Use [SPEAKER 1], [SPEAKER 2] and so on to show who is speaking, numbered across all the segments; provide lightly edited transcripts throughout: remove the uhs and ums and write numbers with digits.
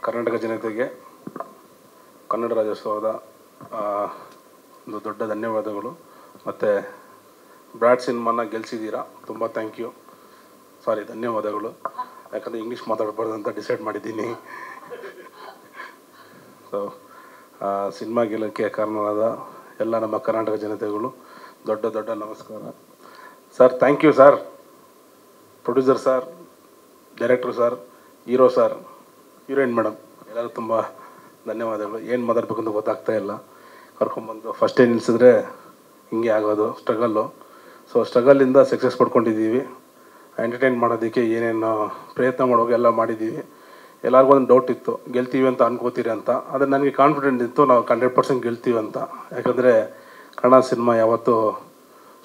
[SPEAKER 1] ಕರ್ನಾಟಕ ಜನತೆಗೆ ಕನ್ನಡ ರಾಜ್ಯೋತ್ಸವದ ಒಂದು ದೊಡ್ಡ ಧನ್ಯವಾದಗಳು. ಮತ್ತು ಬ್ರ್ಯಾಟ್ ಸಿನಿಮಾನ ಗೆಲ್ಲಿಸಿದ್ದೀರಾ, ತುಂಬ ಥ್ಯಾಂಕ್ ಯು. ಧನ್ಯವಾದಗಳು. ಯಾಕಂದರೆ ಇಂಗ್ಲೀಷ್ ಮಾತಾಡಬಾರ್ದು ಅಂತ ಡಿಸೈಡ್ ಮಾಡಿದ್ದೀನಿ. ಸೊ ಸಿನಿಮಾ ಗೆಲ್ಲೋಕ್ಕೆ ಕಾರಣವಾದ ಎಲ್ಲ ನಮ್ಮ ಕರ್ನಾಟಕ ಜನತೆಗಳು ದೊಡ್ಡ ದೊಡ್ಡ ನಮಸ್ಕಾರ. Sir thank you sir. Producer sir, director sir, hero sir, heroine madam, ಎಲ್ಲರೂ ತುಂಬ ಧನ್ಯವಾದಗಳು. ಏನು ಮಾತಾಡಬೇಕು ಅಂತ ಗೊತ್ತಾಗ್ತಾ ಇಲ್ಲ. ಕರ್ಕೊಂಬಂದು ಫಸ್ಟ್ ಏನು ನಿಲ್ಲಿಸಿದ್ರೆ ಹಿಂಗೆ ಆಗೋದು ಸ್ಟ್ರಗಲ್ಲು. ಸೊ ಸ್ಟ್ರಗಲ್ಲಿಂದ ಸಕ್ಸಸ್ ಪಡ್ಕೊಂಡಿದ್ದೀವಿ. ಎಂಟರ್ಟೈನ್ ಮಾಡೋದಕ್ಕೆ ಏನೇನು ಪ್ರಯತ್ನ ಮಾಡೋಕೆ ಎಲ್ಲ ಮಾಡಿದ್ದೀವಿ. ಎಲ್ಲರಿಗೂ ಒಂದು ಡೌಟ್ ಇತ್ತು, ಗೆಲ್ತೀವಿ ಅಂತ ಅನ್ಕೋತೀರಿ ಅಂತ. ಆದರೆ ನನಗೆ ಕಾನ್ಫಿಡೆಂಟ್ ಇತ್ತು, ನಾವು 100% ಗೆಲ್ತೀವಿ ಅಂತ. ಯಾಕಂದರೆ ಕನ್ನಡ ಸಿನಿಮಾ ಯಾವತ್ತೂ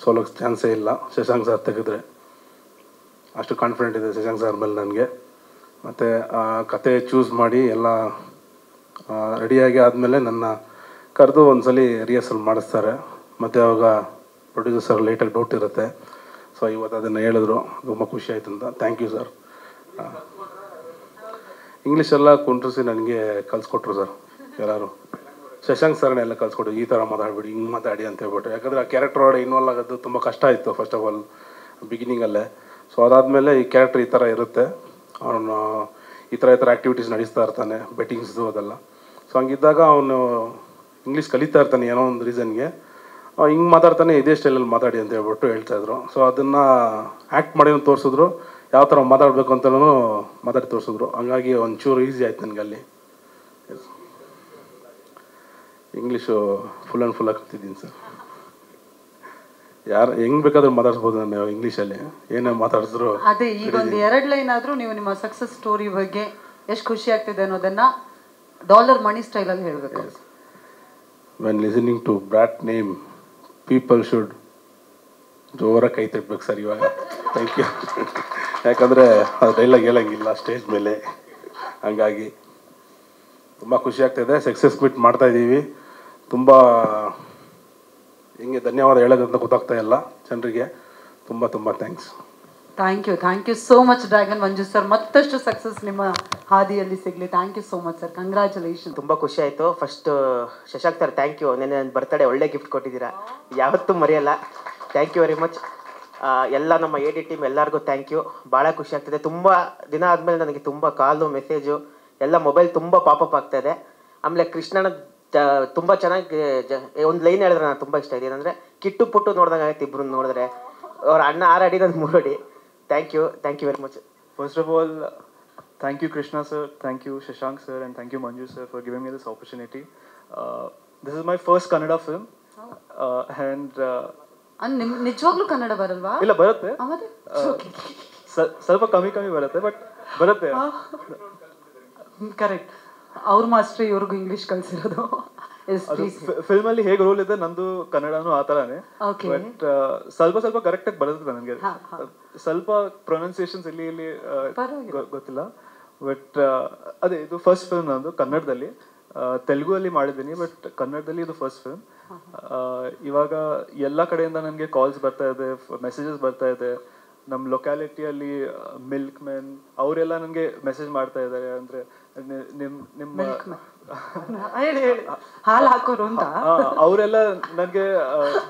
[SPEAKER 1] ಸೋಲೋಕ್ಕೆ ಚಾನ್ಸೇ ಇಲ್ಲ. ಶಶಾಂಕ್ ಸರ್ ತೆಗೆದ್ರೆ ಅಷ್ಟು ಕಾನ್ಫಿಡೆಂಟ್ ಇದೆ ಶಶಾಂಕ್ ಸರ್ ಮೇಲೆ ನನಗೆ. ಮತ್ತು ಕತೆ ಚೂಸ್ ಮಾಡಿ ಎಲ್ಲ ರೆಡಿಯಾಗಿ ಆದಮೇಲೆ ನನ್ನ ಕರೆದು ಒಂದ್ಸಲಿ ರಿಹರ್ಸಲ್ ಮಾಡಿಸ್ತಾರೆ. ಮತ್ತು ಅವಾಗ ಪ್ರೊಡ್ಯೂಸರ್ ಸರ್ ಲೈಟಾಗಿ ಡೌಟ್ ಇರುತ್ತೆ. ಸೊ ಇವತ್ತು ಅದನ್ನು ಹೇಳಿದ್ರು, ತುಂಬ ಖುಷಿ ಆಯ್ತು ಅಂತ. Thank you sir. ಇಂಗ್ಲೀಷೆಲ್ಲ ಕುಂಡ್ರಿಸಿ ನನಗೆ ಕಲಿಸ್ಕೊಟ್ರು ಸರ್ ಎಲ್ಲರೂ. ಶಶಾಂಕ್ ಸರ್ನೇ ಎಲ್ಲ ಕಲಿಸ್ಕೊಟ್ರು, ಈ ಥರ ಮಾತಾಡ್ಬಿಡಿ, ಹಿಂಗೆ ಮಾತಾಡಿ ಅಂತ ಹೇಳ್ಬಿಟ್ಟು. ಯಾಕಂದರೆ ಆ ಕ್ಯಾರೆಕ್ಟರ್ ಒಳಗೆ ಇನ್ವಾಲ್ವ್ ಆಗೋದು ತುಂಬ ಕಷ್ಟ ಇತ್ತು ಫಸ್ಟ್ ಆಫ್ ಆಲ್ ಬಿಗಿನಿಂಗಲ್ಲೇ. ಸೊ ಅದಾದಮೇಲೆ ಈ ಕ್ಯಾರೆಕ್ಟರ್ ಈ ಥರ ಇರುತ್ತೆ, ಅವನು ಈ ಥರ ಆ್ಯಕ್ಟಿವಿಟೀಸ್ ನಡೆಸ್ತಾ ಇರ್ತಾನೆ, ಬೆಟ್ಟಿಂಗ್ಸ್ದು ಅದೆಲ್ಲ. ಸೊ ಹಂಗಿದ್ದಾಗ ಅವನು ಇಂಗ್ಲೀಷ್ ಕಲಿತಾ ಇರ್ತಾನೆ ಏನೋ ಒಂದು ರೀಸನ್ಗೆ. ಹಿಂಗೆ ಮಾತಾಡ್ತಾನೆ, ಇದೇ ಸ್ಟೈಲಲ್ಲಿ ಮಾತಾಡಿ ಅಂತ ಹೇಳ್ಬಿಟ್ಟು ಹೇಳ್ತಾಯಿದ್ರು. ಸೊ ಅದನ್ನು ಆ್ಯಕ್ಟ್ ಮಾಡಿ ತೋರಿಸಿದ್ರು, ಯಾವ ಥರ ಮಾತಾಡಬೇಕು ಅಂತಲೂ ಮಾತಾಡಿ ತೋರಿಸಿದ್ರು. ಹಂಗಾಗಿ ಒಂಚೂರು ಈಸಿ ಆಯ್ತು ನನಗೆ ಅಲ್ಲಿ. ಇಂಗ್ಲೀಷು ಫುಲ್ ಆ್ಯಂಡ್ ಫುಲ್ಲಾಗಿ ಕಲ್ತಿದ್ದೀನಿ ಸರ್. ಯಾರು ಹೆಂಗೆ ಬೇಕಾದ್ರೂ ಮಾತಾಡ್ಸ್ಬೋದು ನಾನು ಇಂಗ್ಲೀಷಲ್ಲಿ, ಏನೇ ಮಾತಾಡಿದ್ರು.
[SPEAKER 2] ಅದೇ ಈಗ ಒಂದು 2 ಲೈನ್ ಆದರೂ ನೀವು ನಿಮ್ಮ ಸಕ್ಸಸ್ ಸ್ಟೋರಿ ಬಗ್ಗೆ ಎಷ್ಟು ಖುಷಿ ಆಗ್ತಿದೆ ಅನ್ನೋದನ್ನು ಡಾಲರ್ ಮನಿ ಸ್ಟೈಲಲ್ಲಿ ಹೇಳಬೇಕು.
[SPEAKER 1] When listening to Brat name people should ಜೋರಾಗಿ ಕೈ ತಟ್ಟಬೇಕು ಸರ್ ಇವಾಗ. Thank you. ಯಾಕಂದರೆ ಅದು ಡೈಲಾಗ್ ಹೇಳಂಗಿಲ್ಲ ಸ್ಟೇಜ್ ಮೇಲೆ. ಹಂಗಾಗಿ ತುಂಬ ಖುಷಿ ಆಗ್ತಾಯಿದೆ. ಸಕ್ಸಸ್ ಮೀಟ್ ಮಾಡ್ತಾಯಿದ್ದೀವಿ. ತುಂಬ ಹಿಂಗೆ ಧನ್ಯವಾದ ಹೇಳೋದಂತ ಗೊತ್ತಾಗ್ತಾ ಇಲ್ಲ ಜನರಿಗೆ. ತುಂಬ ತುಂಬ thanks.
[SPEAKER 2] Thank you so much Dragon Manju sir. ಮತ್ತಷ್ಟು ಸಕ್ಸಸ್ ನಿಮ್ಮ ಹಾದಿಯಲ್ಲಿ ಸಿಗಲಿ. Thank you so much sir. Congratulation.
[SPEAKER 3] ತುಂಬ ಖುಷಿ ಆಯಿತು. First Shashank sir thank you. ನೆನ್ನೆ ನನ್ನ ಬರ್ತಡೇ ಒಳ್ಳೆ ಗಿಫ್ಟ್ ಕೊಟ್ಟಿದ್ದೀರಾ, ಯಾವತ್ತೂ ಮರೆಯಲ್ಲ. Thank you very much. ಎಲ್ಲ ನಮ್ಮ AD ಟೀಮ್ ಎಲ್ಲರಿಗೂ ಥ್ಯಾಂಕ್ ಯು. ಭಾಳ ಖುಷಿ ಆಗ್ತಿದೆ. ತುಂಬ ದಿನ ಆದಮೇಲೆ ನನಗೆ ತುಂಬ ಕಾಲು ಮೆಸೇಜು ಎಲ್ಲ ಮೊಬೈಲ್ ತುಂಬ ಪಾಪಪ್ ಆಗ್ತಾಯಿದೆ. ಆಮೇಲೆ ಕೃಷ್ಣನ ತುಂಬ ಚೆನ್ನಾಗಿ ಒಂದು ಲೈನ್ ಹೇಳಿದ್ರೆ ನಾನು ತುಂಬ ಇಷ್ಟ ಇದೆ. ಏನಂದರೆ ಕಿಟ್ಟು ಪುಟ್ಟು ನೋಡ್ದಂಗೆ ಆಯ್ತು ಇಬ್ರು ನೋಡಿದ್ರೆ. ಅವ್ರ ಅಣ್ಣ 6 ಅಡಿ ನನ್ನ 3 ಅಡಿ. Thank you very much.
[SPEAKER 4] First of all, thank you Krishna sir, thank you Shashank sir, and thank you Manju sir for giving me this opportunity. This is my first Kannada film. And
[SPEAKER 2] ನಿಜವಾಗ್ಲೂ ಕನ್ನಡ ಬರಲ್ವಾ?
[SPEAKER 4] ಇಲ್ಲ ಬರುತ್ತೆ, ಸ್ವಲ್ಪ ಕಮ್ಮಿ ಬರುತ್ತೆ, but ಬರುತ್ತೆ.
[SPEAKER 2] Correct. ಅವ್ರ mastery ಇವ್ರಿಗೂ ಇಂಗ್ಲಿಷ್ ಕಲಿಸಿರೋದು.
[SPEAKER 4] ಫಿಲ್ಮ್ ಅಲ್ಲಿ ಹೇಗೆ ರೋಲ್ ಇದೆ ನಂದು ಕನ್ನಡನು ಆ ತರಾನೇ. ಬಟ್ ಸ್ವಲ್ಪ ಕರೆಕ್ಟ್ ಆಗಿ ಬರುತ್ತೆ ನನಗೆ. ಸ್ವಲ್ಪ ಪ್ರೊನೌನ್ಸಿಯೇಷನ್ಸ್ ಇಲ್ಲಿ ಗೊತ್ತಿಲ್ಲ. ಬಟ್ ಅದೇ ಇದು ಫಸ್ಟ್ ಫಿಲ್ಮ್ ನಂದು ಕನ್ನಡದಲ್ಲಿ. ತೆಲುಗು ಅಲ್ಲಿ ಮಾಡಿದ್ದೀನಿ, ಬಟ್ ಕನ್ನಡದಲ್ಲಿ ಇದು ಫಸ್ಟ್ ಫಿಲ್ಮ್. ಇವಾಗ ಎಲ್ಲ ಕಡೆಯಿಂದ ನನಗೆ ಕಾಲ್ಸ್ ಬರ್ತಾ ಇದೆ, ಮೆಸೇಜಸ್ ಬರ್ತಾ ಇದೆ. ನಮ್ಮ ಲೊಕ್ಯಾಲಿಟಿಯಲ್ಲಿ ಮಿಲ್ಕ್ ಮ್ಯಾನ್ ಅವರೆಲ್ಲ ನನಗೆ ಮೆಸೇಜ್ ಮಾಡ್ತಾ ಇದ್ದಾರೆ. ಅಂದರೆ ನಿಮ್ಮ
[SPEAKER 2] ಹಾಲು ಹಾಕೋರು ಅಂತ
[SPEAKER 4] ಅವರೆಲ್ಲ ನನಗೆ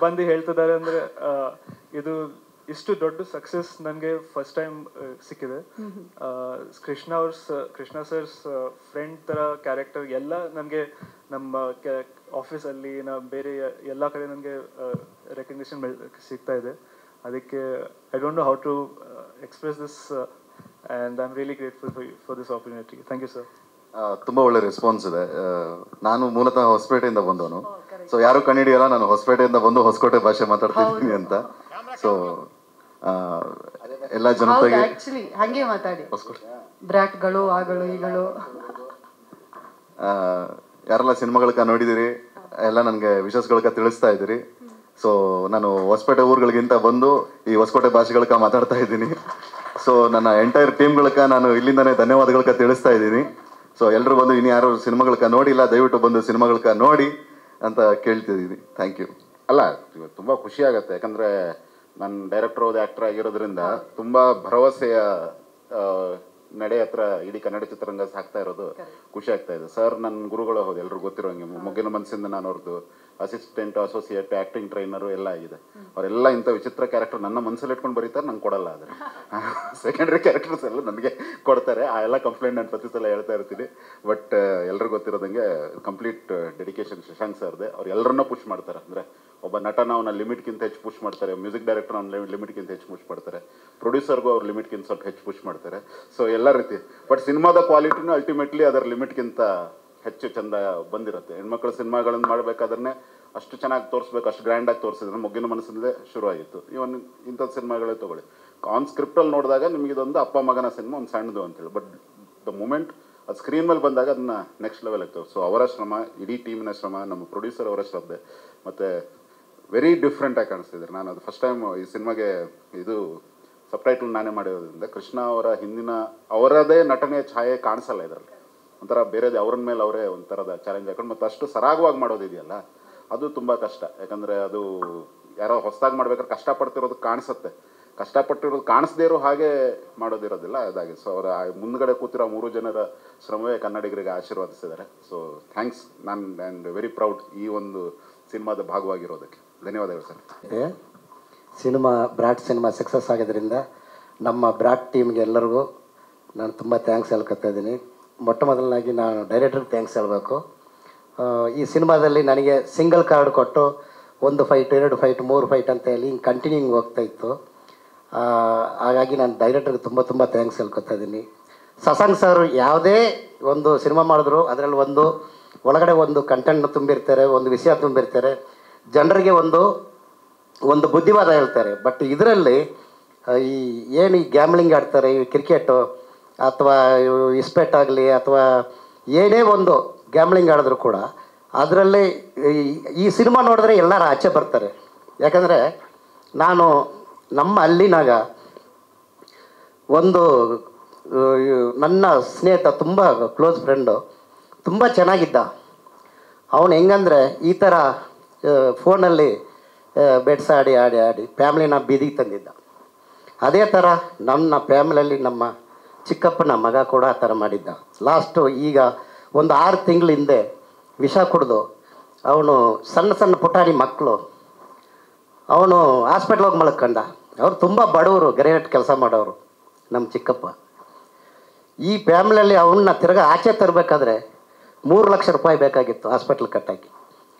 [SPEAKER 4] ಬಂದು ಹೇಳ್ತಿದ್ದಾರೆ. ಅಂದರೆ ಇದು ಇಷ್ಟು ದೊಡ್ಡ ಸಕ್ಸಸ್ ನನಗೆ ಫಸ್ಟ್ ಟೈಮ್ ಸಿಕ್ಕಿದೆ. ಕೃಷ್ಣ ಸರ್ಸ್ ಫ್ರೆಂಡ್ ಥರ ಕ್ಯಾರೆಕ್ಟರ್ ಎಲ್ಲ ನನಗೆ ನಮ್ಮ ಆಫೀಸಲ್ಲಿ ಬೇರೆ ಎಲ್ಲ ಕಡೆ ನನಗೆ ರೆಕಗ್ನಿಷನ್ ಸಿಗ್ತಾ ಇದೆ. ಅದಕ್ಕೆ I don't know how to express this and I am really grateful for this opportunity. Thank you sir.
[SPEAKER 5] ತುಂಬ ಒಳ್ಳೆ ರೆಸ್ಪಾನ್ಸ್ ಇದೆ. ನಾನು ಮೂಲತಃ ಹೊಸಪೇಟೆಯಿಂದ ಬಂದವನು. ಸೊ ಯಾರು ಕಂಡಿಡಿಯಲ್ಲ, ನಾನು ಹೊಸಪೇಟೆಯಿಂದ ಬಂದು ಹೊಸಕೋಟೆ ಭಾಷೆ ಮಾತಾಡ್ತಿದ್ದೀನಿ ಅಂತ. ಸೊ ಎಲ್ಲ ಜನತೆಗೆ
[SPEAKER 2] ಆಕ್ಚುಲಿ ಹಂಗೆ ಮಾತಾಡಿ. ಬ್ರಾಟ್ಗಳು ಆಗಳು ಈಗಳು
[SPEAKER 5] ಯಾರೆಲ್ಲ ಸಿನಿಮಾಗಳಕ್ಕ ನೋಡಿದಿರಿ ಎಲ್ಲ ನನಗೆ ವಿಶೇಷಗಳಕ್ಕ ತಿಳಿಸ್ತಾ ಇದ್ದೀರಿ. ಸೊ ನಾನು ಹೊಸಪೇಟೆ ಊರುಗಳಿಗಿಂತ ಬಂದು ಈ ಹೊಸಕೋಟೆ ಭಾಷೆಗಳಕ್ಕ ಮಾತಾಡ್ತಾ ಇದ್ದೀನಿ. ಸೊ ನನ್ನ ಎಂಟೈರ್ ಟೀಮ್ಗಳಕ್ಕ ನಾನು ಇಲ್ಲಿಂದನೇ ಧನ್ಯವಾದಗಳಕ್ಕ ತಿಳಿಸ್ತಾ ಇದ್ದೀನಿ. ಸೊ ಎಲ್ಲರೂ ಬಂದು ಇನ್ನು ಯಾರು ಸಿನಿಮಾಗಳಕ್ಕ ನೋಡಿಲ್ಲ, ದಯವಿಟ್ಟು ಬಂದು ಸಿನಿಮಾಗಳಕ್ಕ ನೋಡಿ ಅಂತ ಕೇಳ್ತಿದ್ದೀನಿ. Thank you.
[SPEAKER 6] ಅಲ್ಲ, ತುಂಬ ಖುಷಿ ಆಗುತ್ತೆ. ಯಾಕಂದರೆ ನಾನು ಡೈರೆಕ್ಟರ್ ಆ್ಯಕ್ಟರ್ ಆಗಿರೋದ್ರಿಂದ ತುಂಬ ಭರವಸೆಯ ನಡೆ ಹತ್ರ ಇಡೀ ಕನ್ನಡ ಚಿತ್ರರಂಗ ಸಾಕ್ತಾ ಇರೋದು ಖುಷಿ ಆಗ್ತಾ ಇದೆ. ಸರ್ ನನ್ನ ಗುರುಗಳು ಹೌದು, ಎಲ್ರಿಗೂ ಗೊತ್ತಿರೋಂಗೆ. ಮೊಗ್ಗಿನ ಮನಸ್ಸಿಂದ ನಾನು ಅವ್ರದ್ದು ಅಸಿಸ್ಟೆಂಟ್, ಅಸೋಸಿಯೇಟ್, ಆ್ಯಕ್ಟಿಂಗ್ ಟ್ರೈನರು ಎಲ್ಲ ಆಗಿದೆ. ಅವರೆಲ್ಲ ಇಂಥ ವಿಚಿತ್ರ ಕ್ಯಾರೆಕ್ಟರ್ ನನ್ನ ಮನಸ್ಸಲ್ಲಿ ಇಟ್ಕೊಂಡು ಬರೀತಾರೆ, ನಂಗೆ ಕೊಡಲ್ಲ. ಆದರೆ ಸೆಕೆಂಡ್ರಿ ಕ್ಯಾರೆಕ್ಟರ್ಸ್ ಎಲ್ಲ ನನಗೆ ಕೊಡ್ತಾರೆ. ಆ ಎಲ್ಲ ಕಂಪ್ಲೇಂಟ್ ನಾನು ಪ್ರತಿ ಸಲ ಹೇಳ್ತಾ ಇರ್ತೀನಿ. ಬಟ್ ಎಲ್ರಿಗೂ ಗೊತ್ತಿರೋದಂಗೆ ಕಂಪ್ಲೀಟ್ ಡೆಡಿಕೇಶನ್ ಶಶಾಂಕ್ ಸರ್ದೆ. ಅವ್ರು ಎಲ್ಲರನ್ನೂ ಪುಷ್ ಮಾಡ್ತಾರೆ. ಅಂದರೆ ಒಬ್ಬ ನಟನ ಅವನ ಲಿಮಿಟ್ಗಿಂತ ಹೆಚ್ಚು ಪುಷ್ ಮಾಡ್ತಾರೆ, ಮ್ಯೂಸಿಕ್ ಡೈರೆಕ್ಟರ್ ಅವನ ಲಿಮಿಟ್ಗಿಂತ ಹೆಚ್ಚು ಪುಷ್ ಮಾಡ್ತಾರೆ, ಪ್ರೊಡ್ಯೂಸರ್ಗೂ ಅವ್ರ ಲಿಮಿಟ್ಗಿಂತ ಸ್ವಲ್ಪ ಹೆಚ್ಚು ಪುಷ್ ಮಾಡ್ತಾರೆ. ಸೊ ಎಲ್ಲ ರೀತಿ. ಬಟ್ ಸಿನಿಮಾದ ಕ್ವಾಲಿಟಿನೂ ಅಲ್ಟಿಮೇಟ್ಲಿ ಅದರ ಲಿಮಿಟ್ಗಿಂತ ಹೆಚ್ಚು ಚೆಂದ ಬಂದಿರುತ್ತೆ. ಹೆಣ್ಮಕ್ಳು ಸಿನಿಮಾಗಳನ್ನು ಮಾಡಬೇಕಾದ್ರೆ ಅಷ್ಟು ಚೆನ್ನಾಗಿ ತೋರಿಸ್ಬೇಕು, ಅಷ್ಟು ಗ್ರ್ಯಾಂಡಾಗಿ ತೋರಿಸಿದ್ರೆ ಮೊಗ್ಗಿನ ಮನಸ್ಸಿಂದಲೇ ಶುರುವಾಗಿತ್ತು. ಇವನ್ ಇಂಥದ್ದು ಸಿನಿಮಾಗಳೇ ತೊಗೊಳ್ಳಿ, ಆನ್ ಸ್ಕ್ರಿಪ್ಟಲ್ಲಿ ನೋಡಿದಾಗ ನಿಮಗೆ ಇದೊಂದು ಅಪ್ಪ ಮಗನ ಸಿನಿಮಾ ಒಂದು ಸಣ್ಣದು ಅಂತೇಳಿ. ಬಟ್ ದ ಮೂಮೆಂಟ್ ಅದು ಸ್ಕ್ರೀನ್ ಮೇಲೆ ಬಂದಾಗ ಅದನ್ನ ನೆಕ್ಸ್ಟ್ ಲೆವೆಲ್ ಆಗ್ತವೆ. ಸೊ ಅವರ ಶ್ರಮ, ಇಡೀ ಟೀಮಿನ ಶ್ರಮ, ನಮ್ಮ ಪ್ರೊಡ್ಯೂಸರ್ ಅವರ ಶ್ರದ್ಧೆ, ಮತ್ತು ವೆರಿ ಡಿಫ್ರೆಂಟಾಗಿ ಕಾಣಿಸ್ತಿದ್ದಾರೆ. ನಾನು ಅದು ಫಸ್ಟ್ ಟೈಮ್ ಈ ಸಿನಿಮಾಗೆ ಇದು ಸಬ್ಟೈಟಲ್ ನಾನೇ ಮಾಡಿರೋದ್ರಿಂದ ಕೃಷ್ಣ ಅವರ ಹಿಂದಿನ ಅವರದೇ ನಟನೆಯ ಛಾಯೆ ಕಾಣಿಸಲ್ಲ ಇದರಲ್ಲಿ. ಒಂಥರ ಬೇರೆದೇ ಅವ್ರ ಮೇಲೆ ಅವರೇ ಒಂಥರದ ಚಾಲೆಂಜ್ ಹಾಕೊಂಡು ಮತ್ತು ಅಷ್ಟು ಸರಾಗವಾಗಿ ಮಾಡೋದಿದೆಯಲ್ಲ, ಅದು ತುಂಬ ಕಷ್ಟ. ಯಾಕಂದರೆ ಅದು ಯಾರೋ ಹೊಸದಾಗಿ ಮಾಡ್ಬೇಕಾದ್ರೆ ಕಷ್ಟಪಡ್ತಿರೋದು ಕಾಣಿಸುತ್ತೆ, ಕಷ್ಟಪಟ್ಟಿರೋದು ಕಾಣಿಸ್ದೇ ಇರೋ ಹಾಗೆ ಮಾಡೋದಿರೋದಿಲ್ಲ ಅದಾಗಿ. ಸೊ ಅವರ ಮುಂದ್ಗಡೆ ಕೂತಿರೋ 3 ಜನರ ಶ್ರಮವೇ ಕನ್ನಡಿಗರಿಗೆ ಆಶೀರ್ವಾದಿಸಿದ್ದಾರೆ. So thanks. ನಾನು ಆ್ಯಂಡ್ ವೆರಿ ಪ್ರೌಡ್ ಈ ಒಂದು ಸಿನಿಮಾದ ಭಾಗವಾಗಿರೋದಕ್ಕೆ. ಧನ್ಯವಾದಗಳು ಸರ್.
[SPEAKER 7] ಬ್ರಾಟ್ ಸಿನಿಮಾ ಸಕ್ಸಸ್ ಆಗೋದ್ರಿಂದ ನಮ್ಮ ಬ್ರಾಟ್ ಟೀಮ್ಗೆ ಎಲ್ಲರಿಗೂ ನಾನು ತುಂಬ ಥ್ಯಾಂಕ್ಸ್ ಹೇಳ್ಕೊತಾ ಇದ್ದೀನಿ. ಮೊಟ್ಟ ಮೊದಲನಾಗಿ ನಾನು ಡೈರೆಕ್ಟ್ರಿಗೆ ಥ್ಯಾಂಕ್ಸ್ ಹೇಳಬೇಕು. ಈ ಸಿನಿಮಾದಲ್ಲಿ ನನಗೆ ಸಿಂಗಲ್ ಕಾರ್ಡ್ ಕೊಟ್ಟು 1 ಫೈಟ್ 2 ಫೈಟ್ 3 ಫೈಟ್ ಅಂತ ಹೇಳಿ ಹಿಂಗೆ ಕಂಟಿನ್ಯೂಂಗ್ ಹೋಗ್ತಾಯಿತ್ತು. ಹಾಗಾಗಿ ನಾನು ಡೈರೆಕ್ಟ್ರಿಗೆ ತುಂಬ ಥ್ಯಾಂಕ್ಸ್ ಹೇಳ್ಕೊತಾ ಇದ್ದೀನಿ. ಶಶಾಂಕ್ ಸರ್ ಯಾವುದೇ ಒಂದು ಸಿನಿಮಾ ಮಾಡಿದ್ರು ಅದರಲ್ಲಿ ಒಳಗಡೆ ಒಂದು ಕಂಟೆಂಟ್ನ ತುಂಬಿರ್ತಾರೆ, ಒಂದು ವಿಷಯ ತುಂಬಿರ್ತಾರೆ, ಜನರಿಗೆ ಒಂದು ಬುದ್ಧಿವಾದ ಹೇಳ್ತಾರೆ. ಬಟ್ ಇದರಲ್ಲಿ ಏನು ಈ ಗ್ಯಾಮ್ಲಿಂಗ್ ಆಡ್ತಾರೆ, ಈ ಕ್ರಿಕೆಟು ಅಥವಾ ಇಸ್ಪೆಟ್ ಆಗಲಿ ಅಥವಾ ಏನೇ ಒಂದು ಗ್ಯಾಮ್ಲಿಂಗ್ ಆಡಿದ್ರು ಕೂಡ ಅದರಲ್ಲಿ ಈ ಸಿನಿಮಾ ನೋಡಿದ್ರೆ ಎಲ್ಲರೂ ಆಚೆ ಬರ್ತಾರೆ. ಯಾಕಂದರೆ ನಾನು ನಮ್ಮ ಅಲ್ಲಿನಾಗ ನನ್ನ ಸ್ನೇಹಿತ, ತುಂಬ ಕ್ಲೋಸ್ ಫ್ರೆಂಡು, ತುಂಬ ಚೆನ್ನಾಗಿದ್ದ. ಅವನು ಹೆಂಗಂದರೆ ಈ ಥರ ಫೋನಲ್ಲಿ ಬೆಡ್ಸ್ ಆಡಿ ಫ್ಯಾಮ್ಲಿನ ಬೀದಿಗೆ ತಂದಿದ್ದ. ಅದೇ ಥರ ನನ್ನ ಫ್ಯಾಮಿಲಿಯಲ್ಲಿ ನಮ್ಮ ಚಿಕ್ಕಪ್ಪನ ಮಗ ಕೂಡ ಆ ಥರ ಮಾಡಿದ್ದ. ಲಾಸ್ಟು ಈಗ ಒಂದು 6 ತಿಂಗಳ ಹಿಂದೆ ವಿಷ ಕುಡಿದು ಅವನು ಸಣ್ಣ ಪುಟಾಣಿ ಮಕ್ಕಳು, ಅವನು ಹಾಸ್ಪಿಟ್ಲ್ ಹೋಗಿ ಮಲ್ಕೊಂಡ. ಅವ್ರು ತುಂಬ ಬಡವರು, ಗ್ರೇಟ್ ಕೆಲಸ ಮಾಡೋರು ನಮ್ಮ ಚಿಕ್ಕಪ್ಪ. ಈ ಫ್ಯಾಮ್ಲಿಯಲ್ಲಿ ಅವನ್ನ ತಿರ್ಗಾ ಆಚೆ ತರಬೇಕಾದ್ರೆ 3 ಲಕ್ಷ ರೂಪಾಯಿ ಬೇಕಾಗಿತ್ತು ಹಾಸ್ಪಿಟ್ಲ್ ಕಟ್ಟಾಕಿ.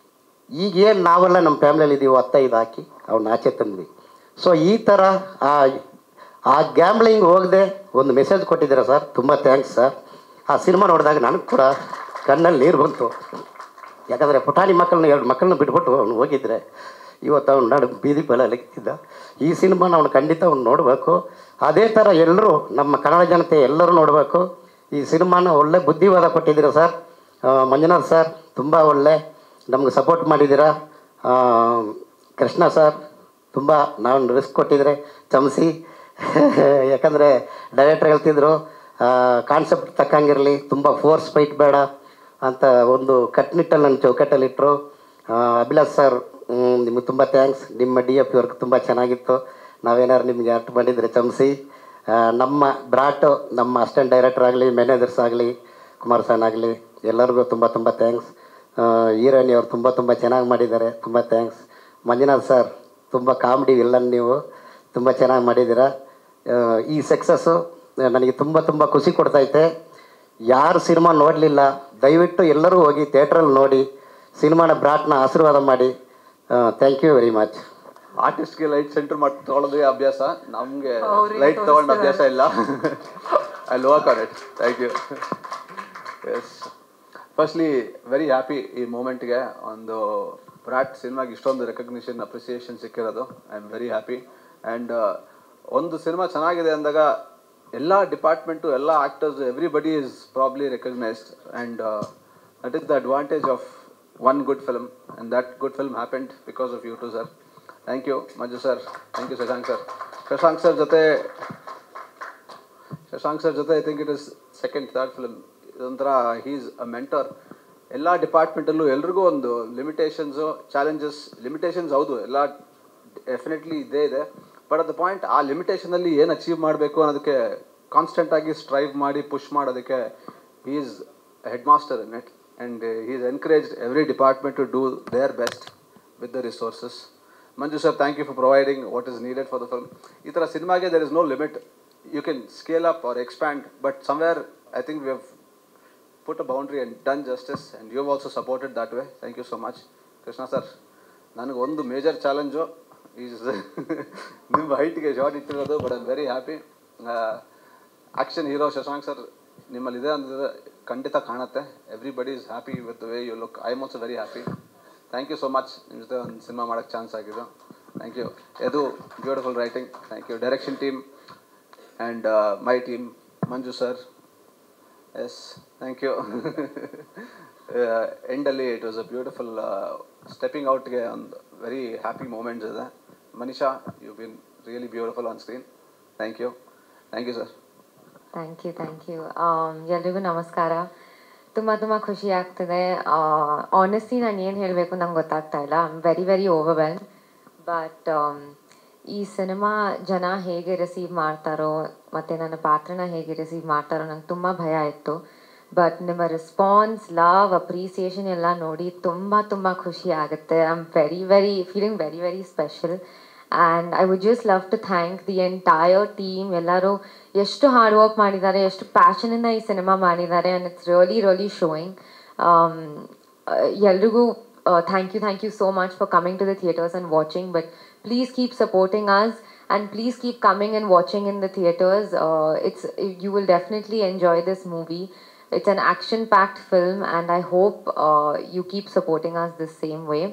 [SPEAKER 7] ಈಗೇನು ನಾವೆಲ್ಲ ನಮ್ಮ ಫ್ಯಾಮ್ಲಿಯಲ್ಲಿ ಇದ್ದೀವಿ 10-5 ಹಾಕಿ ಅವನ್ನ ಆಚೆ ತಂದ್ವಿ. ಸೊ ಈ ಥರ ಆ ಗ್ಯಾಮ್ಲಿಂಗ್ ಹೋಗದೆ ಒಂದು ಮೆಸೇಜ್ ಕೊಟ್ಟಿದ್ದೀರಾ ಸರ್, ತುಂಬ ಥ್ಯಾಂಕ್ಸ್ ಸರ್. ಆ ಸಿನಿಮಾ ನೋಡಿದಾಗ ನನಗೆ ಕೂಡ ಕಣ್ಣಲ್ಲಿ ನೀರು ಬಂತು. ಯಾಕಂದರೆ ಪುಟಾಣಿ 2 ಮಕ್ಕಳನ್ನ ಬಿಟ್ಬಿಟ್ಟು ಅವ್ನು ಹೋಗಿದ್ರೆ ಇವತ್ತು ಅವ್ನು ನಾಡು ಬೀದಿ ಬೆಳಲಿಕ್ಕಿದ್ದ. ಈ ಸಿನಿಮಾನ ಅವ್ನು ಖಂಡಿತ ಅವ್ನು ನೋಡಬೇಕು. ಅದೇ ಥರ ಎಲ್ಲರೂ ನಮ್ಮ ಕನ್ನಡ ಜನತೆ ಎಲ್ಲರೂ ನೋಡಬೇಕು. ಈ ಸಿನಿಮಾನ ಒಳ್ಳೆ ಬುದ್ಧಿವಾದ ಕೊಟ್ಟಿದ್ದೀರಾ ಸರ್. ಮಂಜುನಾಥ್ ಸರ್ ತುಂಬ ಒಳ್ಳೆ ನಮ್ಗೆ ಸಪೋರ್ಟ್ ಮಾಡಿದ್ದೀರಾ. ಕೃಷ್ಣ ಸರ್ ತುಂಬ ನಾವು ರಿಸ್ಕ್ ಕೊಟ್ಟಿದ್ರೆ ಚಮಸಿ. ಯಾಕಂದರೆ ಡೈರೆಕ್ಟ್ರ್ ಹೇಳ್ತಿದ್ರು ಕಾನ್ಸೆಪ್ಟ್ ತಕ್ಕಂಗಿರಲಿ, ತುಂಬ ಫೋರ್ಸ್ ಫೈಟ್ ಬೇಡ ಅಂತ ಒಂದು ಕಟ್ಟುನಿಟ್ಟಲ್ಲಿ ನನ್ನ ಚೌಕಟ್ಟಲ್ಲಿಟ್ಟರು. ಅಭಿಲಾಷ್ ಸರ್ ನಿಮಗೆ ತುಂಬ ಥ್ಯಾಂಕ್ಸ್. ನಿಮ್ಮ DFP ವರ್ಕ್ ತುಂಬ ಚೆನ್ನಾಗಿತ್ತು. ನಾವೇನಾದ್ರು ನಿಮಗೆ ಅರ್ಥ ಮಾಡಿದರೆ ಚಮಸಿ. ನಮ್ಮ ಬ್ರಾಟು, ನಮ್ಮ ಅಸಿಸ್ಟೆಂಟ್ ಡೈರೆಕ್ಟರ್ ಆಗಲಿ, ಮ್ಯಾನೇಜರ್ಸ್ ಆಗಲಿ, ಕುಮಾರ್ ಸರ್ ಆಗಲಿ, ಎಲ್ಲರಿಗೂ ತುಂಬ ಥ್ಯಾಂಕ್ಸ್. ಹೀರೋನಿ ಅವ್ರು ತುಂಬ ಚೆನ್ನಾಗಿ ಮಾಡಿದ್ದಾರೆ, ತುಂಬ ಥ್ಯಾಂಕ್ಸ್. ಮಂಜುನಾಥ್ ಸರ್ ತುಂಬ ಕಾಮಿಡಿ ವಿಲ್ಲನ್, ನೀವು ತುಂಬ ಚೆನ್ನಾಗಿ ಮಾಡಿದ್ದೀರಾ. ಈ ಸಕ್ಸಸ್ಸು ನನಗೆ ತುಂಬ ಖುಷಿ ಕೊಡ್ತೈತೆ. ಯಾರು ಸಿನಿಮಾ ನೋಡಲಿಲ್ಲ ದಯವಿಟ್ಟು ಎಲ್ಲರೂ ಹೋಗಿ ಥಿಯೇಟ್ರಲ್ಲಿ ನೋಡಿ ಸಿನಿಮಾನ ಬ್ರಾಟ್ನ ಆಶೀರ್ವಾದ ಮಾಡಿ. Thank you very much.
[SPEAKER 8] ಆರ್ಟಿಸ್ಟ್ಗೆ ಲೈಟ್ ಸೆಂಟರ್ ಮಾಡಿ ತೊಗೊಳೋದೇ ಅಭ್ಯಾಸ, ನಮಗೆ ಲೈಟ್ ತೊಗೊಂಡು ಅಭ್ಯಾಸ ಇಲ್ಲ. I work on it. Thank you. Yes, firstly very happy ಈ ಮೂಮೆಂಟ್ಗೆ. ಒಂದು ಬ್ರಾಟ್ ಸಿನಿಮಾಗೆ ಇಷ್ಟೊಂದು ರೆಕಗ್ನಿಷನ್, ಅಪ್ರಿಸಿಯೇಷನ್ ಸಿಕ್ಕಿರೋದು. I am very happy. And ಒಂದು ಸಿನಿಮಾ ಚೆನ್ನಾಗಿದೆ ಅಂದಾಗ ಎಲ್ಲ ಡಿಪಾರ್ಟ್ಮೆಂಟು, ಎಲ್ಲ actors, everybody is probably recognised. And that is the advantage of one good film, and that good film happened because of you too, sir. Thank you Manju sir, thank you Shashank sir. Shashank sir jothe I think it is third film. Idonthara he is a mentor. Ella department allu elrigu ondu limitations, challenges, limitations haudu ella definitely ide, but at the point aa limitation alli ಏನು achieve ಮಾಡಬೇಕು ಅನ್ನೋದಕ್ಕೆ ಕಾನ್ಸ್ಟೆಂಟಾಗಿ strive ಮಾಡಿ push ಮಾಡೋದಕ್ಕೆ he is headmaster in it and he is encouraged every department to do their best with the resources. Manju sir, thank you for providing what is needed for the film. ಈ ಥರ ಸಿನಿಮಾಗೆ there is no limit. You can scale up or expand, but somewhere I think we have put a boundary and done justice, and you have also supported that way. Thank you so much. Krishna sir, ನನಗೆ ಒಂದು major challenge is ನಿಮ್ಮ ಹೈಟ್ಗೆ short ಇಟ್ಟಿರೋದು, but I am very happy. Action hero Shashank sir ನಿಮ್ಮಲ್ಲಿದೆ ಅಂದರೆ ಖಂಡಿತ ಕಾಣುತ್ತೆ. Everybody is happy with the way you look. I am also very happy. Thank you so much. ನಿಮ್ಮ ಜೊತೆ ಒಂದು ಸಿನಿಮಾ ಮಾಡೋಕ್ಕೆ ಚಾನ್ಸ್ ಆಗಿದ್ದು. Thank you. ಇದು beautiful writing. Thank you direction team and my team. Manju sir, yes thank you. ಎಂಡಲ್ಲಿ it was a beautiful stepping ಔಟ್ಗೆ ಒಂದು ವೆರಿ ಹ್ಯಾಪಿ ಮೂಮೆಂಟ್ಸ್ ಇದೆ. Manisha, you been really beautiful on screen. Thank you. Thank you sir.
[SPEAKER 9] Thank you. ಎಲ್ರಿಗೂ ನಮಸ್ಕಾರ. ತುಂಬ ಖುಷಿ ಆಗ್ತಿದೆ. Honestly ನಾನು ಏನು ಹೇಳಬೇಕು ನಂಗೆ ಗೊತ್ತಾಗ್ತಾ ಇಲ್ಲ. I am very overwhelm. But ಈ ಸಿನಿಮಾ ಜನ ಹೇಗೆ ರಿಸೀವ್ ಮಾಡ್ತಾರೋ ಮತ್ತು ನನ್ನ ಪಾತ್ರನ ಹೇಗೆ ರಿಸೀವ್ ಮಾಡ್ತಾರೋ ನಂಗೆ ತುಂಬ ಭಯ ಇತ್ತು. ಬಟ್ ನಿಮ್ಮ ರೆಸ್ಪಾನ್ಸ್, ಲವ್, ಅಪ್ರಿಸಿಯೇಷನ್ ಎಲ್ಲ ನೋಡಿ ತುಂಬ ಖುಷಿ ಆಗುತ್ತೆ. I am very feeling very special. And I would just love to thank the entire team. ಎಲ್ಲರೂ ಎಷ್ಟು ಹಾರ್ಡ್ ವರ್ಕ್ ಮಾಡಿದ್ದಾರೆ, ಎಷ್ಟು ಪ್ಯಾಷನಿಂದ ಈ ಸಿನಿಮಾ ಮಾಡಿದ್ದಾರೆ. And it's really showing. ಎಲ್ರಿಗೂ thank you so much for coming to the theatres and watching. But please keep supporting us and please keep coming and watching in the theaters. You will definitely enjoy this movie. It's an action-packed film, and I hope you keep supporting us the same way.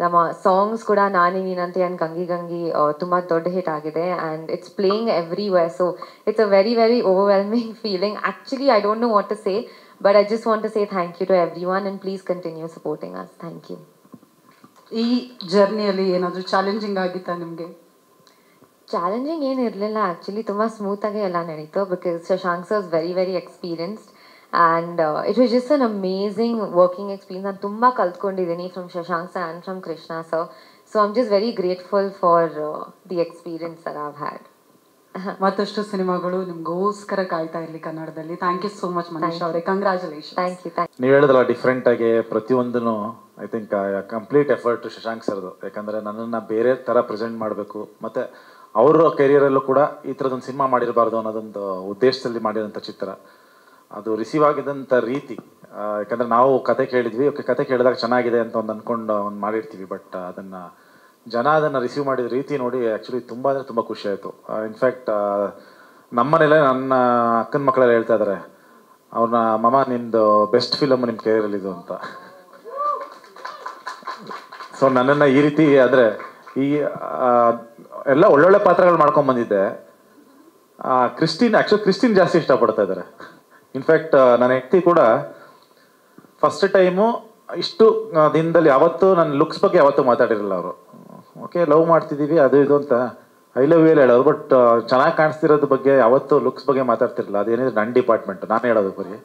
[SPEAKER 9] ನಮ್ಮ songs ಕೂಡ Naani Neenanthe and Gangi Gangi ತುಂಬ ದೊಡ್ಡ hit ಆಗಿದೆ, and it's playing everywhere. So it's a very overwhelming feeling. Actually I don't know what to say, but I just want to say thank you to everyone, and please continue supporting us. Thank you.
[SPEAKER 2] ಈ ಜರ್ನಿಯಲ್ಲಿ ಏನಾದರೂ challenging ಆಗಿತ್ತಾ ನಿಮಗೆ?
[SPEAKER 9] Challenging ಏನು ಇರಲಿಲ್ಲ actually. ತುಂಬ ಸ್ಮೂತಾಗಿ ಎಲ್ಲ ನಡೀತು, because Shashank sir is very experienced. And it was just an amazing working experience. ನಾನು ತುಂಬ ಕಲ್ತ್ಕೊಂಡಿದ್ದೀನಿ from Shashank sir and from Krishna sir. So I am just very grateful for the experience that I have had.
[SPEAKER 2] ಮತ್ತಷ್ಟು ಸಿನಿಮಾಗಳು ನಿಮಗೋಸ್ಕರ ಕಾಯ್ತಾ ಇರಲಿ ಕನ್ನಡದಲ್ಲಿ. Thank you so much Manisha ಅವರೇ. ಕಂಗ್ರ್ಯಾಚುಲೇಷನ್.
[SPEAKER 9] Thank you.
[SPEAKER 10] ನೀವು ಹೇಳಿದ್ರಲ್ಲ ಡಿಫ್ರೆಂಟಾಗಿ ಪ್ರತಿಯೊಂದೂ I think complete effort Shashank ಸರ್ದು. ಯಾಕಂದರೆ ನನ್ನನ್ನು ಬೇರೆ ಥರ ಪ್ರೆಸೆಂಟ್ ಮಾಡಬೇಕು, ಮತ್ತು ಅವರ ಕೆರಿಯರಲ್ಲೂ ಕೂಡ ಈ ಥರದೊಂದು ಸಿನಿಮಾ ಮಾಡಿರಬಾರ್ದು ಅನ್ನೋದೊಂದು ಉದ್ದೇಶದಲ್ಲಿ ಮಾಡಿರೋಂಥ ಚಿತ್ರ. ಅದು ರಿಸೀವ್ ಆಗಿದ್ದಂಥ ರೀತಿ, ಯಾಕಂದರೆ ನಾವು ಕತೆ ಕೇಳಿದ್ವಿ, ಕತೆ ಕೇಳಿದಾಗ ಚೆನ್ನಾಗಿದೆ ಅಂತ ಅಂದ್ಕೊಂಡು ಮಾಡಿರ್ತೀವಿ. ಬಟ್ ಅದನ್ನು ರಿಸೀವ್ ಮಾಡಿದ ರೀತಿ ನೋಡಿ ಆ್ಯಕ್ಚುಲಿ ತುಂಬ ಖುಷಿ ಆಯಿತು. ಇನ್ಫ್ಯಾಕ್ಟ್ ನಮ್ಮನೇಲೆ ನನ್ನ ಅಕ್ಕನ ಮಕ್ಕಳೆಲ್ಲ ಹೇಳ್ತಾ ಇದ್ದಾರೆ, ಅವ್ರನ್ನ ಮಮ್ಮ ನಿಮ್ಮದು ಬೆಸ್ಟ್ ಫಿಲಮ್ ನಿಮ್ಮ ಕೆರಿಯರಲ್ಲಿದು ಅಂತ. ಸೊ ನನ್ನನ್ನು ಈ ರೀತಿ ಅಂದರೆ ಈ ಎಲ್ಲ ಒಳ್ಳೊಳ್ಳೆ ಪಾತ್ರಗಳು ಮಾಡ್ಕೊಂಡು ಬಂದಿದ್ದೆ. ಕ್ರಿಸ್ಟಿನ್ ಜಾಸ್ತಿ ಇಷ್ಟಪಡ್ತಾ ಇದ್ದಾರೆ. ಇನ್ಫ್ಯಾಕ್ಟ್ ನನ್ನ ಹೆಂಡತಿ ಕೂಡ ಫಸ್ಟ್ ಟೈಮು ಇಷ್ಟು ದಿನದಲ್ಲಿ ಯಾವತ್ತೂ ನನ್ನ ಲುಕ್ಸ್ ಬಗ್ಗೆ ಯಾವತ್ತೂ ಮಾತಾಡಿರಲಿಲ್ಲ ಅವರು. ಓಕೆ ಲವ್ ಮಾಡ್ತಿದ್ದೀವಿ ಅದು ಇದು ಅಂತ ಐ ಲವ್ ಯು ಹೇಳೋರು, ಬಟ್ ಚೆನ್ನಾಗಿ ಕಾಣಿಸ್ತಿರೋದ್ರ ಬಗ್ಗೆ ಯಾವತ್ತೂ ಲುಕ್ಸ್ ಬಗ್ಗೆ ಮಾತಾಡ್ತಿರಲಿಲ್ಲ. ಅದೇನಿದ್ರೆ ನನ್ನ ಡಿಪಾರ್ಟ್ಮೆಂಟ್, ನಾನು ಹೇಳೋದು ಬರೀ.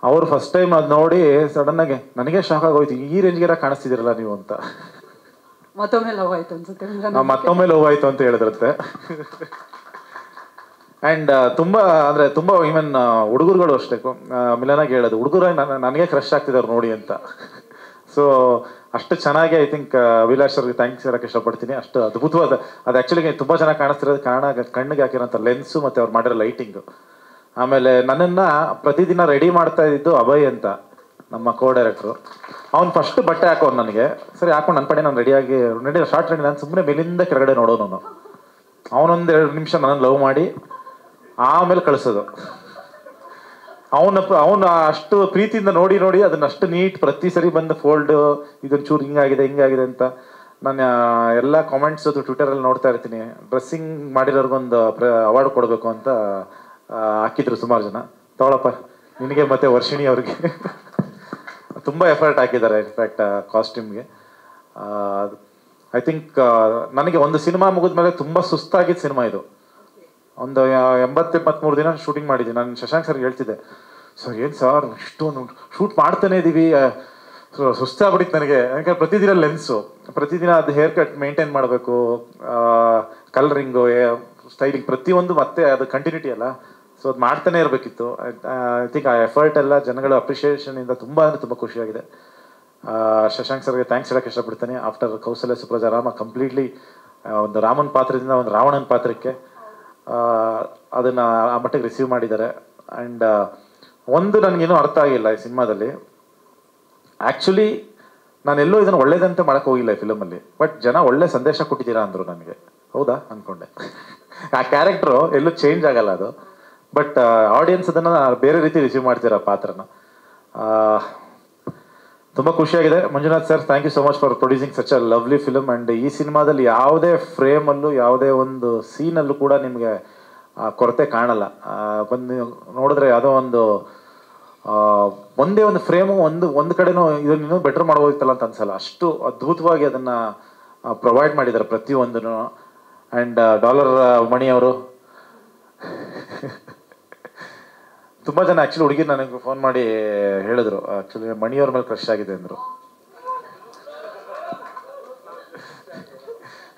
[SPEAKER 10] ಅವರು ಫಸ್ಟ್ ಟೈಮ್ ಅದು ನೋಡಿ ಸಡನ್ನಾಗಿ ನನಗೆ ಶಾಕ್ ಆಗೋಯ್ತು, ಈ ರೇಂಜ್ಗೆಲ್ಲ ಕಾಣಿಸ್ತಿದ್ದೀರಲ್ಲ ನೀವು ಅಂತ.
[SPEAKER 2] ಮತ್ತೊಮ್ಮೆ ಲವ್ ಆಯ್ತು ಅನ್ಸುತ್ತೆ.
[SPEAKER 10] ಮತ್ತೊಮ್ಮೆ ಲವ್ ಆಯ್ತು ಅಂತ ಹೇಳಿದ್ರಂತೆ. ಆ್ಯಂಡ್ ತುಂಬ ಈವನ್ ಹುಡುಗರುಗಳು ಅಷ್ಟೇ ಮಿಲನಾಗಿ ಹೇಳೋದು, ಹುಡುಗರಾಗಿ ನನಗೆ ಕ್ರಶ್ ಆಗ್ತಿದ್ದಾರೆ ನೋಡಿ ಅಂತ. ಸೊ ಅಷ್ಟು ಚೆನ್ನಾಗಿ ಐ ಥಿಂಕ್ ಅಭಿಲಾಷ್ ಅವ್ರಿಗೆ ಥ್ಯಾಂಕ್ಸ್ ಹೇಳೋಕ್ಕೆ ಇಷ್ಟಪಡ್ತೀನಿ. ಅಷ್ಟು ಅದ್ಭುತವಾದ ಅದು ಆ್ಯಕ್ಚುಲಿ ತುಂಬ ಚೆನ್ನಾಗಿ ಕಾಣಿಸ್ತಿರೋದು ಕಣ್ಣಿಗೆ ಹಾಕಿರೋಂಥ ಲೆನ್ಸು ಮತ್ತು ಅವ್ರು ಮಾಡಿರೋ ಲೈಟಿಂಗು. ಆಮೇಲೆ ನನ್ನನ್ನು ಪ್ರತಿದಿನ ರೆಡಿ ಮಾಡ್ತಾ ಇದ್ದಿದ್ದು ಅಭಯ್ ಅಂತ, ನಮ್ಮ ಕೋ ಡೈರೆಕ್ಟ್ರು. ಅವ್ನು ಫಸ್ಟ್ ಬಟ್ಟೆ ಹಾಕೋನು ನನಗೆ, ಸರಿ ಹಾಕೊಂಡು ನನ್ನ ಕಡೆ ನಾನು ರೆಡಿಯಾಗಿ ಶಾರ್ಟ್ ರೆಡಿ, ನಾನು ಸುಮ್ಮನೆ ಮೇಲಿಂದ ಕೆಳಗಡೆ ನೋಡೋನು. ಅವನೊಂದು 2 ನಿಮಿಷ ನನ್ನನ್ನು ಲವ್ ಮಾಡಿ ಆಮೇಲೆ ಕಳಿಸೋದು. ಅವನು ಅಷ್ಟು ಪ್ರೀತಿಯಿಂದ ನೋಡಿ ಅದನ್ನ ಅಷ್ಟು ನೀಟ್ ಪ್ರತಿ ಸರಿ ಬಂದು ಫೋಲ್ಡ್ ಇದೊಂದು ಚೂರು ಹಿಂಗಾಗಿದೆ ಅಂತ ನಾನು ಎಲ್ಲ ಕಾಮೆಂಟ್ಸ್ ಟ್ವಿಟರಲ್ಲಿ ನೋಡ್ತಾ ಇರ್ತೀನಿ. ಡ್ರೆಸ್ಸಿಂಗ್ ಮಾಡಿರೋರ್ಗೊಂದು ಅವಾರ್ಡ್ ಕೊಡಬೇಕು ಅಂತ ಹಾಕಿದ್ರು ಸುಮಾರು ಜನ. ತಗೊಳಪ್ಪ ನಿನಗೆ ಮತ್ತು ವರ್ಷಿಣಿ ಅವ್ರಿಗೆ ತುಂಬ ಎಫರ್ಟ್ ಹಾಕಿದ್ದಾರೆ ಇನ್ಫ್ಯಾಕ್ಟ್ ಕಾಸ್ಟ್ಯೂಮ್ಗೆ. ಐ ಥಿಂಕ್ ನನಗೆ ಒಂದು ಸಿನಿಮಾ ಮುಗಿದ್ಮೇಲೆ ತುಂಬ ಸುಸ್ತಾಗಿದ್ದ ಸಿನಿಮಾ ಇದು. ಒಂದು 80-83 ದಿನ ಶೂಟಿಂಗ್ ಮಾಡಿದ್ದೀನಿ. ನಾನು ಶಶಾಂಕ್ ಸರ್ಗೆ ಹೇಳ್ತಿದ್ದೆ, ಸರ್ ಏನು ಸರ್ ಇಷ್ಟೊಂದು ಶೂಟ್ ಮಾಡ್ತಾನೆ ಇದ್ದೀವಿ, ಸುಸ್ತಾಗ್ಬಿಟ್ಟಿತ್ತು ನನಗೆ. ಯಾಕಂದ್ರೆ ಪ್ರತಿದಿನ ಲೆನ್ಸು, ಪ್ರತಿದಿನ ಅದು ಹೇರ್ ಕಟ್ ಮೇಂಟೈನ್ ಮಾಡಬೇಕು, ಕಲರಿಂಗು, ಸ್ಟೈಲಿಂಗ್ ಪ್ರತಿಯೊಂದು ಮತ್ತೆ ಅದು ಕಂಟಿನ್ಯೂಟಿ ಅಲ್ಲ, ಸೊ ಅದು ಮಾಡ್ತಾನೆ ಇರಬೇಕಿತ್ತು. ಐ ಥಿಂಕ್ ಆ ಎಫರ್ಟ್ ಎಲ್ಲ ಜನಗಳ ಅಪ್ರಿಷಿಯೇಷನಿಂದ ತುಂಬ ಅಂದರೆ ತುಂಬ ಖುಷಿಯಾಗಿದೆ. ಶಶಾಂಕ್ ಸರ್ಗೆ ಥ್ಯಾಂಕ್ಸ್ ಹೇಳೋಕ್ಕೆ ಇಷ್ಟಪಡ್ತೀನಿ. ಆಫ್ಟರ್ ಕೌಸಲ್ಯ ಸುಪ್ರಜಾ ರಾಮ ಕಂಪ್ಲೀಟ್ಲಿ ಒಂದು ರಾಮನ್ ಪಾತ್ರದಿಂದ ಒಂದು ರಾವಣನ ಪಾತ್ರಕ್ಕೆ ಅದನ್ನು ಆ ಮಟ್ಟಿಗೆ ರಿಸೀವ್ ಮಾಡಿದ್ದಾರೆ. ಆ್ಯಂಡ್ ಒಂದು ನನಗೇನು ಅರ್ಥ ಆಗಿಲ್ಲ ಈ ಸಿನಿಮಾದಲ್ಲಿ. ಆ್ಯಕ್ಚುಲಿ ನಾನೆಲ್ಲೋ ಇದನ್ನು ಒಳ್ಳೇದಂತೆ ಮಾಡೋಕ್ಕೆ ಹೋಗಿಲ್ಲ ಈ ಫಿಲಮಲ್ಲಿ, ಬಟ್ ಜನ ಒಳ್ಳೆ ಸಂದೇಶ ಕೊಟ್ಟಿದ್ದೀರಾ ಅಂದರು ನನಗೆ. ಹೌದಾ ಅಂದ್ಕೊಂಡೆ. ಆ ಕ್ಯಾರೆಕ್ಟ್ರು ಎಲ್ಲೂ ಚೇಂಜ್ ಆಗಲ್ಲ ಅದು, ಬಟ್ ಆಡಿಯನ್ಸ್ ಅದನ್ನು ಬೇರೆ ರೀತಿ ರಿಸೀವ್ ಮಾಡ್ತೀರ ಪಾತ್ರನ. ತುಂಬ ಖುಷಿಯಾಗಿದೆ. Manjunath sir, thank you so much for producing such a lovely film. And ಈ ಸಿನಿಮಾದಲ್ಲಿ ಯಾವುದೇ ಫ್ರೇಮಲ್ಲೂ ಯಾವುದೇ ಒಂದು ಸೀನಲ್ಲೂ ಕೂಡ ನಿಮಗೆ ಕೊರತೆ ಕಾಣಲ್ಲ. ಬಂದು ನೋಡಿದ್ರೆ ಯಾವುದೋ ಒಂದು ಒಂದೇ ಒಂದು ಫ್ರೇಮು ಒಂದು ಕಡೆನೂ ಇದನ್ನು ಇನ್ನೂ ಬೆಟರ್ ಮಾಡ್ಬೋದಿತ್ತಲ್ಲ ಅಂತ ಅನ್ಸಲ್ಲ. ಅಷ್ಟು ಅದ್ಭುತವಾಗಿ ಅದನ್ನು ಪ್ರೊವೈಡ್ ಮಾಡಿದ್ದಾರೆ ಪ್ರತಿಯೊಂದನ್ನು. ಆ್ಯಂಡ್ ಡಾಲರ್ ಮಣಿಯವರು ತುಂಬ ಜನ ಆ್ಯಕ್ಚುಲಿ ಹುಡುಗಿ ನನಗೆ ಫೋನ್ ಮಾಡಿ ಹೇಳಿದ್ರು, ಆ್ಯಕ್ಚುಲಿ ಮಣಿಯವ್ರ ಮೇಲೆ ಕ್ರಶ್ ಆಗಿದೆ ಅಂದರು.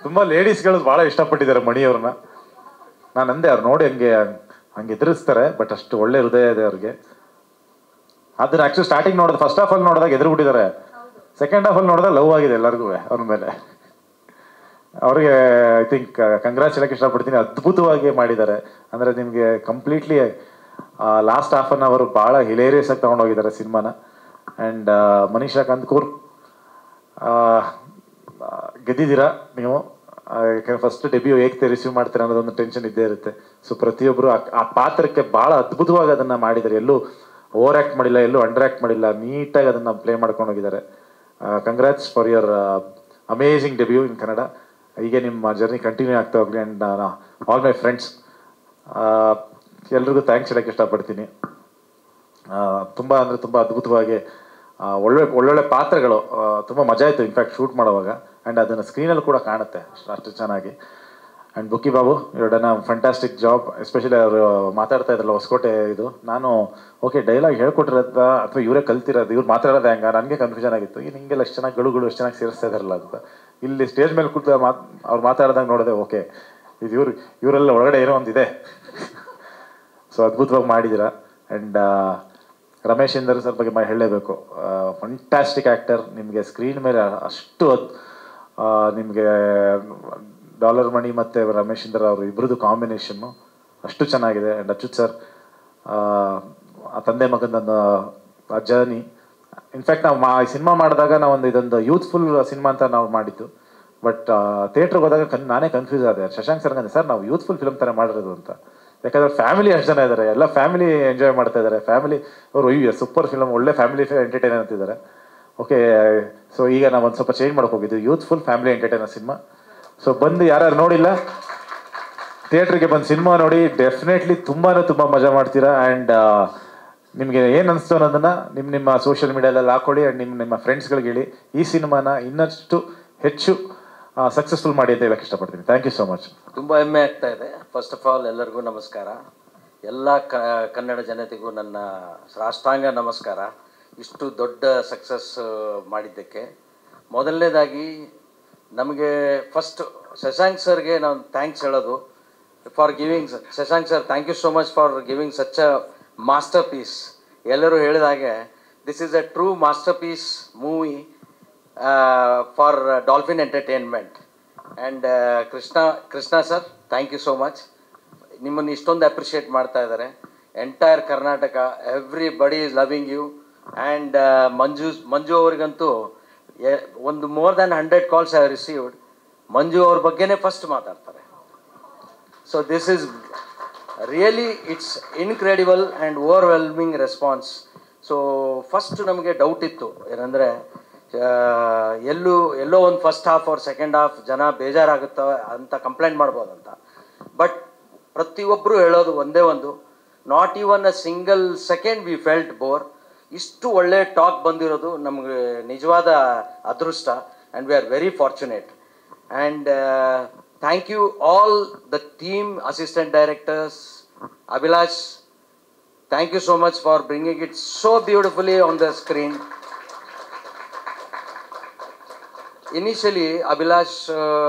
[SPEAKER 10] ತುಂಬ ಲೇಡೀಸ್ಗಳು ಭಾಳ ಇಷ್ಟಪಟ್ಟಿದ್ದಾರೆ ಮಣಿಯವ್ರನ್ನ. ನಾನು ಅಂದೆ ಅವ್ರು ನೋಡಿ ಹಂಗೆ ಎದುರಿಸ್ತಾರೆ, ಬಟ್ ಅಷ್ಟು ಒಳ್ಳೆ ಹೃದಯ ಇದೆ ಅವ್ರಿಗೆ. ಅದನ್ನ ಆ್ಯಕ್ಚುಲಿ ಸ್ಟಾರ್ಟಿಂಗ್ ನೋಡಿದ್ರೆ ಫಸ್ಟ್ ಹಾಫ್ ಅಲ್ಲಿ ನೋಡಿದಾಗ ಎದುರು ಬಿಟ್ಟಿದ್ದಾರೆ, ಸೆಕೆಂಡ್ ಹಾಫ್ ಅಲ್ಲಿ ನೋಡಿದಾಗ ಲವ್ ಆಗಿದೆ ಎಲ್ಲರಿಗೂ ಅವ್ರ ಮೇಲೆ. ಅವ್ರಿಗೆ ಐ ಥಿಂಕ್ ಕಂಗ್ರಾಚ್ ಹೇಳಕ್ಕೆ ಇಷ್ಟಪಡ್ತೀನಿ. ಅದ್ಭುತವಾಗಿ ಮಾಡಿದ್ದಾರೆ. ಅಂದರೆ ನಿಮಗೆ completely last half an hour ಭಾಳ ಹಿಲೇರಿಯಸ್ ಆಗಿ ತೊಗೊಂಡೋಗಿದ್ದಾರೆ ಸಿನಿಮಾನ. ಆ್ಯಂಡ್ ಮನೀಷಾ ಕಂದಕೂರ್ ಗೆದ್ದಿದ್ದೀರಾ ನೀವು. ಯಾಕಂದ್ರೆ ಫಸ್ಟ್ ಡೆಬ್ಯೂ ಹೇಗೆ ರಿಸೀವ್ ಮಾಡ್ತೀರಾ ಅನ್ನೋದೊಂದು ಟೆನ್ಷನ್ ಇದ್ದೇ ಇರುತ್ತೆ. ಸೊ ಪ್ರತಿಯೊಬ್ಬರು ಆ ಪಾತ್ರಕ್ಕೆ ಭಾಳ ಅದ್ಭುತವಾಗಿ ಅದನ್ನು ಮಾಡಿದ್ದಾರೆ. ಎಲ್ಲೂ ಓವರ್ ಆ್ಯಕ್ಟ್ ಮಾಡಿಲ್ಲ, ಎಲ್ಲೂ ಅಂಡರ್ ಆ್ಯಕ್ಟ್ ಮಾಡಿಲ್ಲ, ನೀಟಾಗಿ ಅದನ್ನು ಪ್ಲೇ ಮಾಡ್ಕೊಂಡು ಹೋಗಿದ್ದಾರೆ. Congrats for your amazing debut in Kannada. ಹೀಗೆ ನಿಮ್ಮ ಜರ್ನಿ ಕಂಟಿನ್ಯೂ ಆಗ್ತಾ ಹೋಗಲಿ. ಆ್ಯಂಡ್ ಆಲ್ ಮೈ ಫ್ರೆಂಡ್ಸ್ ಎಲ್ರಿಗೂ ಥ್ಯಾಂಕ್ಸ್ ಹೇಳೋಕ್ಕೆ ಇಷ್ಟಪಡ್ತೀನಿ. ತುಂಬ ಅಂದರೆ ತುಂಬ ಅದ್ಭುತವಾಗಿ ಒಳ್ಳೊಳ್ಳೆ ಪಾತ್ರಗಳು, ತುಂಬ ಮಜಾ ಇತ್ತು ಇನ್ಫ್ಯಾಕ್ಟ್ ಶೂಟ್ ಮಾಡುವಾಗ. ಆ್ಯಂಡ್ ಅದನ್ನು ಸ್ಕ್ರೀನಲ್ಲಿ ಕೂಡ ಕಾಣುತ್ತೆ ಅಷ್ಟು ಚೆನ್ನಾಗಿ. And Bukki Babu, you done a fantastic job. Especially ಅವರು ಮಾತಾಡ್ತಾ ಇದ್ರಲ್ಲ ಹೊಸಕೋಟೆ ಇದು, ನಾನು ಓಕೆ ಡೈಲಾಗ್ ಹೇಳ್ಕೊಟ್ಟಿರೋದ ಅಥವಾ ಇವರೇ ಕಲ್ತಿರೋದು, ಇವ್ರು ಮಾತಾಡೋದು ಹೆಂಗೆ ನನಗೆ ಕನ್ಫ್ಯೂಷನ್ ಆಗಿತ್ತು. ಈ ಹಿಂಗೆಲ್ಲ ಎಷ್ಟು ಚೆನ್ನಾಗಿ ಗಳು ಎಷ್ಟು ಚೆನ್ನಾಗಿ ಸೇರಿಸ್ತಾ ಇದಾರಲ್ಲ ಅಂತ. ಇಲ್ಲಿ ಸ್ಟೇಜ್ ಮೇಲೆ ಕೂತು ಅವ್ರು ಮಾತಾಡ್ದಂಗೆ ನೋಡಿದೆ, ಓಕೆ ಇದು ಇವರೆಲ್ಲ ಒಳಗಡೆ ಏನೋ ಒಂದಿದೆ. ಸೊ ಅದ್ಭುತವಾಗಿ ಮಾಡಿದ್ದೀರಾ. ಆ್ಯಂಡ್ ರಮೇಶ್ ಇಂದರ್ ಸರ್ ಬಗ್ಗೆ ಹೇಳಲೇಬೇಕು. Fantastic actor. ನಿಮಗೆ ಸ್ಕ್ರೀನ್ ಮೇಲೆ ಅಷ್ಟು ನಿಮಗೆ ಡಾಲರ್ ಮಣಿ ಮತ್ತು ರಮೇಶ್ ಇಂದರ್ ಅವರು ಇಬ್ಬರದು ಕಾಂಬಿನೇಷನ್ನು ಅಷ್ಟು ಚೆನ್ನಾಗಿದೆ. ಆ್ಯಂಡ್ ಅಚ್ಯುತ್ ಸರ್, ಆ ತಂದೆ ಮಗನ ಆ ಜರ್ನಿ. ಇನ್ಫ್ಯಾಕ್ಟ್ ನಾವು ಈ ಸಿನಿಮಾ ಮಾಡಿದಾಗ ನಾವೊಂದು ಇದೊಂದು ಯೂತ್ಫುಲ್ ಸಿನಿಮಾ ಅಂತ ನಾವು ಮಾಡಿದ್ದು, ಬಟ್ ಥಿಯೇಟ್ರಿಗೆ ಹೋದಾಗ ನಾನೇ ಕನ್ಫ್ಯೂಸ್ ಆದೆ. ಶಶಾಂಕ್ ಸರ್ ಅಂದೆ, ಸರ್ ನಾವು ಯೂತ್ಫುಲ್ ಫಿಲ್ಮ್ ಥರ ಮಾಡಿರೋದು ಅಂತ. ಯಾಕಂದರೆ ಫ್ಯಾಮಿಲಿ ಅಷ್ಟು ಜನ ಇದ್ದಾರೆ, ಎಲ್ಲ ಫ್ಯಾಮಿಲಿ ಎಂಜಾಯ್ ಮಾಡ್ತಾ ಇದ್ದಾರೆ. ಫ್ಯಾಮಿಲಿ ಅವರು ಸೂಪರ್ ಫಿಲಮ್, ಒಳ್ಳೆ ಫ್ಯಾಮಿಲಿ ಎಂಟರ್ಟೈನರ್ ಅಂತಿದ್ದಾರೆ. ಓಕೆ, ಸೊ ಈಗ ನಾವು ಒಂದು ಸ್ವಲ್ಪ ಚೇಂಜ್ ಮಾಡೋಕೆ ಹೋಗಿದ್ದು, youthful family entertainer cinema. So ಬಂದು ಯಾರು ನೋಡಿಲ್ಲ ಥಿಯೇಟ್ರಿಗೆ ಬಂದು ಸಿನಿಮಾ ನೋಡಿ, ಡೆಫಿನೆಟ್ಲಿ ತುಂಬ ಮಜಾ ಮಾಡ್ತೀರಾ. ಆ್ಯಂಡ್ ನಿಮಗೆ ಏನು ಅನಿಸ್ತು ಅನ್ನೋದನ್ನು ನಿಮ್ಮ ಸೋಷಿಯಲ್ ಮೀಡಿಯಾದಲ್ಲಿ ಹಾಕೊಳ್ಳಿ. ಆ್ಯಂಡ್ ನಿಮ್ಮ ಫ್ರೆಂಡ್ಸ್ಗಳಿಗೆ ಹೇಳಿ ಈ ಸಿನಿಮಾನ ಇನ್ನಷ್ಟು ಹೆಚ್ಚು ಸಕ್ಸಸ್ಫುಲ್ ಮಾಡಿ ಅಂತ ಹೇಳಕ್ಕೆ ಇಷ್ಟಪಡ್ತೀನಿ. Thank you so much.
[SPEAKER 11] ತುಂಬ ಹೆಮ್ಮೆ ಆಗ್ತಾ ಇದೆ. ಫಸ್ಟ್ ಆಫ್ ಆಲ್ ಎಲ್ಲರಿಗೂ ನಮಸ್ಕಾರ. ಎಲ್ಲ ಕನ್ನಡ ಜನತೆಗೂ ನನ್ನ ಸಾಷ್ಟಾಂಗ ನಮಸ್ಕಾರ. ಇಷ್ಟು ದೊಡ್ಡ ಸಕ್ಸಸ್ ಮಾಡಿದ್ದಕ್ಕೆ ಮೊದಲನೇದಾಗಿ ನಮಗೆ ಫಸ್ಟ್ ಶಶಾಂಕ್ ಸರ್ಗೆ ನಾನು ಥ್ಯಾಂಕ್ಸ್ ಹೇಳೋದು for giving. Shashank sir, thank you so much for giving such a masterpiece. ಎಲ್ಲರೂ ಹೇಳಿದ ಹಾಗೆ this is a true masterpiece movie for Dolphin Entertainment. And Krishna sir, thank you so much. ನಿಮ್ಮನ್ನು ಇಷ್ಟೊಂದು appreciate ಮಾಡ್ತಾ ಇದ್ದಾರೆ entire Karnataka. Everybody is loving you. And Manju ಅವ್ರಿಗಂತೂ ಒಂದು more than 100 calls I received. Manju ಅವ್ರ ಬಗ್ಗೆನೇ ಫಸ್ಟ್ ಮಾತಾಡ್ತಾರೆ. So this is really it's incredible and overwhelming response. So first ನಮಗೆ ಡೌಟ್ ಇತ್ತು, ಏನಂದರೆ ಎಲ್ಲೋ ಒಂದು ಫಸ್ಟ್ ಹಾಫ್ ಅವ್ರ ಸೆಕೆಂಡ್ ಹಾಫ್ ಜನ ಬೇಜಾರಾಗುತ್ತವೆ ಅಂತ ಕಂಪ್ಲೇಂಟ್ ಮಾಡ್ಬೋದಂತ. ಬಟ್ ಪ್ರತಿಯೊಬ್ಬರು ಹೇಳೋದು ಒಂದೇ ಒಂದು, not even a single second we felt bore. ಇಷ್ಟು ಒಳ್ಳೆ ಟಾಕ್ ಬಂದಿರೋದು ನಮಗೆ ನಿಜವಾದ ಅದೃಷ್ಟ. And we are very fortunate. And thank you all the team, assistant directors, Abhilash, thank you so much for bringing it so beautifully on the screen. Initially Abhilash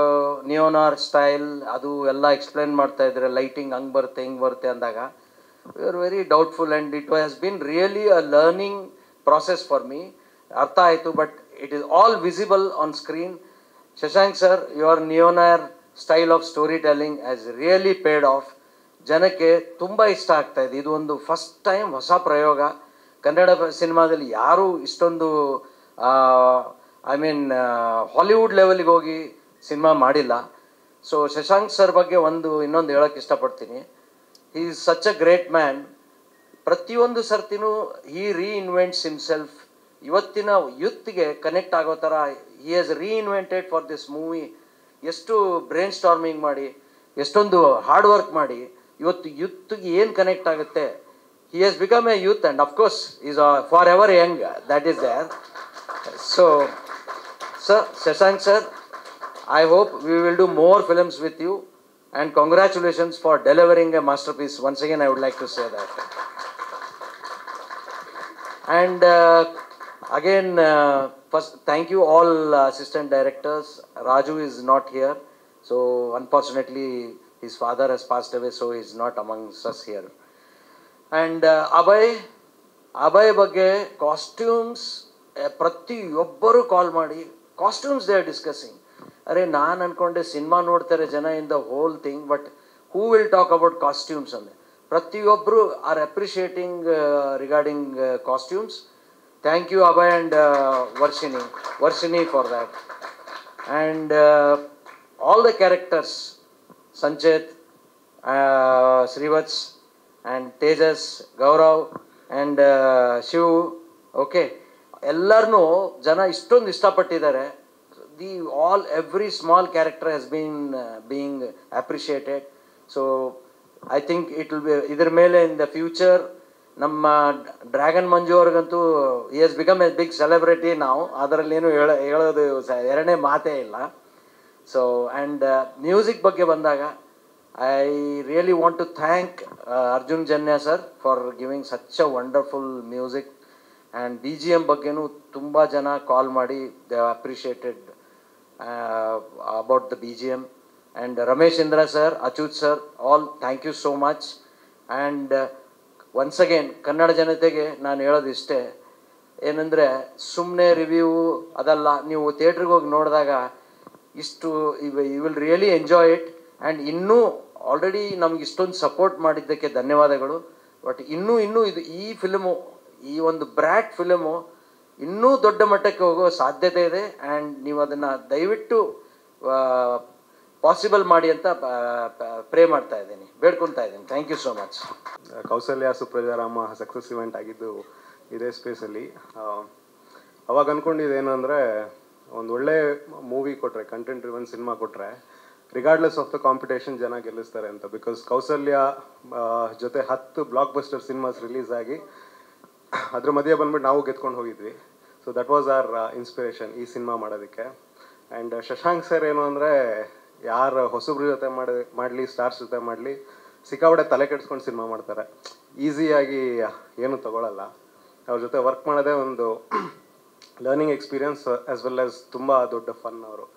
[SPEAKER 11] neo noir style ಅದು ಎಲ್ಲ explain ಮಾಡ್ತಾ ಇದ್ರೆ ಲೈಟಿಂಗ್ ಹಂಗೆ ಬರುತ್ತೆ ಹಿಂಗೆ ಬರುತ್ತೆ ಅಂದಾಗ we are very doubtful and it has been really a learning process for me. ಅರ್ಥ ಆಯಿತು, but it is all visible on screen. Shashank sir, your neo noir style of story telling has really paid off. ಜನಕ್ಕೆ ತುಂಬ ಇಷ್ಟ ಆಗ್ತಾ ಇದೆ. ಇದು ಒಂದು first time ಹೊಸ ಪ್ರಯೋಗ ಕನ್ನಡ ಸಿನಿಮಾದಲ್ಲಿ. ಯಾರೂ ಇಷ್ಟೊಂದು ಐ ಮೀನ್ ಹಾಲಿವುಡ್ ಲೆವೆಲ್ಗೆ ಹೋಗಿ ಸಿನಿಮಾ ಮಾಡಿಲ್ಲ. ಸೊ ಶಶಾಂಕ್ ಸರ್ ಬಗ್ಗೆ ಇನ್ನೊಂದು ಹೇಳೋಕ್ಕೆ ಇಷ್ಟಪಡ್ತೀನಿ. He is such a great man. ಪ್ರತಿಯೊಂದು ಸರ್ತಿನೂ ಹಿ ರೀಇನ್ವೆಂಟ್ಸ್ ಹಿಮ್ಸೆಲ್ಫ್. ಇವತ್ತಿನ ಯೂತ್ಗೆ ಕನೆಕ್ಟ್ ಆಗೋ ಥರ he has reinvented for this movie. ಎಷ್ಟು ಬ್ರೈನ್ ಸ್ಟಾರ್ಮಿಂಗ್ ಮಾಡಿ, ಎಷ್ಟೊಂದು ಹಾರ್ಡ್ ವರ್ಕ್ ಮಾಡಿ ಇವತ್ತು ಯೂತ್ಗೆ ಏನು ಕನೆಕ್ಟ್ ಆಗುತ್ತೆ. He has become a youth and of course is forever young, that is there. So sir, Shashank sir, I hope we will do more films with you, and congratulations for delivering a masterpiece. Once again, I would like to say that. And again, first, thank you all assistant directors. Raju is not here, so unfortunately his father has passed away, so he is not amongst us here. And Abhay ಬಗ್ಗೆ costumes ಪ್ರತಿಯೊಬ್ಬರು ಕಾಲ್ ಮಾಡಿ costumes they are discussing. ಅರೆ ನಾನು ಅನ್ಕೊಂಡೆ cinema ನೋಡ್ತಾರೆ ಜನ in the whole thing, but who will talk about costumes ಅಂದರೆ ಪ್ರತಿಯೊಬ್ಬರು are appreciating regarding costumes. Thank you Abhay and Varshini for that. And all the characters, Sanchet, Shrivats and Tejas, Gaurav and Shiv, okay, ಎಲ್ಲರನ್ನೂ ಜನ ಇಷ್ಟೊಂದು ಇಷ್ಟಪಟ್ಟಿದ್ದಾರೆ. Every small character has being appreciated. So I think it will be ಇದ್ರ ಮೇಲೆ in the future ನಮ್ಮ dragon Manju ಅವ್ರಿಗಂತೂ he has become a big celebrity. ನಾವು ಅದರಲ್ಲೇನು ಹೇಳೋದು ಎರಡನೇ ಮಾತೇ ಇಲ್ಲ. ಸೊ ಆ್ಯಂಡ್ ಮ್ಯೂಸಿಕ್ ಬಗ್ಗೆ ಬಂದಾಗ I really want to thank Arjun Janya sir for giving such a wonderful music. And B G M ಬಗ್ಗೆನೂ ತುಂಬ ಜನ ಕಾಲ್ ಮಾಡಿ they appreciated about the B G M. And Ramesh Indra sir, Achyuth sir, all thank you so much. And once again Kannada ಜನತೆಗೆ ನಾನು ಹೇಳೋದು ಇಷ್ಟೇ, ಏನಂದರೆ ಸುಮ್ಮನೆ ರಿವ್ಯೂ ಅದಲ್ಲ, ನೀವು ಥಿಯೇಟ್ರಿಗೆ ಹೋಗಿ ನೋಡಿದಾಗ ಇಷ್ಟು you will really enjoy it. And ಇನ್ನೂ ಆಲ್ರೆಡಿ ನಮ್ಗೆ ಇಷ್ಟೊಂದು ಸಪೋರ್ಟ್ ಮಾಡಿದ್ದಕ್ಕೆ ಧನ್ಯವಾದಗಳು. ಬಟ್ ಇನ್ನೂ ಇದು ಈ ಫಿಲ್ಮು, ಈ ಒಂದು ಬ್ರ್ಯಾಟ್ ಫಿಲಮು ಇನ್ನೂ ದೊಡ್ಡ ಮಟ್ಟಕ್ಕೆ ಹೋಗೋ ಸಾಧ್ಯತೆ ಇದೆ. ಆ್ಯಂಡ್ ನೀವು ಅದನ್ನು ದಯವಿಟ್ಟು ಪಾಸಿಬಲ್ ಮಾಡಿ ಅಂತ ಪ್ರೇ ಮಾಡ್ತಾ ಇದ್ದೀನಿ, ಬೇಡ್ಕೊತಾ ಇದ್ದೀನಿ. Thank you so much.
[SPEAKER 1] Kausalya Suprajarama success event ಆಗಿದ್ದು ಇದೇ ಸ್ಪೇಸಲ್ಲಿ. ಅವಾಗ ಅಂದ್ಕೊಂಡಿದ್ದೇನು ಅಂದರೆ, ಒಂದು ಒಳ್ಳೆ ಮೂವಿ ಕೊಟ್ಟರೆ, ಕಂಟೆಂಟ್ ಡ್ರಿವನ್ ಸಿನಿಮಾ ಕೊಟ್ಟರೆ ರಿಗಾರ್ಡ್ಲೆಸ್ ಆಫ್ ದ ಕಾಂಪಿಟೇಷನ್ ಜನ ಗೆಲ್ಲಿಸ್ತಾರೆ ಅಂತ. ಬಿಕಾಸ್ ಕೌಸಲ್ಯ ಜೊತೆ 10 ಬ್ಲಾಕ್ ಬಸ್ಟರ್ ಸಿನಿಮಾಸ್ ರಿಲೀಸ್ ಆಗಿ ಅದ್ರ ಮಧ್ಯೆ ಬಂದ್ಬಿಟ್ಟು ನಾವು ಗೆದ್ಕೊಂಡು ಹೋಗಿದ್ವಿ. So that was our inspiration ಈ ಸಿನಿಮಾ ಮಾಡೋದಕ್ಕೆ. ಆ್ಯಂಡ್ ಶಶಾಂಕ್ ಸರ್ ಏನು ಅಂದರೆ, ಯಾರು ಹೊಸಬ್ರ ಜೊತೆ ಮಾಡಲಿ, ಸ್ಟಾರ್ಸ್ ಜೊತೆ ಮಾಡಲಿ, ಸಿಕ್ಕಾಪಟ್ಟೆ ತಲೆ ಕೆಡಿಸ್ಕೊಂಡು ಸಿನಿಮಾ ಮಾಡ್ತಾರೆ. ಈಸಿಯಾಗಿ ಏನು ತಗೊಳ್ಳಲ್ಲ. ಅವ್ರ ಜೊತೆ ವರ್ಕ್ ಮಾಡೋದೇ ಒಂದು learning experience as well as ತುಂಬ ದೊಡ್ಡ ಫನ್. ಅವರು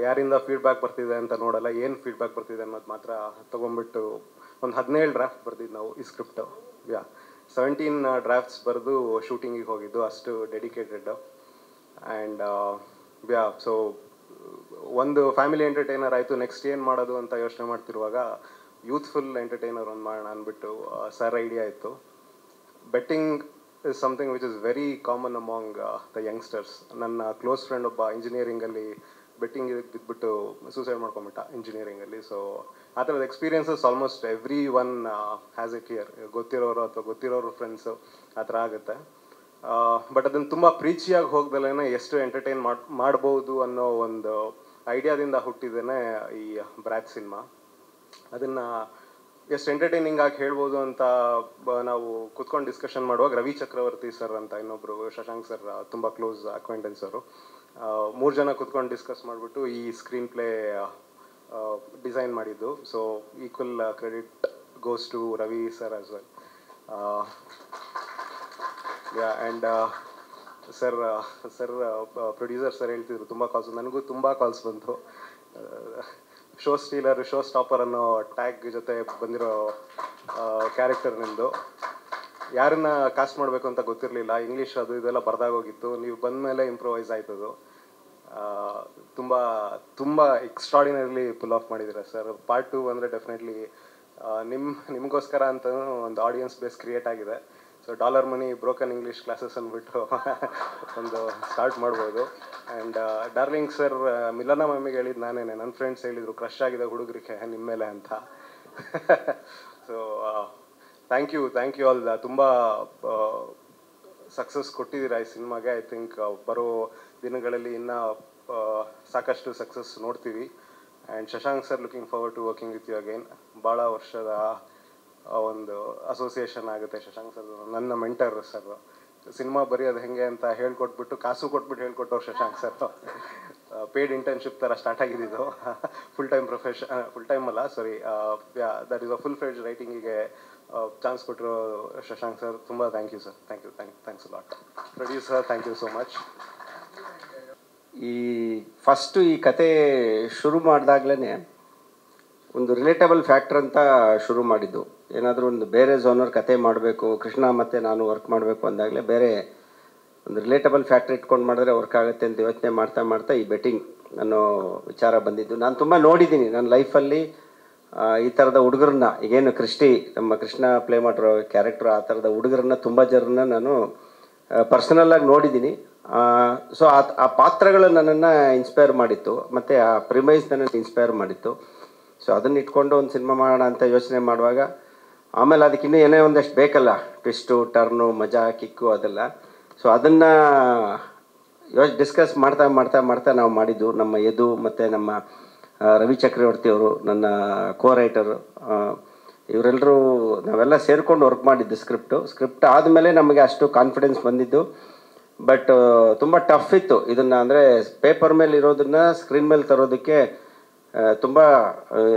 [SPEAKER 1] ಯಾರಿಂದ ಫೀಡ್ಬ್ಯಾಕ್ ಬರ್ತಿದೆ ಅಂತ ನೋಡಲ್ಲ, ಏನು ಫೀಡ್ಬ್ಯಾಕ್ ಬರ್ತಿದೆ ಅನ್ನೋದು ಮಾತ್ರ ತೊಗೊಂಡ್ಬಿಟ್ಟು ಒಂದು 17 ಡ್ರಾಫ್ಟ್ ಬರ್ತಿದ್ದು ನಾವು ಈ ಸ್ಕ್ರಿಪ್ಟು. 17 ಡ್ರಾಫ್ಟ್ಸ್ ಬರೆದು ಶೂಟಿಂಗಿಗೆ ಹೋಗಿದ್ದು, ಅಷ್ಟು ಡೆಡಿಕೇಟೆಡ್. ಆ್ಯಂಡ್ ಸೊ ಒಂದು ಫ್ಯಾಮಿಲಿ ಎಂಟರ್ಟೈನರ್ ಆಯಿತು. ನೆಕ್ಸ್ಟ್ ಏನು ಮಾಡೋದು ಅಂತ ಯೋಚನೆ ಮಾಡ್ತಿರುವಾಗ ಯೂತ್ಫುಲ್ ಎಂಟರ್ಟೈನರ್ ಒಂದು ಮಾಡೋಣ ಅಂದ್ಬಿಟ್ಟು ಸರ್ ಐಡಿಯಾ ಇತ್ತು. Betting is something which is very common among the youngsters. ನನ್ನ ಕ್ಲೋಸ್ ಫ್ರೆಂಡ್ ಒಬ್ಬ ಇಂಜಿನಿಯರಿಂಗಲ್ಲಿ ಬೆಟ್ಟಿಂಗ್ ಬಿದ್ದುಬಿಟ್ಟು ಸೂಸೈಡ್ ಮಾಡ್ಕೊಂಬಿಟ್ಟ ಇಂಜಿನಿಯರಿಂಗಲ್ಲಿ. ಸೊ ಆ ಥರದ experiences almost every one has it here. ಗೊತ್ತಿರೋರು ಅಥವಾ ಗೊತ್ತಿರೋರು ಫ್ರೆಂಡ್ಸು ಆ ಥರ ಆಗುತ್ತೆ. ಬಟ್ ಅದನ್ನು ತುಂಬ ಪ್ರೀಚಿಯಾಗಿ ಹೋಗ್ದಲೇ ಎಷ್ಟು ಎಂಟರ್ಟೈನ್ ಮಾಡ್ಬೋದು ಅನ್ನೋ ಒಂದು ಐಡಿಯಾದಿಂದ ಹುಟ್ಟಿದ್ದೇನೆ ಈ ಬ್ರ್ಯಾತ್ ಸಿನಿಮಾ. ಅದನ್ನು ಎಷ್ಟು ಎಂಟರ್ಟೈನಿಂಗ್ ಆಗಿ ಹೇಳ್ಬೋದು ಅಂತ ನಾವು ಕೂತ್ಕೊಂಡು ಡಿಸ್ಕಷನ್ ಮಾಡುವಾಗ ರವಿ ಚಕ್ರವರ್ತಿ ಸರ್ ಅಂತ ಇನ್ನೊಬ್ಬರು, ಶಶಾಂಕ್ ಸರ್ ತುಂಬ ಕ್ಲೋಸ್ ಅಕ್ವೈಂಟೆನ್ಸ್ ಅವರು, 3 ಜನ ಕೂತ್ಕೊಂಡು ಡಿಸ್ಕಸ್ ಮಾಡಿಬಿಟ್ಟು ಈ ಸ್ಕ್ರೀನ್ ಪ್ಲೇ ಡಿಸೈನ್ ಮಾಡಿದ್ದು. So equal credit goes to Ravi sir as well. And sir producer sir ಹೇಳ್ತಿದ್ರು ತುಂಬ ಕಾಲ್ಸ್, ನನಗೂ ತುಂಬ ಕಾಲ್ಸ್ ಬಂತು. ಶೋ ಸ್ಟೀಲರ್, ಶೋ ಸ್ಟಾಪರ್ ಅನ್ನೋ ಟ್ಯಾಗ್ ಜೊತೆ ಬಂದಿರೋ ಕ್ಯಾರೆಕ್ಟರ್ ನಿಮ್ಮದು. ಯಾರನ್ನ ಕಾಸ್ಟ್ ಮಾಡಬೇಕು ಅಂತ ಗೊತ್ತಿರಲಿಲ್ಲ, ಇಂಗ್ಲೀಷ್ ಅದು ಇದೆಲ್ಲ ಬರ್ದಾಗೋಗಿತ್ತು. ನೀವು ಬಂದ ಮೇಲೆ ಇಂಪ್ರೂವೈಸ್ ಆಯ್ತದು. ತುಂಬ ತುಂಬ ಎಕ್ಸ್ಟ್ರಾಡಿನರಿಲಿ ಪುಲ್ ಆಫ್ ಮಾಡಿದ್ದೀರಾ ಸರ್. ಪಾರ್ಟ್ 2 ಅಂದರೆ ಡೆಫಿನೆಟ್ಲಿ ನಿಮಗೋಸ್ಕರ ಅಂತ ಒಂದು ಆಡಿಯನ್ಸ್ ಬೇಸ್ ಕ್ರಿಯೇಟ್ ಆಗಿದೆ. ಸೊ ಡಾಲರ್ ಮನಿ ಬ್ರೋಕನ್ ಇಂಗ್ಲೀಷ್ ಕ್ಲಾಸಸ್ ಅಂದ್ಬಿಟ್ಟು ಒಂದು ಸ್ಟಾರ್ಟ್ ಮಾಡ್ಬೋದು. ಆ್ಯಂಡ್ ಡಾರ್ಲಿಂಗ್ ಸರ್, ಮಿಲನ ಮ್ಯಾಮಿಗೆ ಹೇಳಿದ್ದು ನಾನೇನೆ, ನನ್ನ ಫ್ರೆಂಡ್ಸ್ ಹೇಳಿದರು ಕ್ರಶ್ ಆಗಿದೆ ಹುಡುಗರಿಗೆ ನಿಮ್ಮ ಮೇಲೆ ಅಂತ. So thank you all. ತುಂಬ ಸಕ್ಸಸ್ ಕೊಟ್ಟಿದ್ದೀರಾ ಈ ಸಿನಿಮಾಗೆ. ಐ ಥಿಂಕ್ ಬರೋ ದಿನಗಳಲ್ಲಿ ಇನ್ನೂ ಸಾಕಷ್ಟು ಸಕ್ಸಸ್ ನೋಡ್ತೀವಿ. And Shashank sir, looking forward to working with you again. ಭಾಳ ವರ್ಷದ ಒಂದು ಅಸೋಸಿಯೇಷನ್ ಆಗುತ್ತೆ ಶಶಾಂಕ್ ಸರ್. ನನ್ನ ಮೆಂಟರ್ ಸರ್. ಸಿನಿಮಾ ಬರೆಯೋದು ಹೆಂಗೆ ಅಂತ ಹೇಳ್ಕೊಟ್ಬಿಟ್ಟು, ಕಾಸು ಕೊಟ್ಬಿಟ್ಟು ಹೇಳ್ಕೊಟ್ಟವ್ರು ಶಶಾಂಕ್ ಸರ್. ಪೇಯ್ಡ್ ಇಂಟರ್ನ್ಶಿಪ್ ಥರ ಸ್ಟಾರ್ಟ್ ಆಗಿದ್ದು. ಫುಲ್ ಟೈಮ್ ಅಲ್ಲ, sorry, that is a full fledged ರೈಟಿಂಗಿಗೆ ಚಾನ್ಸ್ ಕೊಟ್ಟರು ಶಶಾಂಕ್ ಸರ್. ತುಂಬ thank you sir. Thanks lot. Producer, thank you so much.
[SPEAKER 12] First ಈ ಕತೆ ಶುರು ಮಾಡಿದಾಗಲೇ ಒಂದು ರಿಲೇಟಬಲ್ ಫ್ಯಾಕ್ಟರ್ ಅಂತ ಶುರು ಮಾಡಿದ್ದು. ಏನಾದರೂ ಒಂದು ಬೇರೆ ಝೋನರ್ ಕತೆ ಮಾಡಬೇಕು, ಕೃಷ್ಣ ಮತ್ತು ನಾನು ವರ್ಕ್ ಮಾಡಬೇಕು ಅಂದಾಗಲೇ ಬೇರೆ ಒಂದು ರಿಲೇಟಬಲ್ ಫ್ಯಾಕ್ಟರ್ ಇಟ್ಕೊಂಡು ಮಾಡಿದ್ರೆ ವರ್ಕ್ ಆಗುತ್ತೆ ಅಂತ ಯೋಚನೆ ಮಾಡ್ತಾ ಈ ಬೆಟ್ಟಿಂಗ್ ಅನ್ನೋ ವಿಚಾರ ಬಂದಿದ್ದು. ನಾನು ತುಂಬ ನೋಡಿದ್ದೀನಿ ನನ್ನ ಲೈಫಲ್ಲಿ ಈ ಥರದ ಹುಡುಗರನ್ನ. ಈಗೇನು ನಮ್ಮ ಕೃಷ್ಣ ಪ್ಲೇ ಮಾಡಿರೋ ಕ್ಯಾರೆಕ್ಟರ್, ಆ ಥರದ ಹುಡುಗರನ್ನ ತುಂಬ ಜನರನ್ನ ನಾನು ಪರ್ಸನಲ್ಲಾಗಿ ನೋಡಿದ್ದೀನಿ. ಸೊ ಆ ಪಾತ್ರಗಳು ನನ್ನನ್ನು ಇನ್ಸ್ಪೈರ್ ಮಾಡಿತ್ತು, ಮತ್ತು ಆ ಪ್ರಿಮೈಸ್ ನನ್ನನ್ನು ಇನ್ಸ್ಪೈರ್ ಮಾಡಿತ್ತು. ಸೊ ಅದನ್ನ ಇಟ್ಕೊಂಡು ಒಂದು ಸಿನಿಮಾ ಮಾಡೋಣ ಅಂತ ಯೋಚನೆ ಮಾಡುವಾಗ, ಆಮೇಲೆ ಅದಕ್ಕಿನ್ನೂ ಏನೇ ಒಂದಷ್ಟು ಬೇಕಲ್ಲ, ಟ್ವಿಸ್ಟು, ಟರ್ನು, ಮಜಾ, ಕಿಕ್ಕು ಅದೆಲ್ಲ. ಸೊ ಅದನ್ನು ಡಿಸ್ಕಸ್ ಮಾಡ್ತಾ ನಾವು ಮಾಡಿದ್ದು. ನಮ್ಮ ಯದು ಮತ್ತು ನಮ್ಮ ರವಿ ಚಕ್ರವರ್ತಿ ಅವರು, ನನ್ನ ಕೋ ರೈಟರು, ಇವರೆಲ್ಲರೂ ನಾವೆಲ್ಲ ಸೇರ್ಕೊಂಡು ವರ್ಕ್ ಮಾಡಿದ್ದು. ಸ್ಕ್ರಿಪ್ಟ್ ಆದಮೇಲೆ ನಮಗೆ ಅಷ್ಟು ಕಾನ್ಫಿಡೆನ್ಸ್ ಬಂದಿದ್ದು. ಬಟ್ ತುಂಬ ಟಫ್ ಇತ್ತು ಇದನ್ನು, ಅಂದರೆ ಪೇಪರ್ ಮೇಲೆ ಇರೋದನ್ನು ಸ್ಕ್ರೀನ್ ಮೇಲೆ ತರೋದಕ್ಕೆ ತುಂಬ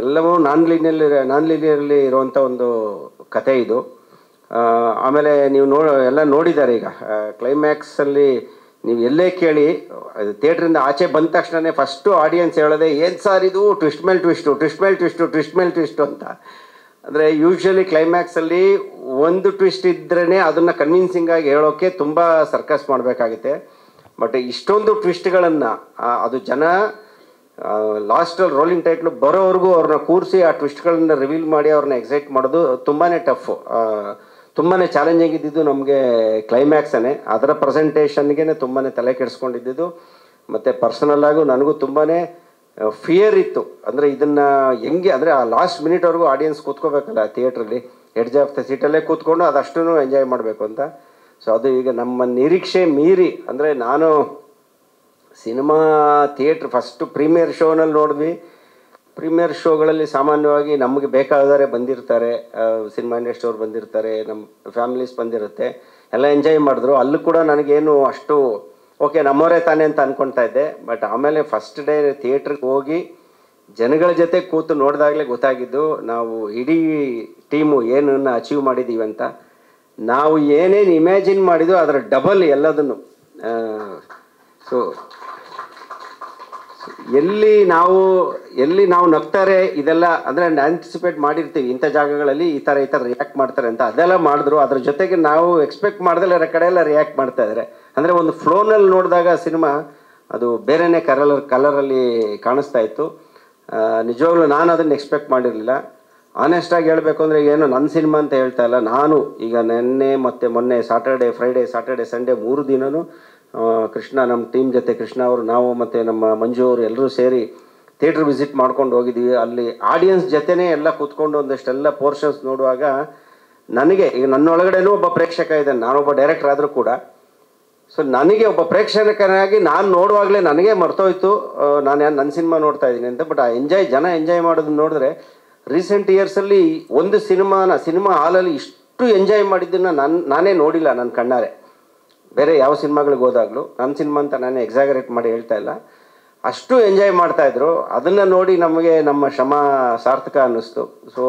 [SPEAKER 12] ಎಲ್ಲವೂ ನಾನ್ ಲೀನಿಯರ್ಲಿ ಇರುವಂಥ ಒಂದು ಕತೆ ಇದು. ಆಮೇಲೆ ನೀವು ಎಲ್ಲ ನೋಡಿದ್ದಾರೆ. ಈಗ ಕ್ಲೈಮ್ಯಾಕ್ಸಲ್ಲಿ ನೀವು ಎಲ್ಲೇ ಕೇಳಿ, ಥಿಯೇಟ್ರಿಂದ ಆಚೆ ಬಂದ ತಕ್ಷಣವೇ ಫಸ್ಟು ಆಡಿಯನ್ಸ್ ಹೇಳೋದೆ, ಏನು ಸಾರ್ ಇದು, ಟ್ವಿಸ್ಟ್ ಮೇಲೆ ಟ್ವಿಸ್ಟು ಅಂತ. ಅಂದರೆ ಯೂಶ್ವಲಿ ಕ್ಲೈಮ್ಯಾಕ್ಸಲ್ಲಿ ಒಂದು ಟ್ವಿಸ್ಟ್ ಇದ್ರೇ ಅದನ್ನು ಕನ್ವಿನ್ಸಿಂಗಾಗಿ ಹೇಳೋಕ್ಕೆ ತುಂಬ ಸರ್ಕಸ್ ಮಾಡಬೇಕಾಗುತ್ತೆ. ಬಟ್ ಇಷ್ಟೊಂದು ಟ್ವಿಸ್ಟ್ಗಳನ್ನು ಅದು ಜನ ಲಾಸ್ಟಲ್ಲಿ ರೋಲಿಂಗ್ ಟೈಟ್ಲು ಬರೋವರೆಗೂ ಅವ್ರನ್ನ ಕೂರಿಸಿ ಆ ಟ್ವಿಸ್ಟ್ಗಳನ್ನ ರಿವೀಲ್ ಮಾಡಿ ಅವ್ರನ್ನ ಎಕ್ಸೈಟ್ ಮಾಡೋದು ತುಂಬಾ ಟಫು, ತುಂಬಾ ಚಾಲೆಂಜಿಂಗ್ ಇದ್ದಿದ್ದು ನಮಗೆ ಕ್ಲೈಮ್ಯಾಕ್ಸನ್ನೇ. ಅದರ ಪ್ರೆಸೆಂಟೇಷನ್ಗೆ ತುಂಬಾ ತಲೆ ಕೆಡಿಸ್ಕೊಂಡಿದ್ದು. ಮತ್ತು ಪರ್ಸನಲ್ಲಾಗೂ ನನಗೂ ತುಂಬಾ ಫಿಯರ್ ಇತ್ತು. ಅಂದರೆ ಇದನ್ನು ಹೆಂಗೆ, ಅಂದರೆ ಆ ಲಾಸ್ಟ್ ಮಿನಿಟ್ವರೆಗೂ ಆಡಿಯನ್ಸ್ ಕೂತ್ಕೋಬೇಕಲ್ಲ ಥಿಯೇಟ್ರಲ್ಲಿ, ಎಡ್ಜ್ ಆಫ್ ದ ಸೀಟಲ್ಲೇ ಕೂತ್ಕೊಂಡು ಅದಷ್ಟೂ ಎಂಜಾಯ್ ಮಾಡಬೇಕು ಅಂತ. ಸೊ ಅದು ಈಗ ನಮ್ಮ ನಿರೀಕ್ಷೆ ಮೀರಿ, ಅಂದರೆ ನಾನು ಸಿನಿಮಾ ಥಿಯೇಟ್ರ್ ಫಸ್ಟು ಪ್ರೀಮಿಯರ್ ಶೋನಲ್ಲಿ ನೋಡಿದ್ವಿ. ಪ್ರೀಮಿಯರ್ ಶೋಗಳಲ್ಲಿ ಸಾಮಾನ್ಯವಾಗಿ ನಮಗೆ ಬೇಕಾದರೆ ಬಂದಿರ್ತಾರೆ, ಸಿನಿಮಾ ಇಂಡಸ್ಟ್ರಿಯವ್ರು ಬಂದಿರ್ತಾರೆ, ನಮ್ಮ ಫ್ಯಾಮಿಲೀಸ್ ಬಂದಿರುತ್ತೆ, ಎಲ್ಲ ಎಂಜಾಯ್ ಮಾಡಿದ್ರು. ಅಲ್ಲೂ ಕೂಡ ನನಗೇನು ಅಷ್ಟು ಓಕೆ ನಮ್ಮವರೇ ತಾನೇ ಅಂತ ಅಂದ್ಕೊಳ್ತಾ ಇದ್ದೆ. ಬಟ್ ಆಮೇಲೆ ಫಸ್ಟ್ ಡೇ ಥಿಯೇಟ್ರಿಗೆ ಹೋಗಿ ಜನಗಳ ಜೊತೆ ಕೂತು ನೋಡಿದಾಗಲೇ ಗೊತ್ತಾಗಿದ್ದು ನಾವು ಇಡೀ ಟೀಮು ಏನನ್ನು ಅಚೀವ್ ಮಾಡಿದ್ದೀವಿ ಅಂತ. ನಾವು ಏನೇನು ಇಮ್ಯಾಜಿನ್ ಮಾಡಿದ್ವು ಅದರ ಡಬಲ್ ಎಲ್ಲದನ್ನು. ಸೊ ಎಲ್ಲಿ ನಾವು ನಗ್ತಾರೆ ಇದೆಲ್ಲ, ಅಂದರೆ ಆಂಟಿಸಿಪೇಟ್ ಮಾಡಿರ್ತೀವಿ ಇಂಥ ಜಾಗಗಳಲ್ಲಿ ಈ ಥರ ರಿಯಾಕ್ಟ್ ಮಾಡ್ತಾರೆ ಅಂತ, ಅದೆಲ್ಲ ಮಾಡಿದ್ರು. ಅದ್ರ ಜೊತೆಗೆ ನಾವು ಎಕ್ಸ್ಪೆಕ್ಟ್ ಮಾಡ್ದಲ್ಲ ಕಡೆ ಎಲ್ಲ ರಿಯಾಕ್ಟ್ ಮಾಡ್ತಾ ಇದ್ದಾರೆ. ಅಂದರೆ ಒಂದು ಫ್ಲೋನಲ್ಲಿ ನೋಡಿದಾಗ ಸಿನಿಮಾ ಅದು ಬೇರೆಯೇ ಕಲರಲ್ಲಿ ಕಾಣಿಸ್ತಾ ಇತ್ತು. ನಿಜವಾಗ್ಲೂ ನಾನು ಅದನ್ನು ಎಕ್ಸ್ಪೆಕ್ಟ್ ಮಾಡಿರಲಿಲ್ಲ. ಆನೆಸ್ಟಾಗಿ ಹೇಳಬೇಕು ಅಂದರೆ ಏನು ನನ್ನ ಸಿನಿಮಾ ಅಂತ ಹೇಳ್ತಾ ಇಲ್ಲ. ನಾನು ಈಗ ನೆನ್ನೆ ಮತ್ತು ಮೊನ್ನೆ ಫ್ರೈಡೇ ಸಾಟರ್ಡೆ ಸಂಡೇ 3 ದಿನವೂ ಕೃಷ್ಣ, ನಮ್ಮ ಟೀಮ್ ಜೊತೆ ಕೃಷ್ಣ ಅವರು, ನಾವು ಮತ್ತು ನಮ್ಮ ಮಂಜು ಅವರು ಎಲ್ಲರೂ ಸೇರಿ ಥಿಯೇಟ್ರ್ ವಿಸಿಟ್ ಮಾಡ್ಕೊಂಡು ಹೋಗಿದ್ದೀವಿ. ಅಲ್ಲಿ ಆಡಿಯನ್ಸ್ ಜೊತೆನೇ ಎಲ್ಲ ಕೂತ್ಕೊಂಡು ಒಂದಷ್ಟೆಲ್ಲ ಪೋರ್ಷನ್ಸ್ ನೋಡುವಾಗ ನನಗೆ, ಈಗ ನನ್ನೊಳಗಡೆನೂ ಒಬ್ಬ ಪ್ರೇಕ್ಷಕ ಇದ್ದಾನೆ, ನಾನೊಬ್ಬ ಡೈರೆಕ್ಟರ್ ಆದರೂ ಕೂಡ. ಸೊ ನನಗೆ ಒಬ್ಬ ಪ್ರೇಕ್ಷಕನಾಗಿ ನಾನು ನೋಡುವಾಗಲೇ ನನಗೆ ಮರ್ತೋಯ್ತು ನನ್ನ ಸಿನಿಮಾ ನೋಡ್ತಾ ಇದ್ದೀನಿ ಅಂತ. ಬಟ್ ಆ ಜನ ಎಂಜಾಯ್ ಮಾಡೋದನ್ನ ನೋಡಿದ್ರೆ, ರೀಸೆಂಟ್ ಇಯರ್ಸಲ್ಲಿ ಒಂದು ಸಿನಿಮಾ ಹಾಲಲ್ಲಿ ಇಷ್ಟು ಎಂಜಾಯ್ ಮಾಡಿದ್ದನ್ನು ನಾನೇ ನೋಡಿಲ್ಲ ನನ್ನ ಕಣ್ಣಾರೆ. ಬೇರೆ ಯಾವ ಸಿನಿಮಾಗಳಿಗೆ ಹೋದಾಗಲೂ ನನ್ನ ಸಿನಿಮಾ ಅಂತ ನಾನೇ ಎಕ್ಸಾಗರೇಟ್ ಮಾಡಿ ಹೇಳ್ತಾ ಇಲ್ಲ, ಅಷ್ಟು ಎಂಜಾಯ್ ಮಾಡ್ತಾಯಿದ್ರು. ಅದನ್ನು ನೋಡಿ ನಮಗೆ ನಮ್ಮ ಶ್ರಮ ಸಾರ್ಥಕ ಅನ್ನಿಸ್ತು. ಸೊ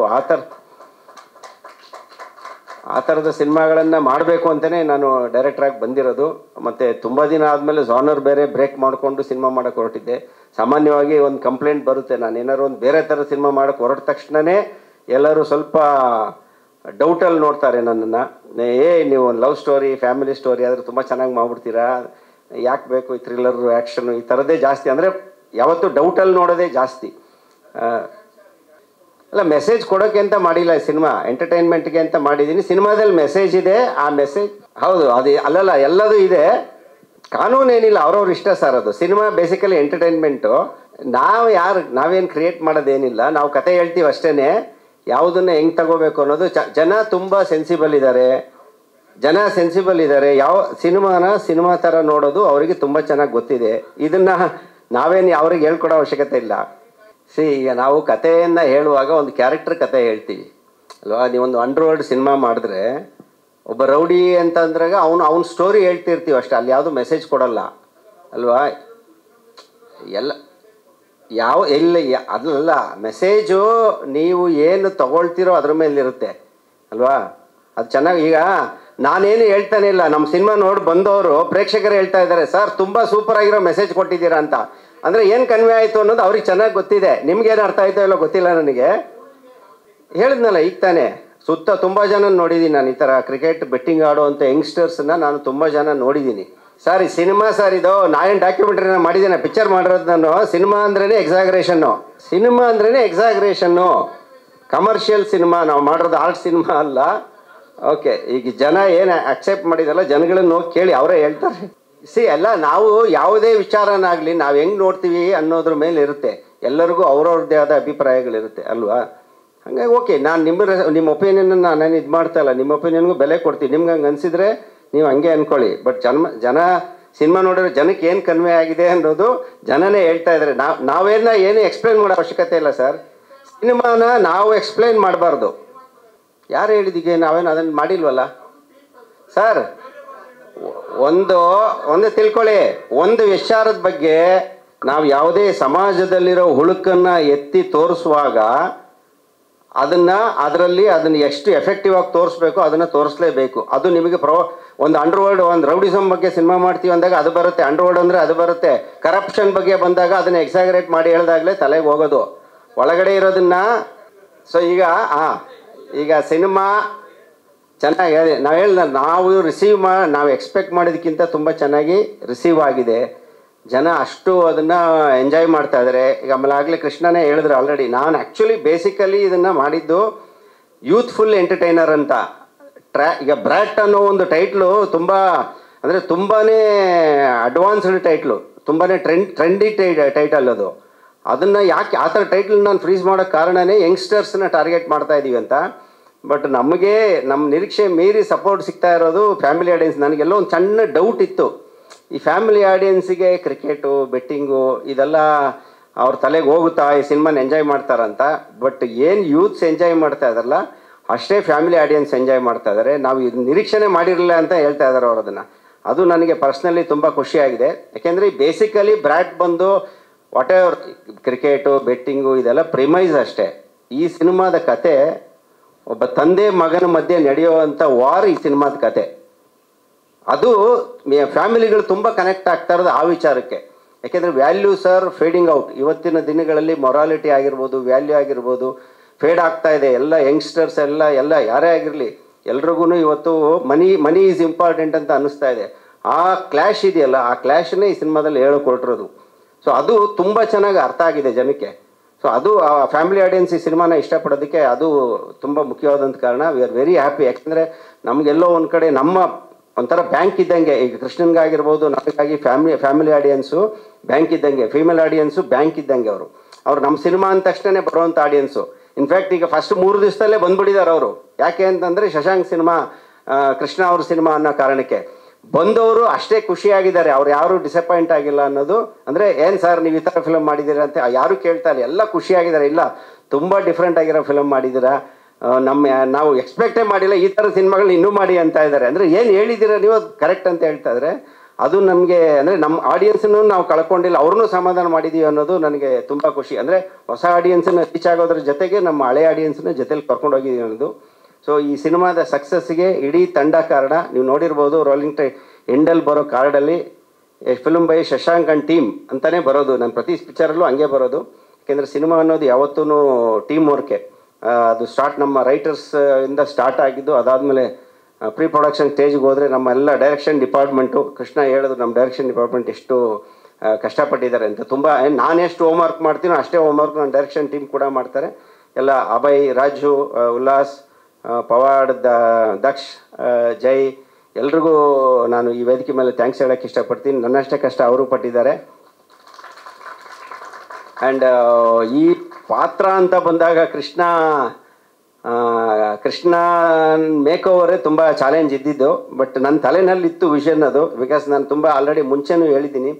[SPEAKER 12] ಆ ಥರದ ಸಿನಿಮಾಗಳನ್ನು ಮಾಡಬೇಕು ಅಂತಲೇ ನಾನು ಡೈರೆಕ್ಟ್ರಾಗಿ ಬಂದಿರೋದು. ಮತ್ತು ತುಂಬ ದಿನ ಆದಮೇಲೆ ಜಾನರ್ ಬೇರೆ ಬ್ರೇಕ್ ಮಾಡಿಕೊಂಡು ಸಿನಿಮಾ ಮಾಡೋಕ್ಕೆ ಹೊರಟಿದ್ದೆ. ಸಾಮಾನ್ಯವಾಗಿ ಒಂದು ಕಂಪ್ಲೇಂಟ್ ಬರುತ್ತೆ, ನಾನು ಏನಾದ್ರು ಒಂದು ಬೇರೆ ಥರ ಸಿನಿಮಾ ಮಾಡೋಕ್ಕೆ ಹೊರಟ ತಕ್ಷಣವೇ ಎಲ್ಲರೂ ಸ್ವಲ್ಪ ಡೌಟಲ್ಲಿ ನೋಡ್ತಾರೆ ನನ್ನನ್ನು. ನೀವು ಒಂದು ಲವ್ ಸ್ಟೋರಿ, ಫ್ಯಾಮಿಲಿ ಸ್ಟೋರಿ ಆದರೆ ತುಂಬ ಚೆನ್ನಾಗಿ ಮಾಡ್ಬಿಡ್ತೀರಾ, ಯಾಕೆ ಬೇಕು ಈ ಥ್ರಿಲ್ಲರು, ಆ್ಯಕ್ಷನು ಈ ಥರದ್ದೇ ಜಾಸ್ತಿ. ಅಂದರೆ ಯಾವತ್ತೂ ಡೌಟಲ್ಲಿ ನೋಡೋದೇ ಜಾಸ್ತಿ. ಅಲ್ಲ, ಮೆಸೇಜ್ ಕೊಡೋಕ್ಕೆ ಅಂತ ಮಾಡಿಲ್ಲ ಈ ಸಿನಿಮಾ, ಎಂಟರ್ಟೈನ್ಮೆಂಟ್ಗೆ ಅಂತ ಮಾಡಿದ್ದೀನಿ. ಸಿನಿಮಾದಲ್ಲಿ ಮೆಸೇಜ್ ಇದೆ, ಆ ಮೆಸೇಜ್ ಹೌದು, ಅದು ಅಲ್ಲಲ್ಲ ಎಲ್ಲದೂ ಇದೆ. ಕಾನೂನೇನಿಲ್ಲ, ಅವ್ರವ್ರ ಇಷ್ಟ ಸರ್. ಅದು ಸಿನಿಮಾ ಬೇಸಿಕಲಿ ಎಂಟರ್ಟೈನ್ಮೆಂಟು. ನಾವೇನು ಕ್ರಿಯೇಟ್ ಮಾಡೋದೇನಿಲ್ಲ, ನಾವು ಕತೆ ಹೇಳ್ತೀವಿ ಅಷ್ಟೇ. ಯಾವುದನ್ನು ಹೆಂಗೆ ತಗೋಬೇಕು ಅನ್ನೋದು ಜನ ತುಂಬ ಸೆನ್ಸಿಬಲ್ ಇದ್ದಾರೆ. ಯಾವ ಸಿನಿಮಾ ಥರ ನೋಡೋದು ಅವರಿಗೆ ತುಂಬ ಚೆನ್ನಾಗಿ ಗೊತ್ತಿದೆ. ಇದನ್ನು ನಾವೇನು ಅವ್ರಿಗೆ ಹೇಳ್ಕೊಡೋ ಅವಶ್ಯಕತೆ ಇಲ್ಲ. ಈಗ ನಾವು ಕಥೆಯನ್ನು ಹೇಳುವಾಗ ಒಂದು ಕ್ಯಾರೆಕ್ಟರ್ ಕತೆ ಹೇಳ್ತೀವಿ ಅಲ್ವಾ. ನೀವೊಂದು ಅಂಡರ್ವರ್ಲ್ಡ್ ಸಿನಿಮಾ ಮಾಡಿದ್ರೆ ಒಬ್ಬ ರೌಡಿ ಅಂತಂದ್ರಾಗ ಅವ್ನ ಸ್ಟೋರಿ ಹೇಳ್ತಿರ್ತೀವಿ ಅಷ್ಟೇ, ಅಲ್ಲಿ ಯಾವುದು ಮೆಸೇಜ್ ಕೊಡಲ್ಲ ಅಲ್ವಾ. ಅದಲ್ಲ ಮೆಸೇಜು, ನೀವು ಏನು ತಗೊಳ್ತೀರೋ ಅದ್ರ ಮೇಲಿರುತ್ತೆ ಅಲ್ವಾ. ಅದು ಚೆನ್ನಾಗಿ, ಈಗ ನಾನೇನು ಹೇಳ್ತಾನೆ ಇಲ್ಲ, ನಮ್ಮ ಸಿನಿಮಾ ನೋಡಿ ಬಂದವರು ಪ್ರೇಕ್ಷಕರು ಹೇಳ್ತಾ ಇದ್ದಾರೆ, ಸರ್ ತುಂಬ ಸೂಪರ್ ಆಗಿರೋ ಮೆಸೇಜ್ ಕೊಟ್ಟಿದ್ದೀರಾ ಅಂತ. ಅಂದರೆ ಏನು ಕನ್ವೆ ಆಯಿತು ಅನ್ನೋದು ಅವ್ರಿಗೆ ಚೆನ್ನಾಗಿ ಗೊತ್ತಿದೆ. ನಿಮ್ಗೇನು ಅರ್ಥ ಆಯಿತೋ ಇಲ್ಲೋ ಗೊತ್ತಿಲ್ಲ ನನಗೆ. ಹೇಳಿದ್ನಲ್ಲ ಈಗ ತಾನೇ, ಸುತ್ತ ತುಂಬ ಜನ ನೋಡಿದ್ದೀನಿ ನಾನು. ಈ ಥರ ಕ್ರಿಕೆಟ್ ಬೆಟ್ಟಿಂಗ್ ಆಡೋವಂಥ ಯಂಗ್ಸ್ಟರ್ಸನ್ನ ನಾನು ತುಂಬ ಜನ ನೋಡಿದ್ದೀನಿ. ಸರ್ ಈ ಸಿನಿಮಾ ಸರ್ ಇದು, ನಾನೇನು ಡಾಕ್ಯುಮೆಂಟ್ರಿನ ಮಾಡಿದ್ದೇನೆ, ಪಿಕ್ಚರ್ ಮಾಡಿರೋದು ನಾನು. ಸಿನಿಮಾ ಅಂದ್ರೇ ಎಕ್ಸಾಗ್ರೇಷನ್ನು, ಕಮರ್ಷಿಯಲ್ ಸಿನಿಮಾ ನಾವು ಮಾಡಿರೋದು, ಆರ್ಟ್ ಸಿನಿಮಾ ಅಲ್ಲ. ಓಕೆ, ಈಗ ಜನ ಏನು ಅಕ್ಸೆಪ್ಟ್ ಮಾಡಿದಲ್ಲ, ಜನಗಳನ್ನು ಹೋಗಿ ಕೇಳಿ, ಅವರೇ ಹೇಳ್ತಾರೆ. ಅಲ್ಲ, ನಾವು ಯಾವುದೇ ವಿಚಾರನಾಗಲಿ ನಾವು ಹೆಂಗೆ ನೋಡ್ತೀವಿ ಅನ್ನೋದ್ರ ಮೇಲೆ ಇರುತ್ತೆ. ಎಲ್ಲರಿಗೂ ಅವ್ರವ್ರದ್ದೇ ಆದ ಅಭಿಪ್ರಾಯಗಳಿರುತ್ತೆ ಅಲ್ವಾ. ಹಾಗಾಗಿ ಓಕೆ, ನಾನು ನಿಮ್ಮ ಒಪಿನಿಯನ್ನ ನಾನು ಇದು ಮಾಡ್ತಾ ಇಲ್ಲ, ನಿಮ್ಮ ಒಪಿನಿಯನ್ಗೂ ಬೆಲೆ ಕೊಡ್ತೀನಿ. ನಿಮ್ಗೆ ಹಂಗೆ ಅನಿಸಿದ್ರೆ ನೀವು ಹಂಗೆ ಅಂದ್ಕೊಳ್ಳಿ. ಬಟ್ ಜನ ಸಿನಿಮಾ ನೋಡಿದ್ರೆ ಜನಕ್ಕೆ ಏನು ಕನ್ವೆ ಆಗಿದೆ ಅನ್ನೋದು ಜನನೇ ಹೇಳ್ತಾ ಇದ್ದಾರೆ. ಏನು ಎಕ್ಸ್ಪ್ಲೈನ್ ಮಾಡೋ ಅವಶ್ಯಕತೆ ಇಲ್ಲ ಸರ್. ಸಿನಿಮಾನ ನಾವು ಎಕ್ಸ್ಪ್ಲೈನ್ ಮಾಡಬಾರ್ದು. ಯಾರು ಹೇಳಿದಿಗೆ, ನಾವೇನು ಅದನ್ನು ಮಾಡಿಲ್ವಲ್ಲ ಸರ್. ಒಂದು ತಿಳ್ಕೊಳ್ಳಿ, ಒಂದು ವಿಚಾರದ ಬಗ್ಗೆ ನಾವು ಯಾವುದೇ ಸಮಾಜದಲ್ಲಿರೋ ಹುಳುಕನ್ನು ಎತ್ತಿ ತೋರಿಸುವಾಗ ಅದನ್ನು ಎಷ್ಟು ಎಫೆಕ್ಟಿವ್ ಆಗಿ ತೋರಿಸ್ಬೇಕು ಅದನ್ನು ತೋರಿಸ್ಲೇಬೇಕು. ಅದು ನಿಮಗೆ ಒಂದು ಅಂಡರ್ವರ್ಲ್ಡ್, ಒಂದು ರೌಡಿಸಮ್ ಬಗ್ಗೆ ಸಿನಿಮಾ ಮಾಡ್ತೀವಿ ಅಂದಾಗ ಅದು ಬರುತ್ತೆ, ಅಂಡರ್ವರ್ಲ್ಡ್ ಅಂದರೆ ಅದು ಬರುತ್ತೆ. ಕರಪ್ಷನ್ ಬಗ್ಗೆ ಬಂದಾಗ ಅದನ್ನು ಎಕ್ಸಾಗರೇಟ್ ಮಾಡಿ ಹೇಳಿದಾಗಲೇ ತಲೆಗೆ ಹೋಗೋದು, ಒಳಗಡೆ ಇರೋದನ್ನ. ಸೊ ಈಗ ಸಿನಿಮಾ ಚೆನ್ನಾಗಿ ನಾವು ಎಕ್ಸ್ಪೆಕ್ಟ್ ಮಾಡಿದ್ದಕ್ಕಿಂತ ತುಂಬ ಚೆನ್ನಾಗಿ ರಿಸೀವ್ ಆಗಿದೆ. ಜನ ಅಷ್ಟು ಅದನ್ನು ಎಂಜಾಯ್ ಮಾಡ್ತಾ ಇದ್ದಾರೆ. ಈಗ ಆಮೇಲೆ ಆಗಲೇ ಕೃಷ್ಣನೇ ಹೇಳಿದ್ರು ಆಲ್ರೆಡಿ, ನಾನು ಆ್ಯಕ್ಚುಲಿ ಬೇಸಿಕಲಿ ಇದನ್ನು ಮಾಡಿದ್ದು ಯೂತ್ಫುಲ್ ಎಂಟರ್ಟೈನರ್ ಅಂತ. ಈಗ ಬ್ರ್ಯಾಟ್ ಅನ್ನೋ ಒಂದು ಟೈಟ್ಲು ತುಂಬಾ ಅಡ್ವಾನ್ಸ್ಡ್ ಟೈಟ್ಲು, ತುಂಬಾ ಟ್ರೆಂಡಿ ಟೈಟಲ್ ಅದು. ಅದನ್ನು ಯಾಕೆ ಆ ಥರ ಟೈಟ್ಲ್ ನಾನು ಫ್ರೀಸ್ ಮಾಡೋಕ್ಕೆ ಕಾರಣನೇ ಯಂಗ್ಸ್ಟರ್ಸ್ನ ಟಾರ್ಗೆಟ್ ಮಾಡ್ತಾ ಇದ್ದೀವಿ ಅಂತ. ಬಟ್ ನಮ್ಮ ನಿರೀಕ್ಷೆ ಮೀರಿ ಸಪೋರ್ಟ್ ಸಿಗ್ತಾ ಇರೋದು ಫ್ಯಾಮಿಲಿ ಆಡಿಯನ್ಸ್. ನನಗೆಲ್ಲೋ ಒಂದು ಸಣ್ಣ ಡೌಟ್ ಇತ್ತು, ಈ ಫ್ಯಾಮಿಲಿ ಆಡಿಯನ್ಸಿಗೆ ಕ್ರಿಕೆಟು ಬೆಟ್ಟಿಂಗು ಇದೆಲ್ಲ ಅವ್ರ ತಲೆಗೆ ಹೋಗುತ್ತಾ, ಈ ಸಿನಿಮಾನ ಎಂಜಾಯ್ ಮಾಡ್ತಾರಂತ. ಬಟ್ ಏನು ಯೂತ್ಸ್ ಎಂಜಾಯ್ ಮಾಡ್ತಾ ಇದ್ದಾರಲ್ಲ ಅಷ್ಟೇ ಫ್ಯಾಮಿಲಿ ಆಡಿಯನ್ಸ್ ಎಂಜಾಯ್ ಮಾಡ್ತಾ ಇದ್ದಾರೆ. ನಾವು ಇದು ನಿರೀಕ್ಷೆನೇ ಮಾಡಿರಲಿಲ್ಲ ಅಂತ ಹೇಳ್ತಾ ಇದ್ದಾರೆ ಅವರು ಅದನ್ನು. ಅದು ನನಗೆ ಪರ್ಸ್ನಲಿ ತುಂಬ ಖುಷಿಯಾಗಿದೆ. ಯಾಕೆಂದರೆ ಬೇಸಿಕಲಿ ಬ್ರ್ಯಾಟ್ ಬಂದು ವಾಟ್ ಎವರ್ ಕ್ರಿಕೆಟು ಬೆಟ್ಟಿಂಗು ಇದೆಲ್ಲ ಪ್ರಿಮೈಸ್ ಅಷ್ಟೇ. ಈ ಸಿನಿಮಾದ ಕತೆ ಒಬ್ಬ ತಂದೆ ಮಗನ ಮಧ್ಯೆ ನಡೆಯುವಂಥ ವಾರ್ ಈ ಸಿನಿಮಾದ ಕತೆ. ಅದು ಫ್ಯಾಮಿಲಿಗಳು ತುಂಬ ಕನೆಕ್ಟ್ ಆಗ್ತಾ ಇರೋದು ಆ ವಿಚಾರಕ್ಕೆ. ಯಾಕೆಂದರೆ ವ್ಯಾಲ್ಯೂಸ್ ಆರ್ ಫೇಡಿಂಗ್ ಔಟ್. ಇವತ್ತಿನ ದಿನಗಳಲ್ಲಿ ಮೊರಾಲಿಟಿ ಆಗಿರ್ಬೋದು, ವ್ಯಾಲ್ಯೂ ಆಗಿರ್ಬೋದು ಫೇಡ್ ಆಗ್ತಾ ಇದೆ. ಎಲ್ಲ ಯಂಗ್ಸ್ಟರ್ಸ್ ಎಲ್ಲ ಯಾರೇ ಆಗಿರಲಿ ಎಲ್ರಿಗೂ ಇವತ್ತು ಮನಿ ಈಸ್ ಇಂಪಾರ್ಟೆಂಟ್ ಅಂತ ಅನ್ನಿಸ್ತಾ ಇದೆ. ಆ ಕ್ಲ್ಯಾಶ್ ಇದೆಯಲ್ಲ, ಆ ಕ್ಲ್ಯಾಶನ್ನೇ ಈ ಸಿನಿಮಾದಲ್ಲಿ ಹೇಳಿಕೊಟ್ಟಿರೋದು. ಸೊ ಅದು ತುಂಬ ಚೆನ್ನಾಗಿ ಅರ್ಥ ಆಗಿದೆ ಜನಕ್ಕೆ. ಸೊ ಅದು ಆ ಫ್ಯಾಮಿಲಿ ಆಡಿಯನ್ಸ್ ಈ ಸಿನಿಮಾನ ಇಷ್ಟಪಡೋದಕ್ಕೆ ಅದು ತುಂಬ ಮುಖ್ಯವಾದಂಥ ಕಾರಣ. V are very happy. ಯಾಕೆಂದರೆ ನಮಗೆಲ್ಲೋ ಒಂದು ಕಡೆ ನಮ್ಮ ಒಂಥರ ಬ್ಯಾಂಕ್ ಇದ್ದಂಗೆ, ಈಗ ಕೃಷ್ಣನ್ಗಾಗಿರ್ಬೋದು ನಮಗಾಗಿ ಫ್ಯಾಮಿಲಿ ಆಡಿಯನ್ಸು ಬ್ಯಾಂಕ್ ಇದ್ದಂಗೆ, ಫೀಮೇಲ್ ಆಡಿಯನ್ಸು ಬ್ಯಾಂಕ್ ಇದ್ದಂಗೆ. ಅವರು ನಮ್ಮ ಸಿನಿಮಾ ಅಂದ ತಕ್ಷಣ ಬರುವಂಥ ಆಡಿಯನ್ಸು. ಇನ್ಫ್ಯಾಕ್ಟ್ ಈಗ ಫಸ್ಟ್ 3 ದಿವಸದಲ್ಲೇ ಬಂದ್ಬಿಟ್ಟಿದ್ದಾರೆ ಅವರು. ಯಾಕೆ ಅಂತಂದರೆ ಶಶಾಂಕ್ ಸಿನಿಮಾ, ಕೃಷ್ಣ ಅವ್ರ ಸಿನಿಮಾ ಅನ್ನೋ ಕಾರಣಕ್ಕೆ ಬಂದವರು ಅಷ್ಟೇ ಖುಷಿಯಾಗಿದ್ದಾರೆ. ಅವ್ರು ಯಾರು ಡಿಸಪಾಯಿಂಟ್ ಆಗಿಲ್ಲ ಅನ್ನೋದು. ಅಂದರೆ ಏನು ಸರ್ ನೀವು ಈ ಥರ ಫಿಲಮ್ ಮಾಡಿದ್ದೀರಾ ಅಂತ ಯಾರು ಕೇಳ್ತಾ ಇಲ್ಲ, ಎಲ್ಲ ಖುಷಿಯಾಗಿದ್ದಾರೆ. ಇಲ್ಲ ತುಂಬ ಡಿಫ್ರೆಂಟ್ ಆಗಿರೋ ಫಿಲಮ್ ಮಾಡಿದ್ದೀರಾ, ನಾವು ಎಕ್ಸ್ಪೆಕ್ಟೇ ಮಾಡಿಲ್ಲ ಈ ಥರ ಸಿನಿಮಾಗಳನ್ನ ಇನ್ನೂ ಮಾಡಿ ಅಂತ ಇದ್ದಾರೆ. ಅಂದರೆ ಏನು ಹೇಳಿದ್ದೀರಾ ನೀವು ಅದು ಕರೆಕ್ಟ್ ಅಂತ ಹೇಳ್ತಾ ಇದ್ದಾರೆ. ಅದು ನಮಗೆ ಅಂದರೆ ನಮ್ಮ ಆಡಿಯನ್ಸನ್ನು ನಾವು ಕಳ್ಕೊಂಡಿಲ್ಲ, ಅವ್ರನ್ನೂ ಸಮಾಧಾನ ಮಾಡಿದ್ದೀವಿ ಅನ್ನೋದು ನನಗೆ ತುಂಬ ಖುಷಿ. ಅಂದರೆ ಹೊಸ ಆಡಿಯನ್ಸನ್ನು ರೀಚ್ ಆಗೋದ್ರ ಜೊತೆಗೆ ನಮ್ಮ ಹಳೆ ಆಡಿಯನ್ಸನ್ನ ಜೊತೆಲಿ ಕರ್ಕೊಂಡು ಹೋಗಿದ್ದೀವಿ ಅನ್ನೋದು ಸೊ ಈ ಸಿನಿಮಾದ ಸಕ್ಸಸ್ಗೆ ಇಡೀ ತಂಡ ಕಾರಣ. ನೀವು ನೋಡಿರ್ಬೋದು ರೋಲಿಂಗ್ ಎಂಡಲ್ಲಿ ಬರೋ ಕಾರ್ಡಲ್ಲಿ film by Shashank and team ಅಂತಲೇ ಬರೋದು. ನಾನು ಪ್ರತಿ ಪಿಕ್ಚರಲ್ಲೂ ಹಂಗೆ ಬರೋದು. ಯಾಕೆಂದರೆ ಸಿನಿಮಾ ಅನ್ನೋದು ಯಾವತ್ತೂ ಟೀಮ್ ವರ್ಕೆ. ಅದು ನಮ್ಮ ರೈಟರ್ಸ್ ಇಂದ ಸ್ಟಾರ್ಟ್ ಆಗಿದ್ದು. ಅದಾದಮೇಲೆ ಪ್ರೀ ಪ್ರೊಡಕ್ಷನ್ ಸ್ಟೇಜ್ಗೆ ಹೋದರೆ ನಮ್ಮ ಎಲ್ಲ ಡೈರೆಕ್ಷನ್ ಡಿಪಾರ್ಟ್ಮೆಂಟು, ಕೃಷ್ಣ ಹೇಳಿದ್ರು ನಮ್ಮ ಡೈರೆಕ್ಷನ್ ಡಿಪಾರ್ಟ್ಮೆಂಟ್ ಎಷ್ಟು ಕಷ್ಟಪಟ್ಟಿದ್ದಾರೆ ಅಂತ. ತುಂಬ ನಾನು ಎಷ್ಟು ಹೋಮ್ವರ್ಕ್ ಮಾಡ್ತೀನೋ ಅಷ್ಟೇ ಹೋಮ್ವರ್ಕ್ ನನ್ನ ಡೈರೆಕ್ಷನ್ ಟೀಮ್ ಕೂಡ ಮಾಡ್ತಾರೆ. ಎಲ್ಲ ಅಭಯ್, ರಾಜು, ಉಲ್ಲಾಸ್, ಪವಾಡ್, ದಕ್ಷ್, ಜೈ ಎಲ್ರಿಗೂ ನಾನು ಈ ವೇದಿಕೆ ಮೇಲೆ ಥ್ಯಾಂಕ್ಸ್ ಹೇಳೋಕ್ಕೆ ಇಷ್ಟಪಡ್ತೀನಿ. ನನ್ನಷ್ಟೇ ಕಷ್ಟ ಅವರು ಪಟ್ಟಿದ್ದಾರೆ. ಆ್ಯಂಡ್ ಈ ಪಾತ್ರ ಅಂತ ಬಂದಾಗ ಕೃಷ್ಣ ಮೇಕ್ ಓವರೇ ತುಂಬ ಚಾಲೆಂಜ್ ಇದ್ದಿದ್ದು. ಬಟ್ ನನ್ನ ತಲೆನಲ್ಲಿತ್ತು ವಿಷನ್ ಅದು. ಬಿಕಾಸ್ ನಾನು ತುಂಬ ಆಲ್ರೆಡಿ ಮುಂಚೆನೂ ಹೇಳಿದ್ದೀನಿ,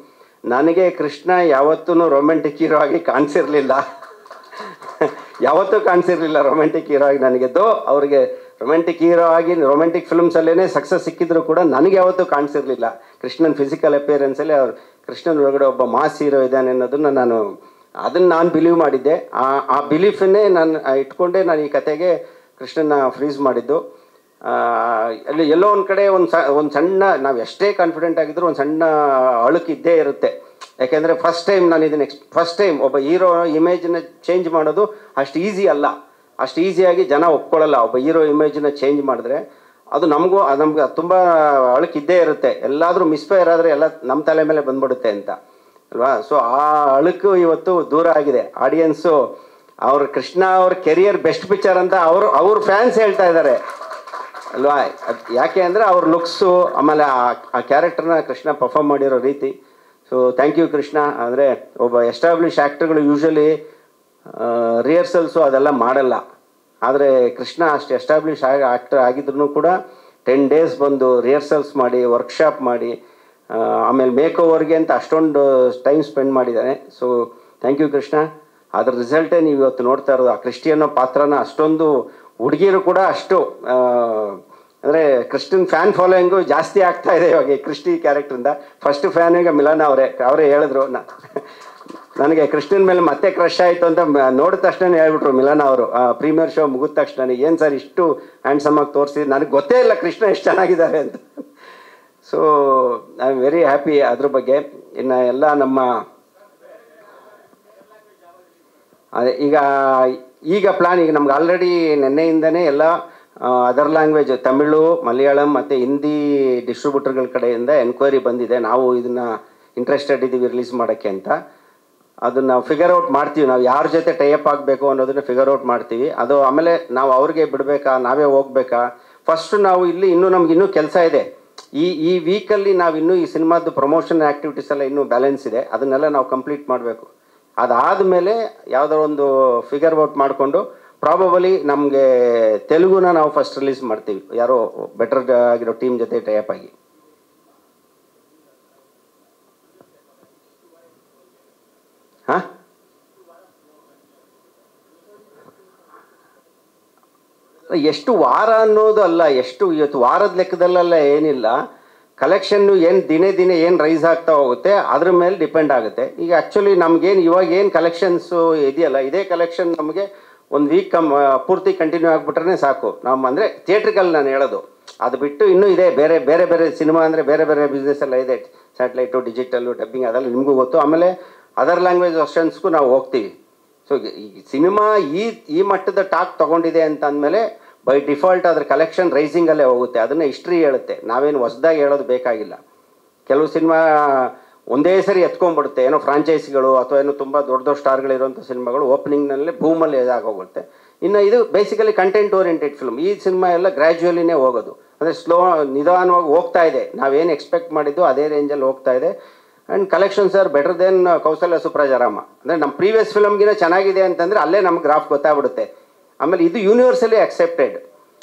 [SPEAKER 12] ನನಗೆ ಕೃಷ್ಣ ಯಾವತ್ತೂ ರೊಮ್ಯಾಂಟಿಕ್ ಹೀರೋ ಆಗಿ ಕಾಣಿಸಿರಲಿಲ್ಲ. ಯಾವತ್ತೂ ಕಾಣಿಸಿರಲಿಲ್ಲ ರೊಮ್ಯಾಂಟಿಕ್ ಹೀರೋ ಆಗಿ ನನಗೆ. ಅವ್ರಿಗೆ ರೊಮ್ಯಾಂಟಿಕ್ ಹೀರೋ ಆಗಿ ರೊಮ್ಯಾಂಟಿಕ್ ಫಿಲ್ಮ್ಸಲ್ಲೇ ಸಕ್ಸಸ್ ಸಿಕ್ಕಿದ್ರು ಕೂಡ ನನಗೆ ಯಾವತ್ತೂ ಕಾಣಿಸಿರಲಿಲ್ಲ. ಕೃಷ್ಣನ್ ಫಿಸಿಕಲ್ ಅಪಿಯರೆನ್ಸಲ್ಲಿ ಕೃಷ್ಣನ್ ಒಳಗಡೆ ಒಬ್ಬ ಮಾಸ್ ಹೀರೋ ಇದ್ದಾನೆ ಅನ್ನೋದನ್ನು ನಾನು ಬಿಲೀವ್ ಮಾಡಿದ್ದೆ. ಆ ಬಿಲೀಫನ್ನೇ ನಾನು ಇಟ್ಕೊಂಡೇ ನಾನು ಈ ಕತೆಗೆ ಕೃಷ್ಣನ ಫ್ರೀಸ್ ಮಾಡಿದ್ದು. ಅಲ್ಲಿ ಎಲ್ಲೋ ಒಂದು ಕಡೆ ಒಂದು ಸಣ್ಣ, ನಾವು ಎಷ್ಟೇ ಕಾನ್ಫಿಡೆಂಟ್ ಆಗಿದ್ರು ಒಂದು ಸಣ್ಣ ಅಳುಕಿದ್ದೇ ಇರುತ್ತೆ. ಯಾಕೆಂದರೆ ಫಸ್ಟ್ ಟೈಮ್ ಒಬ್ಬ ಹೀರೋ ಇಮೇಜನ್ನ ಚೇಂಜ್ ಮಾಡೋದು ಅಷ್ಟು ಈಸಿ ಅಲ್ಲ. ಅಷ್ಟು ಈಸಿಯಾಗಿ ಜನ ಒಪ್ಕೊಳ್ಳಲ್ಲ. ಒಬ್ಬ ಹೀರೋ ಇಮೇಜನ್ನ ಚೇಂಜ್ ಮಾಡಿದ್ರೆ ಅದು ನಮ್ಗೆ ತುಂಬ ಅಳುಕಿದ್ದೇ ಇರುತ್ತೆ. ಎಲ್ಲಾದರೂ ಮಿಸ್ಫೈರ್ ಆದರೆ ಎಲ್ಲ ನಮ್ಮ ತಲೆ ಮೇಲೆ ಬಂದ್ಬಿಡುತ್ತೆ ಅಂತ ಅಲ್ವಾ. ಸೊ ಆ ಅಳುಕು ಇವತ್ತು ದೂರ ಆಗಿದೆ. ಆಡಿಯನ್ಸು ಕೃಷ್ಣ ಅವ್ರ ಕೆರಿಯರ್ ಬೆಸ್ಟ್ ಪಿಕ್ಚರ್ ಅಂತ ಅವ್ರ ಫ್ಯಾನ್ಸ್ ಹೇಳ್ತಾ ಇದ್ದಾರೆ ಅಲ್ವಾ. ಯಾಕೆ ಅಂದರೆ ಅವ್ರ ಲುಕ್ಸು, ಆಮೇಲೆ ಆ ಕ್ಯಾರೆಕ್ಟರ್ನ ಕೃಷ್ಣ ಪರ್ಫಾರ್ಮ್ ಮಾಡಿರೋ ರೀತಿ. So thank you Krishna. ಅಂದರೆ ಒಬ್ಬ ಎಸ್ಟಾಬ್ಲಿಷ್ ಆ್ಯಕ್ಟರ್ಗಳು ಯೂಶ್ವಲಿ ರಿಹರ್ಸಲ್ಸು ಅದೆಲ್ಲ ಮಾಡಲ್ಲ. ಆದರೆ ಕೃಷ್ಣ ಅಷ್ಟು ಎಸ್ಟಾಬ್ಲಿಷ್ ಆ್ಯಕ್ಟರ್ ಆಗಿದ್ರು ಕೂಡ 10 days ಬಂದು ರಿಹರ್ಸಲ್ಸ್ ಮಾಡಿ, ವರ್ಕ್ಶಾಪ್ ಮಾಡಿ, ಆಮೇಲೆ ಮೇಕ್ ಓವರ್ಗೆ ಅಂತ ಅಷ್ಟೊಂದು ಟೈಮ್ ಸ್ಪೆಂಡ್ ಮಾಡಿದ್ದಾನೆ. So thank you Krishna. ಅದ್ರ ರಿಸಲ್ಟೇ ನೀವು ಇವತ್ತು ನೋಡ್ತಾ ಇರೋದು. ಆ ಕ್ರಿಸ್ಟಿಯನ್ನೋ ಪಾತ್ರನ ಅಷ್ಟೊಂದು ಹುಡುಗಿಯರು ಕೂಡ ಅಷ್ಟು ಅಂದರೆ ಕ್ರಿಸ್ಟಿಯನ್ ಫ್ಯಾನ್ ಫಾಲೋಯಿಂಗು ಜಾಸ್ತಿ ಆಗ್ತಾ ಇದೆ ಇವಾಗ ಈ ಕ್ರಿಸ್ಟಿ ಕ್ಯಾರೆಕ್ಟ್ರಿಂದ. ಫಸ್ಟ್ ಫ್ಯಾನ್ ಈಗ ಮಿಲಾನ್ ಅವರೇ ಹೇಳಿದ್ರು, ನನಗೆ ಕ್ರಿಸ್ಟಿಯನ್ ಮೇಲೆ ಮತ್ತೆ ಕ್ರಶ್ ಆಯಿತು ಅಂತ ನೋಡಿದ ತಕ್ಷಣ ಹೇಳ್ಬಿಟ್ರು ಮಿಲಾನ್ ಅವರು. ಪ್ರೀಮಿಯರ್ ಶೋ ಮುಗಿದ ತಕ್ಷಣ ಏನು ಸರ್ ಇಷ್ಟು ಹ್ಯಾಂಡ್ಸಮ್ ಆಗಿ ತೋರಿಸಿ, ನನಗೆ ಗೊತ್ತೇ ಇಲ್ಲ ಕೃಷ್ಣ ಎಷ್ಟು ಚೆನ್ನಾಗಿದ್ದಾರೆ ಅಂತ. So I am very happy ಅದ್ರ ಬಗ್ಗೆ. ಇನ್ನು ಎಲ್ಲ ನಮ್ಮ ಅದೇ ಈಗ ಪ್ಲಾನ್, ಈಗ ನಮ್ಗೆ ಆಲ್ರೆಡಿ ನೆನ್ನೆಯಿಂದನೇ ಎಲ್ಲ ಅದರ್ ಲ್ಯಾಂಗ್ವೇಜ್ ತಮಿಳು, ಮಲಯಾಳಂ ಮತ್ತು ಹಿಂದಿ ಡಿಸ್ಟ್ರಿಬ್ಯೂಟರ್ಗಳ ಕಡೆಯಿಂದ ಎನ್ಕ್ವೈರಿ ಬಂದಿದೆ. ನಾವು ಇದನ್ನು ಇಂಟ್ರೆಸ್ಟೆಡ್ ಇದ್ದೀವಿ ರಿಲೀಸ್ ಮಾಡೋಕ್ಕೆ ಅಂತ. ಅದನ್ನು ಫಿಗರ್ ಔಟ್ ಮಾಡ್ತೀವಿ. ನಾವು ಯಾರ ಜೊತೆ ಟೈಅಪ್ ಆಗಬೇಕು ಅನ್ನೋದನ್ನು ಫಿಗರ್ ಔಟ್ ಮಾಡ್ತೀವಿ. ಅದು ಆಮೇಲೆ ನಾವು ಅವ್ರಿಗೆ ಬಿಡಬೇಕಾ, ನಾವೇ ಹೋಗ್ಬೇಕಾ. ಫಸ್ಟ್ ನಾವು ನಮ್ಗೆ ಇನ್ನೂ ಕೆಲಸ ಇದೆ. ಈ ವೀಕಲ್ಲಿ ನಾವಿನ್ನೂ ಈ ಸಿನಿಮಾದ ಪ್ರಮೋಷನ್ ಆ್ಯಕ್ಟಿವಿಟೀಸ್ ಎಲ್ಲ ಇನ್ನೂ ಬ್ಯಾಲೆನ್ಸ್ ಇದೆ. ಅದನ್ನೆಲ್ಲ ನಾವು ಕಂಪ್ಲೀಟ್ ಮಾಡಬೇಕು. ಅದಾದಮೇಲೆ ಯಾವುದೋ ಒಂದು ಫಿಗರ್ ಔಟ್ ಮಾಡಿಕೊಂಡು ಪ್ರಾಬಬಲಿ ನಮಗೆ ತೆಲುಗುನ ನಾವು ಫಸ್ಟ್ ರಿಲೀಸ್ ಮಾಡ್ತೀವಿ, ಯಾರೋ ಬೆಟರ್ ಆಗಿರೋ ಟೀಮ್ ಜೊತೆ ಟೈಅಪ್ ಆಗಿ. ಹಾಂ, ಎಷ್ಟು ವಾರ ಅನ್ನೋದು ಅಲ್ಲ, ಎಷ್ಟು ಇವತ್ತು ವಾರದ ಲೆಕ್ಕದಲ್ಲೆಲ್ಲ ಏನಿಲ್ಲ. ಕಲೆಕ್ಷನ್ನು ಏನು ದಿನೇ ಏನು ರೈಸ್ ಆಗ್ತಾ ಹೋಗುತ್ತೆ ಅದ್ರ ಮೇಲೆ ಡಿಪೆಂಡ್ ಆಗುತ್ತೆ. ಈಗ ಆ್ಯಕ್ಚುಲಿ ನಮಗೇನು ಇವಾಗೇನು ಕಲೆಕ್ಷನ್ಸು ಇದೆಯಲ್ಲ, ಇದೇ ಕಲೆಕ್ಷನ್ ನಮಗೆ ಒಂದು ವೀಕ್ ಪೂರ್ತಿ ಕಂಟಿನ್ಯೂ ಆಗಿಬಿಟ್ರೆ ಸಾಕು. ನಮ್ಮ ಅಂದರೆ ಥಿಯೇಟ್ರಿಕಲ್ಲಿ ನಾನು ಹೇಳೋದು. ಅದು ಬಿಟ್ಟು ಇನ್ನೂ ಇದೆ ಬೇರೆ ಸಿನಿಮಾ ಅಂದರೆ ಬೇರೆ ಬಿಸ್ನೆಸ್ ಎಲ್ಲ ಇದೆ. ಸ್ಯಾಟಲೈಟು, ಡಿಜಿಟಲ್ಲು, ಡಬ್ಬಿಂಗ್ ಅದೆಲ್ಲ ನಿಮಗೂ ಗೊತ್ತು. ಆಮೇಲೆ ಅದರ್ ಲ್ಯಾಂಗ್ವೇಜ್ ವರ್ಷನ್ಸ್ಗೂ ನಾವು ಹೋಗ್ತೀವಿ. ಸೊ ಈ ಸಿನಿಮಾ ಈ ಮಟ್ಟದ ಟಾಕ್ ತೊಗೊಂಡಿದೆ ಅಂತ ಅಂದಮೇಲೆ ಬೈ ಡಿಫಾಲ್ಟ್ ಅದ್ರ ಕಲೆಕ್ಷನ್ ರೈಸಿಂಗಲ್ಲೇ ಹೋಗುತ್ತೆ. ಅದನ್ನು ಹಿಸ್ಟ್ರಿ ಹೇಳುತ್ತೆ. ನಾವೇನು ಹೊಸದಾಗಿ ಹೇಳೋದು ಬೇಕಾಗಿಲ್ಲ. ಕೆಲವು ಸಿನಿಮಾ ಒಂದೇ ಸರಿ ಎತ್ಕೊಂಡ್ಬಿಡುತ್ತೆ. ಏನೋ ಫ್ರಾಂಚೈಸಿಗಳು ಅಥವಾ ಏನೋ ತುಂಬ ದೊಡ್ಡ ಸ್ಟಾರ್ಗಳಿರುವಂಥ ಸಿನಿಮಾಗಳು ಓಪನಿಂಗ್ನಲ್ಲೇ ಭೂಮಲ್ಲಿ ಇದಾಗೋಗುತ್ತೆ. ಇನ್ನು ಇದು ಬೇಸಿಕಲಿ ಕಂಟೆಂಟ್ ಓರಿಯೆಂಟೆಡ್ ಫಿಲ್ಮ್. ಈ ಸಿನಿಮಾ ಎಲ್ಲ ಗ್ರ್ಯಾಜುಯಲಿನೇ ಹೋಗೋದು. ಅಂದರೆ ನಿಧಾನವಾಗಿ ಹೋಗ್ತಾ ಇದೆ. ನಾವೇನು ಎಕ್ಸ್ಪೆಕ್ಟ್ ಮಾಡಿದ್ದು ಅದೇ ರೇಂಜಲ್ಲಿ ಹೋಗ್ತಾ ಇದೆ. And collections are better then Kausalya Suprajarama. ಅಂದರೆ ನಮ್ಮ ಪ್ರೀವಿಯಸ್ ಫಿಲಮ್ಗಿನ ಚೆನ್ನಾಗಿದೆ ಅಂತಂದರೆ ಅಲ್ಲೇ ನಮ್ಗೆ ಗ್ರಾಫ್ ಗೊತ್ತಾಗ್ಬಿಡುತ್ತೆ. ಆಮೇಲೆ ಇದು ಯೂನಿವರ್ಸಲಿ ಅಕ್ಸೆಪ್ಟೆಡ್.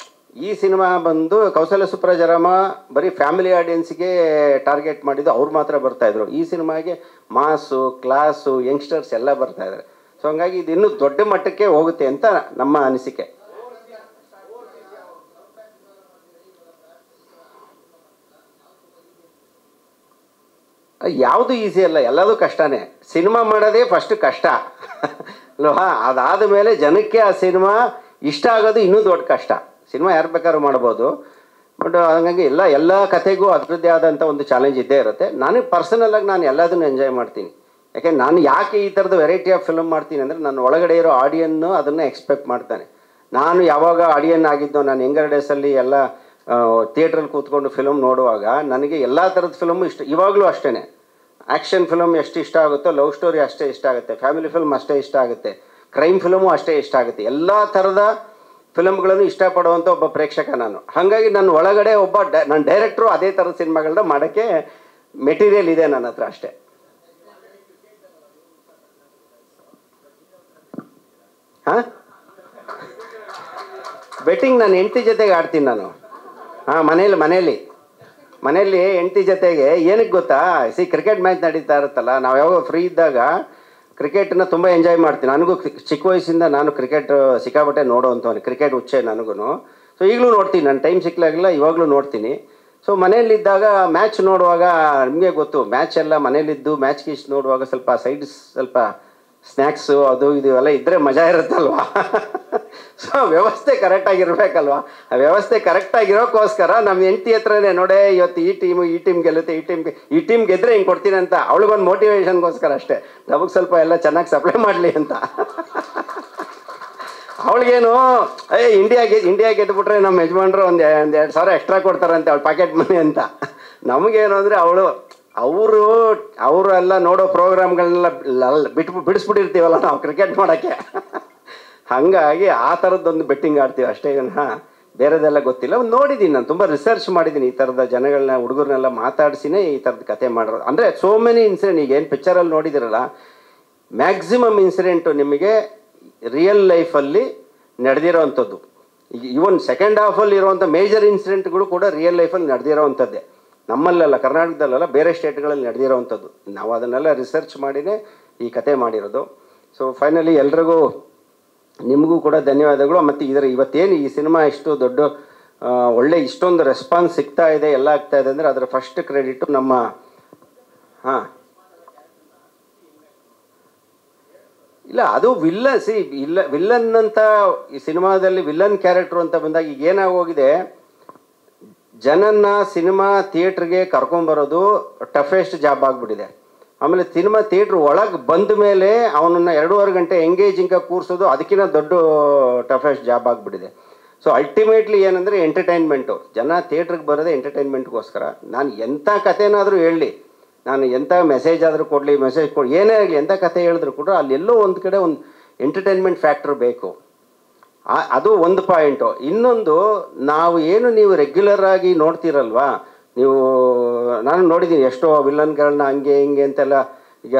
[SPEAKER 12] ಈ ಸಿನಿಮಾ ಬಂದು ಕೌಸಲ್ಯ ಸುಪ್ರಾಜಾರಾಮ ಬರೀ ಫ್ಯಾಮಿಲಿ ಆಡಿಯನ್ಸ್ಗೆ ಟಾರ್ಗೆಟ್ ಮಾಡಿದ್ದು, ಅವ್ರು ಮಾತ್ರ ಬರ್ತಾಯಿದ್ರು. ಈ ಸಿನಿಮಾಗೆ ಮಾಸು, ಕ್ಲಾಸು, ಯಂಗ್ಸ್ಟರ್ಸ್ ಎಲ್ಲ ಬರ್ತಾಯಿದ್ದಾರೆ. ಸೊ ಹಂಗಾಗಿ ಇದು ಇನ್ನೂ ದೊಡ್ಡ ಮಟ್ಟಕ್ಕೆ ಹೋಗುತ್ತೆ ಅಂತ ನಮ್ಮ ಅನಿಸಿಕೆ. ಯಾವುದು ಈಸಿ ಅಲ್ಲ, ಎಲ್ಲದೂ ಕಷ್ಟನೇ. ಸಿನಿಮಾ ಮಾಡೋದೇ ಫಸ್ಟ್ ಕಷ್ಟ ಅಲ್ವಾ. ಅದಾದ ಮೇಲೆ ಜನಕ್ಕೆ ಆ ಸಿನಿಮಾ ಇಷ್ಟ ಆಗೋದು ಇನ್ನೂ ದೊಡ್ಡ ಕಷ್ಟ. ಸಿನಿಮಾ ಯಾರು ಬೇಕಾದ್ರೂ ಮಾಡ್ಬೋದು. ಬಟ್ ಹಾಗಾಗಿ ಎಲ್ಲ ಕಥೆಗೂ ಅದರದ್ದೇ ಆದಂಥ ಒಂದು ಚಾಲೆಂಜ್ ಇದ್ದೇ ಇರುತ್ತೆ. ನಾನು ಪರ್ಸನಲಾಗಿ ನಾನು ಎಲ್ಲದನ್ನು ಎಂಜಾಯ್ ಮಾಡ್ತೀನಿ. ಯಾಕೆ ನಾನು ಯಾಕೆ ಈ ಥರದ ವೆರೈಟಿ ಆಫ್ ಫಿಲ್ಮ್ ಮಾಡ್ತೀನಿ ಅಂದರೆ ನನ್ನ ಒಳಗಡೆ ಇರೋ ಆಡಿಯನ್ನು ಅದನ್ನು ಎಕ್ಸ್ಪೆಕ್ಟ್ ಮಾಡ್ತಾನೆ. ನಾನು ಯಾವಾಗ ಆಡಿಯನ್ ಆಗಿದ್ದೋ, ನಾನು ಯಂಗರ್ ಡೇಸಲ್ಲಿ ಎಲ್ಲ ಥಿಯೇಟ್ರಲ್ಲಿ ಕೂತ್ಕೊಂಡು ಫಿಲ್ಮ್ ನೋಡುವಾಗ ನನಗೆ ಎಲ್ಲ ಥರದ ಫಿಲ್ಮು ಇಷ್ಟ. ಇವಾಗಲೂ ಅಷ್ಟೇ, ಆ್ಯಕ್ಷನ್ ಫಿಲ್ಮ್ ಎಷ್ಟು ಇಷ್ಟ ಆಗುತ್ತೋ ಲವ್ ಸ್ಟೋರಿ ಅಷ್ಟೇ ಇಷ್ಟ ಆಗುತ್ತೆ, ಫ್ಯಾಮಿಲಿ ಫಿಲ್ಮ್ ಅಷ್ಟೇ ಇಷ್ಟ ಆಗುತ್ತೆ, ಕ್ರೈಮ್ ಫಿಲ್ಮು ಅಷ್ಟೇ ಇಷ್ಟ ಆಗುತ್ತೆ. ಎಲ್ಲ ಥರದ ಫಿಲಮ್ಗಳನ್ನು ಇಷ್ಟಪಡುವಂಥ ಒಬ್ಬ ಪ್ರೇಕ್ಷಕ ನಾನು. ಹಾಗಾಗಿ ನನ್ನ ಒಳಗಡೆ ನನ್ನ ಡೈರೆಕ್ಟ್ರು ಅದೇ ಥರದ ಸಿನಿಮಾಗಳನ್ನ ಮಾಡೋಕ್ಕೆ ಮೆಟೀರಿಯಲ್ ಇದೆ ನನ್ನ ಹತ್ರ ಅಷ್ಟೇ. ಹಾಂ, ಬೆಟ್ಟಿಂಗ್ ನಾನು ಹೆಂಡತಿ ಜೊತೆಗೆ ಆಡ್ತೀನಿ ನಾನು. ಹಾಂ, ಮನೇಲಿ ಹೆಂಡತಿ ಜೊತೆಗೆ. ಏನಕ್ಕೆ ಗೊತ್ತಾ, ಕ್ರಿಕೆಟ್ ಮ್ಯಾಚ್ ನಡೀತಾ ಇರುತ್ತಲ್ಲ, ನಾವು ಯಾವಾಗ ಫ್ರೀ ಇದ್ದಾಗ ಕ್ರಿಕೆಟನ್ನ ತುಂಬ ಎಂಜಾಯ್ ಮಾಡ್ತೀನಿ. ನನಗೂ ಚಿಕ್ಕ ವಯಸ್ಸಿಂದ ನಾನು ಕ್ರಿಕೆಟ್ ಸಿಕ್ಕಾಪಟ್ಟೆ ನೋಡೋವಂಥವನು, ಕ್ರಿಕೆಟ್ ಹುಚ್ಚೆ ನನಗೂ. ಸೊ ಈಗಲೂ ನೋಡ್ತೀನಿ, ನಾನು ಟೈಮ್ ಸಿಕ್ಕಲಾಗಿಲ್ಲ ಇವಾಗಲೂ ನೋಡ್ತೀನಿ. ಸೊ ಮನೇಲಿದ್ದಾಗ ಮ್ಯಾಚ್ ನೋಡುವಾಗ ನಿಮಗೆ ಗೊತ್ತು, ಮ್ಯಾಚ್ ಎಲ್ಲ ಮನೇಲಿದ್ದು ಮ್ಯಾಚ್ ಗೀಚ್ ನೋಡುವಾಗ ಸ್ವಲ್ಪ ಸ್ನ್ಯಾಕ್ಸು ಅದು ಇದು ಎಲ್ಲ ಇದ್ದರೆ ಮಜಾ ಇರುತ್ತಲ್ವಾ. ಸೊ ವ್ಯವಸ್ಥೆ ಕರೆಕ್ಟಾಗಿರ್ಬೇಕಲ್ವ. ಆ ವ್ಯವಸ್ಥೆ ಕರೆಕ್ಟಾಗಿರೋಕ್ಕೋಸ್ಕರ ನಮ್ಮ ಹೆಂಡತಿ ಹತ್ರನೇ ನೋಡೇ ಇವತ್ತು ಈ ಟೀಮ್ ಗೆಲ್ಲುತ್ತೆ, ಈ ಟೀಮ್ ಗೆದ್ದರೆ ಹಿಂಗೆ ಕೊಡ್ತೀನಿ ಅಂತ ಅವಳಿಗೊಂದು ಮೋಟಿವೇಶನ್ಗೋಸ್ಕರ ಅಷ್ಟೇ, ನಮಗೆ ಸ್ವಲ್ಪ ಎಲ್ಲ ಚೆನ್ನಾಗಿ ಸಪ್ಲೈ ಮಾಡಲಿ ಅಂತ. ಅವಳಿಗೇನು ಇಂಡಿಯಾ ಗೆದ್ದುಬಿಟ್ರೆ ನಮ್ಮ ಯಜಮಾನ್ರು ಒಂದು 2,000 ಎಕ್ಸ್ಟ್ರಾ ಕೊಡ್ತಾರಂತೆ ಅವಳು ಪಾಕೆಟ್ ಮನಿ ಅಂತ. ನಮಗೇನು ಅಂದರೆ ಅವರು ಎಲ್ಲ ನೋಡೋ ಪ್ರೋಗ್ರಾಮ್ಗಳನ್ನೆಲ್ಲ ಬಿಡಿಸ್ಬಿಟ್ಟಿರ್ತೀವಲ್ಲ ನಾವು ಕ್ರಿಕೆಟ್ ಮಾಡೋಕ್ಕೆ. ಹಾಗಾಗಿ ಆ ಥರದ್ದೊಂದು ಬೆಟ್ಟಿಂಗ್ ಆಡ್ತೀವಿ ಅಷ್ಟೇ, ಬೇರೆದೆಲ್ಲ ಗೊತ್ತಿಲ್ಲ. ನೋಡಿದ್ದೀನಿ, ನಾನು ತುಂಬ ರಿಸರ್ಚ್ ಮಾಡಿದ್ದೀನಿ. ಈ ಥರದ ಜನಗಳನ್ನ ಹುಡುಗರನ್ನೆಲ್ಲ ಮಾತಾಡಿಸಿನೇ ಈ ಥರದ ಕತೆ ಮಾಡಿರೋದು. ಅಂದರೆ ಸೋ ಮೆನಿ ಇನ್ಸಿಡೆಂಟ್, ಈಗ ಏನು ಪಿಕ್ಚರಲ್ಲಿ ನೋಡಿದಿರಲ್ಲ, ಮ್ಯಾಕ್ಸಿಮಮ್ ಇನ್ಸಿಡೆಂಟು ನಿಮಗೆ ರಿಯಲ್ ಲೈಫಲ್ಲಿ ನಡೆದಿರೋವಂಥದ್ದು. ಇವನ್ ಸೆಕೆಂಡ್ ಹಾಫಲ್ಲಿ ಇರುವಂಥ ಮೇಜರ್ ಇನ್ಸಿಡೆಂಟ್ಗಳು ಕೂಡ ರಿಯಲ್ ಲೈಫಲ್ಲಿ ನಡೆದಿರೋವಂಥದ್ದೇ. ನಮ್ಮಲ್ಲೆಲ್ಲ, ಕರ್ನಾಟಕದಲ್ಲೆಲ್ಲ, ಬೇರೆ ಸ್ಟೇಟ್ಗಳಲ್ಲಿ ನಡೆದಿರೋವಂಥದ್ದು. ನಾವು ಅದನ್ನೆಲ್ಲ ರಿಸರ್ಚ್ ಮಾಡಿನೇ ಈ ಕತೆ ಮಾಡಿರೋದು. ಸೊ ಫೈನಲಿ ಎಲ್ರಿಗೂ, ನಿಮಗೂ ಕೂಡ ಧನ್ಯವಾದಗಳು. ಮತ್ತು ಇವತ್ತೇನು ಈ ಸಿನಿಮಾ ಇಷ್ಟು ದೊಡ್ಡ ಒಳ್ಳೆ ಇಷ್ಟೊಂದು ರೆಸ್ಪಾನ್ಸ್ ಸಿಗ್ತಾ ಇದೆ, ಎಲ್ಲ ಆಗ್ತಾ ಇದೆ ಅಂದರೆ ಅದರ ಫಸ್ಟ್ ಕ್ರೆಡಿಟು ನಮ್ಮ ಇಲ್ಲ, ಅದು ವಿಲ್ಲನ್ ಅಂತ ಈ ಸಿನಿಮಾದಲ್ಲಿ ವಿಲ್ಲನ್ ಕ್ಯಾರೆಕ್ಟ್ರು ಅಂತ ಬಂದಾಗ ಈಗ ಏನಾಗೋಗಿದೆ, ಜನನ್ನ ಸಿನಿಮಾ ಥಿಯೇಟ್ರಿಗೆ ಕರ್ಕೊಂಬರೋದು ಟಫೆಸ್ಟ್ ಜಾಬ್ ಆಗಿಬಿಟ್ಟಿದೆ. ಆಮೇಲೆ ಸಿನಿಮಾ ಥಿಯೇಟ್ರ್ ಒಳಗೆ ಬಂದ ಮೇಲೆ ಅವನನ್ನು 2.5 ಗಂಟೆ ಎಂಗೇಜಿಂಗ ಕೂರಿಸೋದು ಅದಕ್ಕಿಂತ ದೊಡ್ಡ ಟಫೆಸ್ಟ್ ಜಾಬ್ ಆಗಿಬಿಟ್ಟಿದೆ. ಸೊ ಅಲ್ಟಿಮೇಟ್ಲಿ ಏನಂದರೆ ಎಂಟರ್ಟೈನ್ಮೆಂಟು. ಜನ ಥಿಯೇಟ್ರಿಗೆ ಬರೋದೇ ಎಂಟರ್ಟೈನ್ಮೆಂಟ್ಗೋಸ್ಕರ. ನಾನು ಎಂಥ ಕಥೆನಾದರೂ ಹೇಳಲಿ, ನಾನು ಎಂಥ ಮೆಸೇಜ್ ಆದರೂ ಕೊಡಲಿ, ಏನೇ ಆಗಲಿ, ಎಂಥ ಕಥೆ ಹೇಳಿದ್ರು ಕೂಡ ಅಲ್ಲೆಲ್ಲೋ ಒಂದು ಕಡೆ ಒಂದು ಎಂಟರ್ಟೈನ್ಮೆಂಟ್ ಫ್ಯಾಕ್ಟರ್ ಬೇಕು. ಅದು ಒಂದು ಪಾಯಿಂಟು. ಇನ್ನೊಂದು, ನೀವು ರೆಗ್ಯುಲರ್ ಆಗಿ ನೋಡ್ತೀರಲ್ವಾ, ನಾನು ನೋಡಿದ್ದೀನಿ ಎಷ್ಟೋ ವಿಲ್ಲನ್ಗಳನ್ನ ಹಂಗೆ ಹಿಂಗೆ ಅಂತೆಲ್ಲ, ಈಗ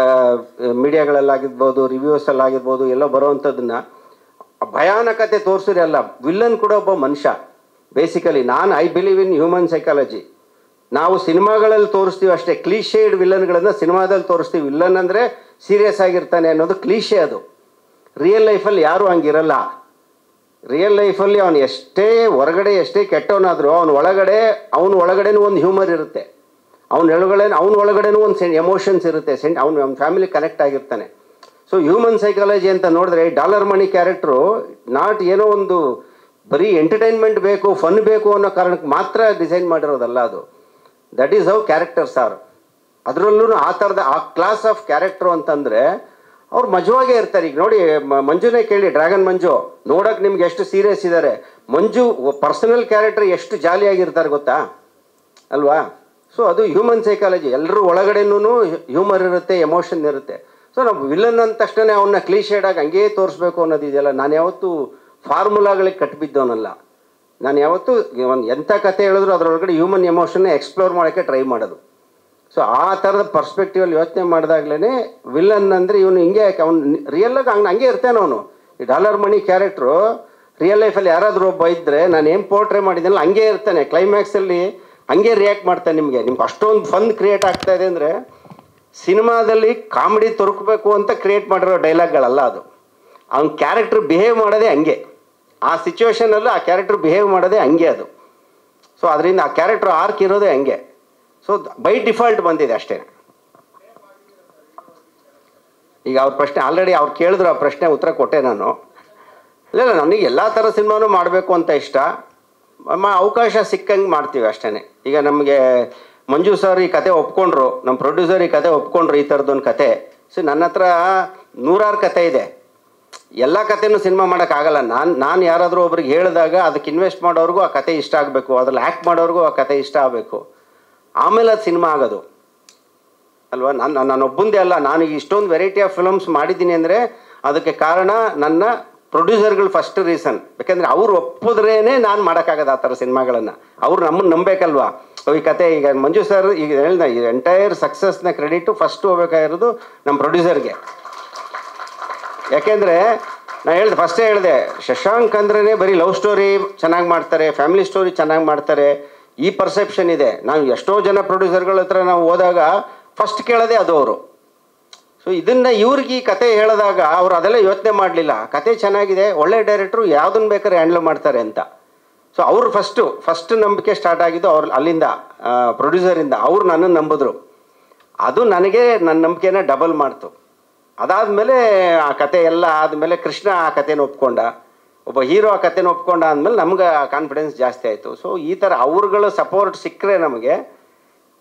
[SPEAKER 12] ಮೀಡಿಯಾಗಳಲ್ಲಾಗಿರ್ಬೋದು, ರಿವ್ಯೂಸಲ್ಲಾಗಿರ್ಬೋದು, ಎಲ್ಲ ಬರೋವಂಥದ್ದನ್ನು ಭಯಾನಕತೆ ತೋರಿಸಿರಲ್ಲ. ವಿಲ್ಲನ್ ಕೂಡ ಒಬ್ಬ ಮನುಷ್ಯ basically. I believe in human psychology. ನಾವು ಸಿನಿಮಾಗಳಲ್ಲಿ ತೋರಿಸ್ತೀವಿ ಅಷ್ಟೇ, ಕ್ಲೀಶೇಡ್ ವಿಲ್ಲನ್ಗಳನ್ನು ಸಿನಿಮಾದಲ್ಲಿ ತೋರಿಸ್ತೀವಿ. ವಿಲ್ಲನ್ ಅಂದರೆ ಸೀರಿಯಸ್ ಆಗಿರ್ತಾನೆ ಅನ್ನೋದು ಕ್ಲೀಶೆ. ಅದು ರಿಯಲ್ ಲೈಫಲ್ಲಿ ಯಾರೂ ಹಂಗಿರಲ್ಲ. ರಿಯಲ್ ಲೈಫಲ್ಲಿ ಅವನು ಹೊರಗಡೆ ಎಷ್ಟೇ ಕೆಟ್ಟವನಾದರೂ ಅವನ ಒಳಗಡೆನೂ ಒಂದು ಹ್ಯೂಮರ್ ಇರುತ್ತೆ. ಅವನ ಒಳಗಡೆನೂ ಒಂದು ಎಮೋಷನ್ಸ್ ಇರುತ್ತೆ. ಅವನ ಫ್ಯಾಮಿಲಿ ಕನೆಕ್ಟ್ ಆಗಿರ್ತಾನೆ. ಸೊ ಹ್ಯೂಮನ್ ಸೈಕಾಲಜಿ ಅಂತ ನೋಡಿದ್ರೆ ಡಾಲರ್ ಮನಿ ಕ್ಯಾರೆಕ್ಟ್ರು ನಾಟ್ ಏನೋ ಒಂದು ಬರೀ ಎಂಟರ್ಟೈನ್ಮೆಂಟ್ ಬೇಕು, ಫನ್ ಬೇಕು ಅನ್ನೋ ಕಾರಣಕ್ಕೆ ಮಾತ್ರ ಡಿಸೈನ್ ಮಾಡಿರೋದಲ್ಲ ಅದು. That is how characters are. ಅದರಲ್ಲೂ ಆ ಥರದ ಆ ಕ್ಲಾಸ್ ಆಫ್ ಕ್ಯಾರೆಕ್ಟ್ರು ಅಂತಂದರೆ ಅವ್ರು ಮಜವಾಗೇ ಇರ್ತಾರೆ. ಈಗ ನೋಡಿ, ಮಂಜುನೇ ಕೇಳಿ, ಡ್ರ್ಯಾಗನ್ ಮಂಜು ನೋಡೋಕೆ ನಿಮ್ಗೆ ಎಷ್ಟು ಸೀರಿಯಸ್ ಇದ್ದಾರೆ. ಮಂಜು ಪರ್ಸನಲ್ ಕ್ಯಾರೆಕ್ಟರ್ ಎಷ್ಟು ಜಾಲಿಯಾಗಿರ್ತಾರೆ ಗೊತ್ತಾ ಅಲ್ವಾ. ಸೊ ಅದು ಹ್ಯೂಮನ್ ಸೈಕಾಲಜಿ. ಎಲ್ಲರೂ ಒಳಗಡೆನೂ ಹ್ಯೂಮರ್ ಇರುತ್ತೆ, ಎಮೋಷನ್ ಇರುತ್ತೆ. ಸೊ ನಾವು ವಿಲನ್ ಅಂದ ತಕ್ಷಣ ಅವನ್ನ ಕ್ಲೀಶೇಡಾಗಿ ಹಂಗೇ ತೋರಿಸ್ಬೇಕು ಅನ್ನೋದಿದೆಯಲ್ಲ, ನಾನು ಯಾವತ್ತೂ ಫಾರ್ಮುಲಾಗಳಿಗೆ ಕಟ್ಟಿಬಿದ್ದವನಲ್ಲ. ನಾನು ಯಾವತ್ತೂ ಎಂಥ ಕತೆ ಹೇಳಿದ್ರು ಅದರೊಳಗಡೆ ಹ್ಯೂಮನ್ ಎಮೋಷನ್ನೇ ಎಕ್ಸ್ಪ್ಲೋರ್ ಮಾಡೋಕ್ಕೆ ಟ್ರೈ ಮಾಡೋದು. ಸೊ ಆ ಥರದ ಪರ್ಸ್ಪೆಕ್ಟಿವಲ್ಲಿ ಯೋಚನೆ ಮಾಡಿದಾಗ್ಲೇ ವಿಲ್ಲನ್ ಅಂದರೆ ಇವನು ಅವ್ನು ರಿಯಲ್ಲಾಗಿ ಹಂಗೆ ಇರ್ತಾನೆ. ಅವನು ಈ ಡಾಲರ್ ಮನಿ ಕ್ಯಾರೆಕ್ಟ್ರು ರಿಯಲ್ ಲೈಫಲ್ಲಿ ಯಾರಾದರೂ ಒಬ್ಬ ಇದ್ದರೆ, ನಾನು ಏನು ಪೋರ್ಟ್ರೇ ಮಾಡಿದ್ದೀನಲ್ಲ ಹಂಗೆ ಇರ್ತಾನೆ. ಕ್ಲೈಮ್ಯಾಕ್ಸಲ್ಲಿ ಹಂಗೆ ರಿಯಾಕ್ಟ್ ಮಾಡ್ತಾನೆ. ನಿಮಗೆ ಅಷ್ಟೊಂದು ಫನ್ ಕ್ರಿಯೇಟ್ ಆಗ್ತಾ ಇದೆ ಅಂದರೆ ಸಿನಿಮಾದಲ್ಲಿ ಕಾಮಿಡಿ ತೊರಕಬೇಕು ಅಂತ ಕ್ರಿಯೇಟ್ ಮಾಡಿರೋ ಡೈಲಾಗ್ಗಳಲ್ಲ ಅದು. ಅವ್ನ ಕ್ಯಾರೆಕ್ಟರ್ ಬಿಹೇವ್ ಮಾಡೋದೇ ಹಂಗೆ, ಆ ಸಿಚುವೇಶನಲ್ಲೂ ಆ ಕ್ಯಾರೆಕ್ಟರ್ ಬಿಹೇವ್ ಮಾಡೋದೇ ಹಂಗೆ ಅದು. ಸೊ ಅದರಿಂದ ಆ ಕ್ಯಾರೆಕ್ಟರ್ ಆರ್ಕ್ ಇರೋದೇ ಹಂಗೆ. ಸೊ ಬೈ ಡಿಫಾಲ್ಟ್ ಬಂದಿದೆ ಅಷ್ಟೇ. ಈಗ ಅವ್ರ ಪ್ರಶ್ನೆ ಆಲ್ರೆಡಿ ಅವ್ರು ಕೇಳಿದ್ರು, ಆ ಪ್ರಶ್ನೆ ಉತ್ತರ ಕೊಟ್ಟೆ ನಾನು. ಇಲ್ಲ, ನನಗೆ ಎಲ್ಲ ಥರ ಸಿನಿಮಾನೂ ಮಾಡಬೇಕು ಅಂತ ಇಷ್ಟ. ಅವಕಾಶ ಸಿಕ್ಕಂಗೆ ಮಾಡ್ತೀವಿ ಅಷ್ಟೇ. ಈಗ ನಮಗೆ ಮಂಜು ಸರ್ ಈ ಕತೆ ಒಪ್ಕೊಂಡ್ರು, ನಮ್ಮ ಪ್ರೊಡ್ಯೂಸರ್ ಈ ಕತೆ ಒಪ್ಕೊಂಡ್ರು, ಈ ಥರದ್ದೊಂದು ಕತೆ. ಸೊ ನನ್ನ ಹತ್ರ 100 ಕತೆ ಇದೆ, ಎಲ್ಲ ಕತೆನೂ ಸಿನಿಮಾ ಮಾಡೋಕ್ಕಾಗಲ್ಲ. ನಾನು ಯಾರಾದರೂ ಒಬ್ರಿಗೆ ಹೇಳಿದಾಗ ಅದಕ್ಕೆ ಇನ್ವೆಸ್ಟ್ ಮಾಡೋರಿಗೂ ಆ ಕತೆ ಇಷ್ಟ ಆಗಬೇಕು, ಅದ್ರಲ್ಲಿ ಆ್ಯಕ್ಟ್ ಮಾಡೋರಿಗೂ ಆ ಕತೆ ಇಷ್ಟ ಆಗಬೇಕು, ಆಮೇಲೆ ಅದು ಸಿನಿಮಾ ಆಗೋದು ಅಲ್ವಾ. ನಾನು ಒಬ್ಬಂದೇ ಅಲ್ಲ, ನಾನು ಇಷ್ಟೊಂದು ವೆರೈಟಿ ಆಫ್ ಫಿಲಮ್ಸ್ ಮಾಡಿದ್ದೀನಿ ಅಂದರೆ ಅದಕ್ಕೆ ಕಾರಣ ನನ್ನ ಪ್ರೊಡ್ಯೂಸರ್ಗಳು ಫಸ್ಟ್ ರೀಸನ್. ಯಾಕೆಂದರೆ ಅವ್ರು ಒಪ್ಪಿದ್ರೇ ನಾನು ಮಾಡೋಕ್ಕಾಗದು ಆ ಥರ ಸಿನಿಮಾಗಳನ್ನು. ಅವ್ರು ನಮ್ಮನ್ನು ನಂಬೇಕಲ್ವಾ. ಈ ಕತೆ ಈಗ ಮಂಜು ಸರ್ ಈಗ ಹೇಳಿದ ಈ ಎಂಟೈರ್ ಸಕ್ಸಸ್ನ ಕ್ರೆಡಿಟು ಫಸ್ಟ್ ಹೋಗ್ಬೇಕಾಗಿರೋದು ನಮ್ಮ ಪ್ರೊಡ್ಯೂಸರ್ಗೆ. ಯಾಕೆಂದರೆ ನಾನು ಫಸ್ಟೇ ಹೇಳಿದೆ, ಶಶಾಂಕ್ ಅಂದ್ರೇ ಬರೀ ಲವ್ ಸ್ಟೋರಿ ಚೆನ್ನಾಗಿ ಮಾಡ್ತಾರೆ, ಫ್ಯಾಮಿಲಿ ಸ್ಟೋರಿ ಚೆನ್ನಾಗಿ ಮಾಡ್ತಾರೆ, ಈ ಪರ್ಸೆಪ್ಷನ್ ಇದೆ. ನಾವು ಎಷ್ಟೋ ಜನ ಪ್ರೊಡ್ಯೂಸರ್ಗಳ ಹತ್ರ ನಾವು ಹೋದಾಗ ಫಸ್ಟ್ ಕೇಳೋದೇ ಅದು ಅವರು. ಸೊ ಇದನ್ನು ಇವ್ರಿಗೆ ಈ ಕತೆ ಹೇಳಿದಾಗ ಅವರು ಅದೆಲ್ಲ ಯೋಚನೆ ಮಾಡಲಿಲ್ಲ, ಕತೆ ಚೆನ್ನಾಗಿದೆ, ಒಳ್ಳೆ ಡೈರೆಕ್ಟ್ರು ಯಾವುದನ್ನು ಬೇಕಾದ್ರೆ ಹ್ಯಾಂಡ್ಲ್ ಮಾಡ್ತಾರೆ ಅಂತ. ಸೊ ಅವರು ಫಸ್ಟ್ ನಂಬಿಕೆ ಸ್ಟಾರ್ಟ್ ಆಗಿದ್ದು ಅವ್ರು ಅಲ್ಲಿಂದ, ಪ್ರೊಡ್ಯೂಸರಿಂದ. ಅವ್ರು ನನ್ನನ್ನು ನಂಬಿದ್ರು, ಅದು ನನಗೆ ನನ್ನ ನಂಬಿಕೆನ ಡಬಲ್ ಮಾಡ್ತು. ಅದಾದಮೇಲೆ ಆ ಕತೆ ಎಲ್ಲ ಆದಮೇಲೆ ಕೃಷ್ಣ ಆ ಕತೆನ ಒಪ್ಕೊಂಡ, ಒಬ್ಬ ಹೀರೋ ಆ ಕತೆನ ಒಪ್ಕೊಂಡ ಅಂದಮೇಲೆ ನಮ್ಗೆ ಕಾನ್ಫಿಡೆನ್ಸ್ ಜಾಸ್ತಿ ಆಯಿತು. ಸೊ ಈ ಥರ ಅವ್ರುಗಳ ಸಪೋರ್ಟ್ ಸಿಕ್ಕರೆ, ನಮಗೆ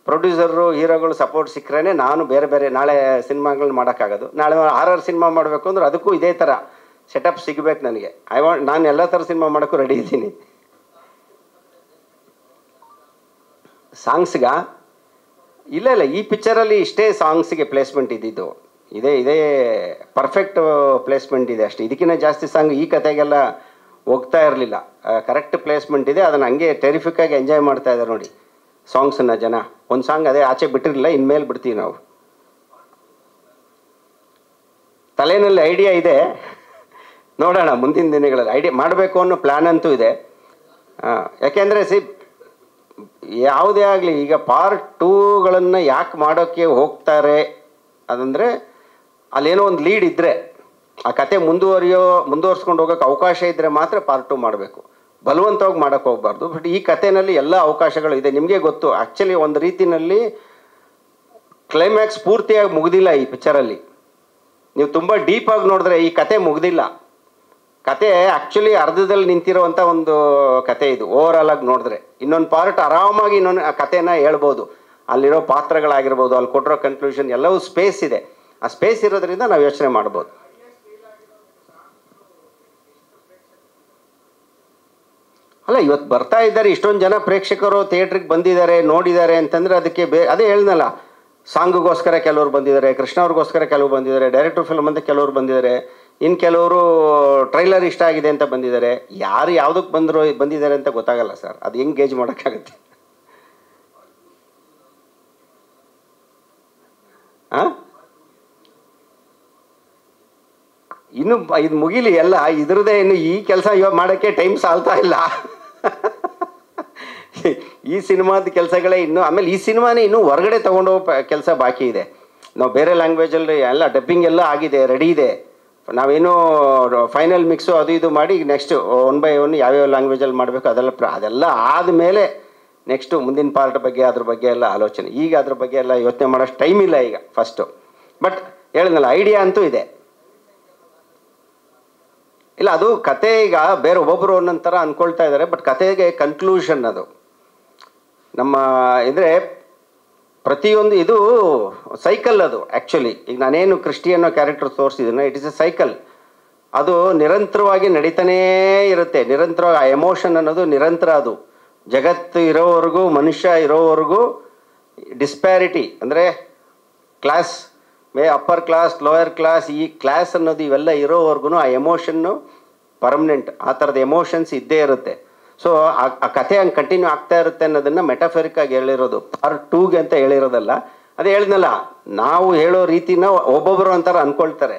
[SPEAKER 12] ಪ್ರೊಡ್ಯೂಸರು ಹೀರೋಗಳು ಸಪೋರ್ಟ್ ಸಿಕ್ಕರೆ ನಾನು ಬೇರೆ ಬೇರೆ ನಾಳೆ ಸಿನಿಮಾಗಳನ್ನ ಮಾಡೋಕ್ಕಾಗೋದು. ನಾಳೆ ಹಾರರ್ ಸಿನಿಮಾ ಮಾಡಬೇಕು ಅಂದ್ರೆ ಅದಕ್ಕೂ ಇದೇ ಥರ ಸೆಟಪ್ ಸಿಗಬೇಕು ನನಗೆ. ನಾನು ಎಲ್ಲ ಥರ ಸಿನಿಮಾ ಮಾಡೋಕ್ಕೂ ರೆಡಿ ಇದ್ದೀನಿ. ಸಾಂಗ್ಸ್ಗ ಇಲ್ಲ ಈ ಪಿಕ್ಚರಲ್ಲಿ ಇಷ್ಟೇ ಸಾಂಗ್ಸಿಗೆ ಪ್ಲೇಸ್ಮೆಂಟ್ ಇದ್ದಿದ್ದು, ಇದೇ ಪರ್ಫೆಕ್ಟ್ ಪ್ಲೇಸ್ಮೆಂಟ್ ಇದೆ ಅಷ್ಟೇ. ಇದಕ್ಕಿಂತ ಜಾಸ್ತಿ ಸಾಂಗ್ ಈ ಕತೆಗೆಲ್ಲ ಹೋಗ್ತಾ ಇರಲಿಲ್ಲ. ಕರೆಕ್ಟ್ ಪ್ಲೇಸ್ಮೆಂಟ್ ಇದೆ, ಅದನ್ನು ಹಂಗೆ ಟೆರಿಫಿಕ್ಕಾಗಿ ಎಂಜಾಯ್ ಮಾಡ್ತಾ ಇದ್ದಾರೆ ನೋಡಿ ಸಾಂಗ್ಸನ್ನು ಜನ. ಒಂದು ಸಾಂಗ್ ಅದೇ ಆಚೆ ಬಿಟ್ಟಿರಲಿಲ್ಲ, ಇನ್ಮೇಲೆ ಬಿಡ್ತೀವಿ ನಾವು. ತಲೆಯಲ್ಲಿ ಐಡಿಯಾ ಇದೆ, ನೋಡೋಣ ಮುಂದಿನ ದಿನಗಳಲ್ಲಿ. ಐಡಿಯಾ ಮಾಡಬೇಕು ಅನ್ನೋ ಪ್ಲ್ಯಾನ್ ಅಂತೂ ಇದೆ. ಯಾಕೆಂದರೆ ಯಾವುದೇ ಆಗಲಿ ಈಗ ಪಾರ್ಟ್ 2ಗಳನ್ನು ಯಾಕೆ ಮಾಡೋಕ್ಕೆ ಹೋಗ್ತಾರೆ ಅದಂದರೆ ಅಲ್ಲೇನೋ ಒಂದು ಲೀಡ್ ಇದ್ದರೆ, ಆ ಕತೆ ಮುಂದುವರ್ಸ್ಕೊಂಡು ಹೋಗೋಕ್ಕೆ ಅವಕಾಶ ಇದ್ದರೆ ಮಾತ್ರ ಪಾರ್ಟ್ 2 ಮಾಡಬೇಕು, ಬಲವಂತವಾಗಿ ಮಾಡೋಕ್ಕೆ ಹೋಗಬಾರ್ದು. ಬಟ್ ಈ ಕಥೆನಲ್ಲಿ ಎಲ್ಲ ಅವಕಾಶಗಳು ಇದೆ. ನಿಮಗೆ ಗೊತ್ತು, ಆ್ಯಕ್ಚುಲಿ ಒಂದು ರೀತಿಯಲ್ಲಿ ಕ್ಲೈಮ್ಯಾಕ್ಸ್ ಪೂರ್ತಿಯಾಗಿ ಮುಗಿದಿಲ್ಲ ಈ ಪಿಕ್ಚರಲ್ಲಿ. ನೀವು ತುಂಬ ಡೀಪಾಗಿ ನೋಡಿದ್ರೆ ಈ ಕತೆ ಮುಗ್ದಿಲ್ಲ. ಕತೆ ಆ್ಯಕ್ಚುಲಿ ಅರ್ಧದಲ್ಲಿ ನಿಂತಿರೋವಂಥ ಒಂದು ಕತೆ ಇದು. ಓವರಾಲ್ ಆಗಿ ನೋಡಿದ್ರೆ ಇನ್ನೊಂದು ಪಾರ್ಟ್ ಆರಾಮಾಗಿ ಇನ್ನೊಂದು ಕತೆನ ಹೇಳ್ಬೋದು. ಅಲ್ಲಿರೋ ಪಾತ್ರಗಳಾಗಿರ್ಬೋದು, ಅಲ್ಲಿ ಕೊಟ್ಟಿರೋ ಕನ್ಕ್ಲೂಷನ್ ಎಲ್ಲವೂ ಸ್ಪೇಸ್ ಇದೆ. ಆ ಸ್ಪೇಸ್ ಇರೋದ್ರಿಂದ ನಾವು ಯೋಚನೆ ಮಾಡ್ಬೋದು. ಅಲ್ಲ, ಇವತ್ತು ಬರ್ತಾ ಇದ್ದಾರೆ ಇಷ್ಟೊಂದು ಜನ ಪ್ರೇಕ್ಷಕರು ಥಿಯೇಟ್ರಿಗೆ ಬಂದಿದ್ದಾರೆ, ನೋಡಿದ್ದಾರೆ ಅಂತಂದರೆ ಅದಕ್ಕೆ ಅದೇ ಹೇಳ್ದಲ್ಲ, ಸಾಂಗ್ಗೋಸ್ಕರ ಕೆಲವರು ಬಂದಿದ್ದಾರೆ, ಕೃಷ್ಣ ಅವ್ರಿಗೋಸ್ಕರ ಕೆಲವರು ಬಂದಿದ್ದಾರೆ, ಡೈರೆಕ್ಟರ್ ಫಿಲ್ಮ್ ಅಂತ ಕೆಲವರು ಬಂದಿದ್ದಾರೆ, ಇನ್ನು ಕೆಲವರು ಟ್ರೈಲರ್ ಇಷ್ಟ ಆಗಿದೆ ಅಂತ ಬಂದಿದ್ದಾರೆ. ಯಾರು ಯಾವುದಕ್ಕೆ ಬಂದಿದ್ದಾರೆ ಅಂತ ಗೊತ್ತಾಗಲ್ಲ ಸರ್. ಅದು ಹೆಂಗೆ ಗೇಜ್ ಮಾಡೋಕ್ಕಾಗುತ್ತೆ? ಇನ್ನು ಇದು ಮುಗಿಲಿ ಎಲ್ಲ, ಇದ್ರದ್ದೇ ಇನ್ನು ಈ ಕೆಲಸ ಇವಾಗ ಮಾಡೋಕ್ಕೆ ಟೈಮ್ ಸಾಲ್ತಾ ಇಲ್ಲ. ಈ ಸಿನಿಮಾದ ಕೆಲಸಗಳೇ ಇನ್ನೂ, ಆಮೇಲೆ ಈ ಸಿನಿಮಾನೇ ಇನ್ನೂ ಹೊರಗಡೆ ತೊಗೊಂಡೋಗೋ ಕೆಲಸ ಬಾಕಿ ಇದೆ. ನಾವು ಬೇರೆ ಲ್ಯಾಂಗ್ವೇಜಲ್ಲಿ ಎಲ್ಲ ಡಬ್ಬಿಂಗ್ ಎಲ್ಲ ಆಗಿದೆ, ರೆಡಿ ಇದೆ. ನಾವೇನು ಫೈನಲ್ ಮಿಕ್ಸು ಅದು ಇದು ಮಾಡಿ ನೆಕ್ಸ್ಟ್ 1 by 1 ಯಾವ್ಯಾವ ಲ್ಯಾಂಗ್ವೇಜಲ್ಲಿ ಮಾಡಬೇಕು ಅದೆಲ್ಲ ಆದಮೇಲೆ ನೆಕ್ಸ್ಟು ಮುಂದಿನ ಪಾರ್ಟ್ ಬಗ್ಗೆ ಅದ್ರ ಬಗ್ಗೆ ಎಲ್ಲ ಆಲೋಚನೆ. ಈಗ ಅದ್ರ ಬಗ್ಗೆ ಎಲ್ಲ ಯೋಚನೆ ಮಾಡೋಷ್ಟು ಟೈಮ್ ಇಲ್ಲ ಈಗ ಫಸ್ಟು. ಬಟ್ ಹೇಳಿದ್ನಲ್ಲ, ಐಡಿಯಾ ಅಂತೂ ಇದೆ. ಇಲ್ಲ, ಅದು ಕತೆ ಈಗ ಬೇರೆ ಒಬ್ಬೊಬ್ಬರು ಒಂದೊಂದು ಥರ ಅಂದ್ಕೊಳ್ತಾ ಇದ್ದಾರೆ. ಬಟ್ ಕತೆಗೆ ಕನ್ಕ್ಲೂಷನ್ ಅದು ನಮ್ಮ ಇದ್ರೆ ಪ್ರತಿಯೊಂದು ಇದು ಸೈಕಲ್. ಅದು ಆ್ಯಕ್ಚುಲಿ ಈಗ ನಾನೇನು ಕ್ರಿಸ್ಟಿಯನ್ನೋ ಕ್ಯಾರೆಕ್ಟರ್ ತೋರಿಸಿದ್ದೀನೋ, ಇಟ್ ಇಸ್ ಎ ಸೈಕಲ್. ಅದು ನಿರಂತರವಾಗಿ ನಡೀತಾನೇ ಇರುತ್ತೆ. ನಿರಂತರವಾಗಿ ಆ ಎಮೋಷನ್ ಅನ್ನೋದು ನಿರಂತರ. ಅದು ಜಗತ್ತು ಇರೋವರೆಗೂ, ಮನುಷ್ಯ ಇರೋವರೆಗೂ ಡಿಸ್ಪ್ಯಾರಿಟಿ ಅಂದರೆ class upper class, lower class, ಈ ಕ್ಲಾಸ್ ಅನ್ನೋದು ಇವೆಲ್ಲ ಇರೋವರೆಗೂ ಆ ಎಮೋಷನ್ನು ಪರ್ಮನೆಂಟ್. ಆ ಥರದ ಎಮೋಷನ್ಸ್ ಇದ್ದೇ ಇರುತ್ತೆ. ಸೊ ಆ ಕಥೆ ಹಂಗೆ ಕಂಟಿನ್ಯೂ ಆಗ್ತಾ ಇರುತ್ತೆ ಅನ್ನೋದನ್ನು ಮೆಟಾಫರಿಕ್ಕಾಗಿ ಹೇಳಿರೋದು. ಪಾರ್ಟ್ 2ಗೆ ಅಂತ ಹೇಳಿರೋದಲ್ಲ. ಅದೇ ಹೇಳಿದ್ನಲ್ಲ, ನಾವು ಹೇಳೋ ರೀತಿನ ಒಬ್ಬೊಬ್ಬರು ಅಂತಾರೆ ಅಂದ್ಕೊಳ್ತಾರೆ,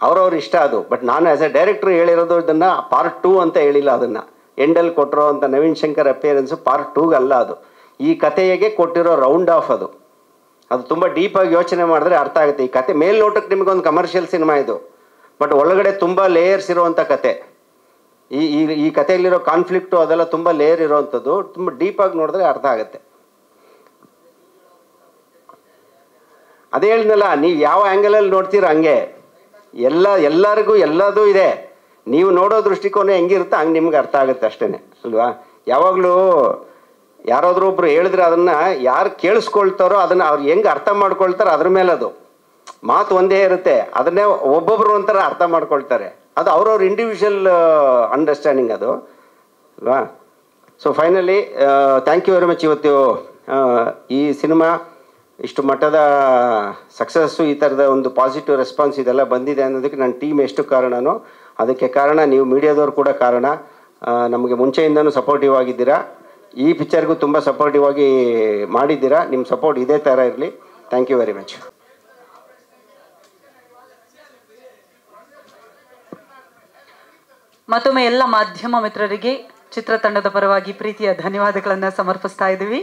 [SPEAKER 12] ಅವ್ರವ್ರ ಇಷ್ಟ ಅದು. ಬಟ್ ನಾನು ಆ್ಯಸ್ ಎ ಡೈರೆಕ್ಟ್ರು ಹೇಳಿರೋದು ಇದನ್ನು ಪಾರ್ಟ್ 2 ಅಂತ ಹೇಳಿಲ್ಲ. ಅದನ್ನು ಎಂಡಲ್ಲಿ ಕೊಟ್ಟಿರೋ ಅಂಥ ನವೀನ್ ಶಂಕರ್ ಅಪಿಯರೆನ್ಸು ಪಾರ್ಟ್ 2ಗೆ ಅಲ್ಲ. ಅದು ಈ ಕಥೆಗೆ ಕೊಟ್ಟಿರೋ ರೌಂಡ್ ಆಫ್. ಅದು ತುಂಬ ಡೀಪಾಗಿ ಯೋಚನೆ ಮಾಡಿದ್ರೆ ಅರ್ಥ ಆಗುತ್ತೆ. ಈ ಕತೆ ಮೇಲ್ನೋಟಕ್ಕೆ ನಿಮಗೊಂದು ಕಮರ್ಷಿಯಲ್ ಸಿನಿಮಾ ಇದು, ಬಟ್ ಒಳಗಡೆ ತುಂಬ ಲೇಯರ್ಸ್ ಇರುವಂಥ ಕತೆ. ಈ ಕಥೆಯಲ್ಲಿರೋ ಕಾನ್ಫ್ಲಿಕ್ಟು ಅದೆಲ್ಲ ತುಂಬ ಲೇಯರ್ ಇರೋವಂಥದ್ದು. ತುಂಬ ಡೀಪಾಗಿ ನೋಡಿದ್ರೆ ಅರ್ಥ ಆಗುತ್ತೆ. ಅದೇ ಹೇಳಿದ್ನಲ್ಲ, ನೀವು ಯಾವ ಆ್ಯಂಗಲಲ್ಲಿ ನೋಡ್ತೀರ ಹಂಗೆ ಎಲ್ಲರಿಗೂ ಎಲ್ಲದೂ ಇದೆ. ನೀವು ನೋಡೋ ದೃಷ್ಟಿಕೋನ ಹೆಂಗಿರುತ್ತೆ ಹಂಗೆ ನಿಮ್ಗೆ ಅರ್ಥ ಆಗುತ್ತೆ ಅಷ್ಟೇ ಅಲ್ವಾ. ಯಾವಾಗಲೂ ಯಾರಾದರೂ ಒಬ್ರು ಹೇಳಿದ್ರೆ ಅದನ್ನು ಯಾರು ಕೇಳಿಸ್ಕೊಳ್ತಾರೋ ಅದನ್ನು ಅವ್ರು ಹೆಂಗೆ ಅರ್ಥ ಮಾಡ್ಕೊಳ್ತಾರೋ ಅದ್ರ ಮೇಲೆ ಅದು ಮಾತು ಒಂದೇ ಇರುತ್ತೆ, ಅದನ್ನೇ ಒಬ್ಬೊಬ್ರು ಒಂಥರ ಅರ್ಥ ಮಾಡ್ಕೊಳ್ತಾರೆ. ಅದು ಅವ್ರವ್ರ ಇಂಡಿವಿಜುವಲ್ ಅಂಡರ್ಸ್ಟ್ಯಾಂಡಿಂಗ್ ಅದು ಅಲ್ವಾ. So finally thank you very much. ಇವತ್ತು ಈ ಸಿನಿಮಾ ಇಷ್ಟು ಮಟ್ಟದ ಸಕ್ಸಸ್ಸು, ಈ ಥರದ ಒಂದು ಪಾಸಿಟಿವ್ ರೆಸ್ಪಾನ್ಸ್ ಇದೆಲ್ಲ ಬಂದಿದೆ ಅನ್ನೋದಕ್ಕೆ ನನ್ನ ಟೀಮ್ ಎಷ್ಟು ಕಾರಣನೋ ಅದಕ್ಕೆ ಕಾರಣ ನೀವು ಮೀಡಿಯಾದವ್ರು ಕೂಡ ಕಾರಣ. ನಮಗೆ ಮುಂಚೆಯಿಂದನೂ ಸಪೋರ್ಟಿವ್ ಆಗಿದ್ದೀರಾ, ಈ ಪಿಕ್ಚರ್ಗೂ ತುಂಬ ಸಪೋರ್ಟಿವ್ ಆಗಿ ಮಾಡಿದ್ದೀರಾ. ನಿಮ್ಮ ಸಪೋರ್ಟ್ ಇದೇ ಥರ ಇರಲಿ. Thank you very much.
[SPEAKER 2] ಮತ್ತೊಮ್ಮೆ ಎಲ್ಲ ಮಾಧ್ಯಮ ಮಿತ್ರರಿಗೆ ಚಿತ್ರತಂಡದ ಪರವಾಗಿ ಪ್ರೀತಿಯ ಧನ್ಯವಾದಗಳನ್ನು ಸಮರ್ಪಿಸ್ತಾ ಇದ್ದೀವಿ.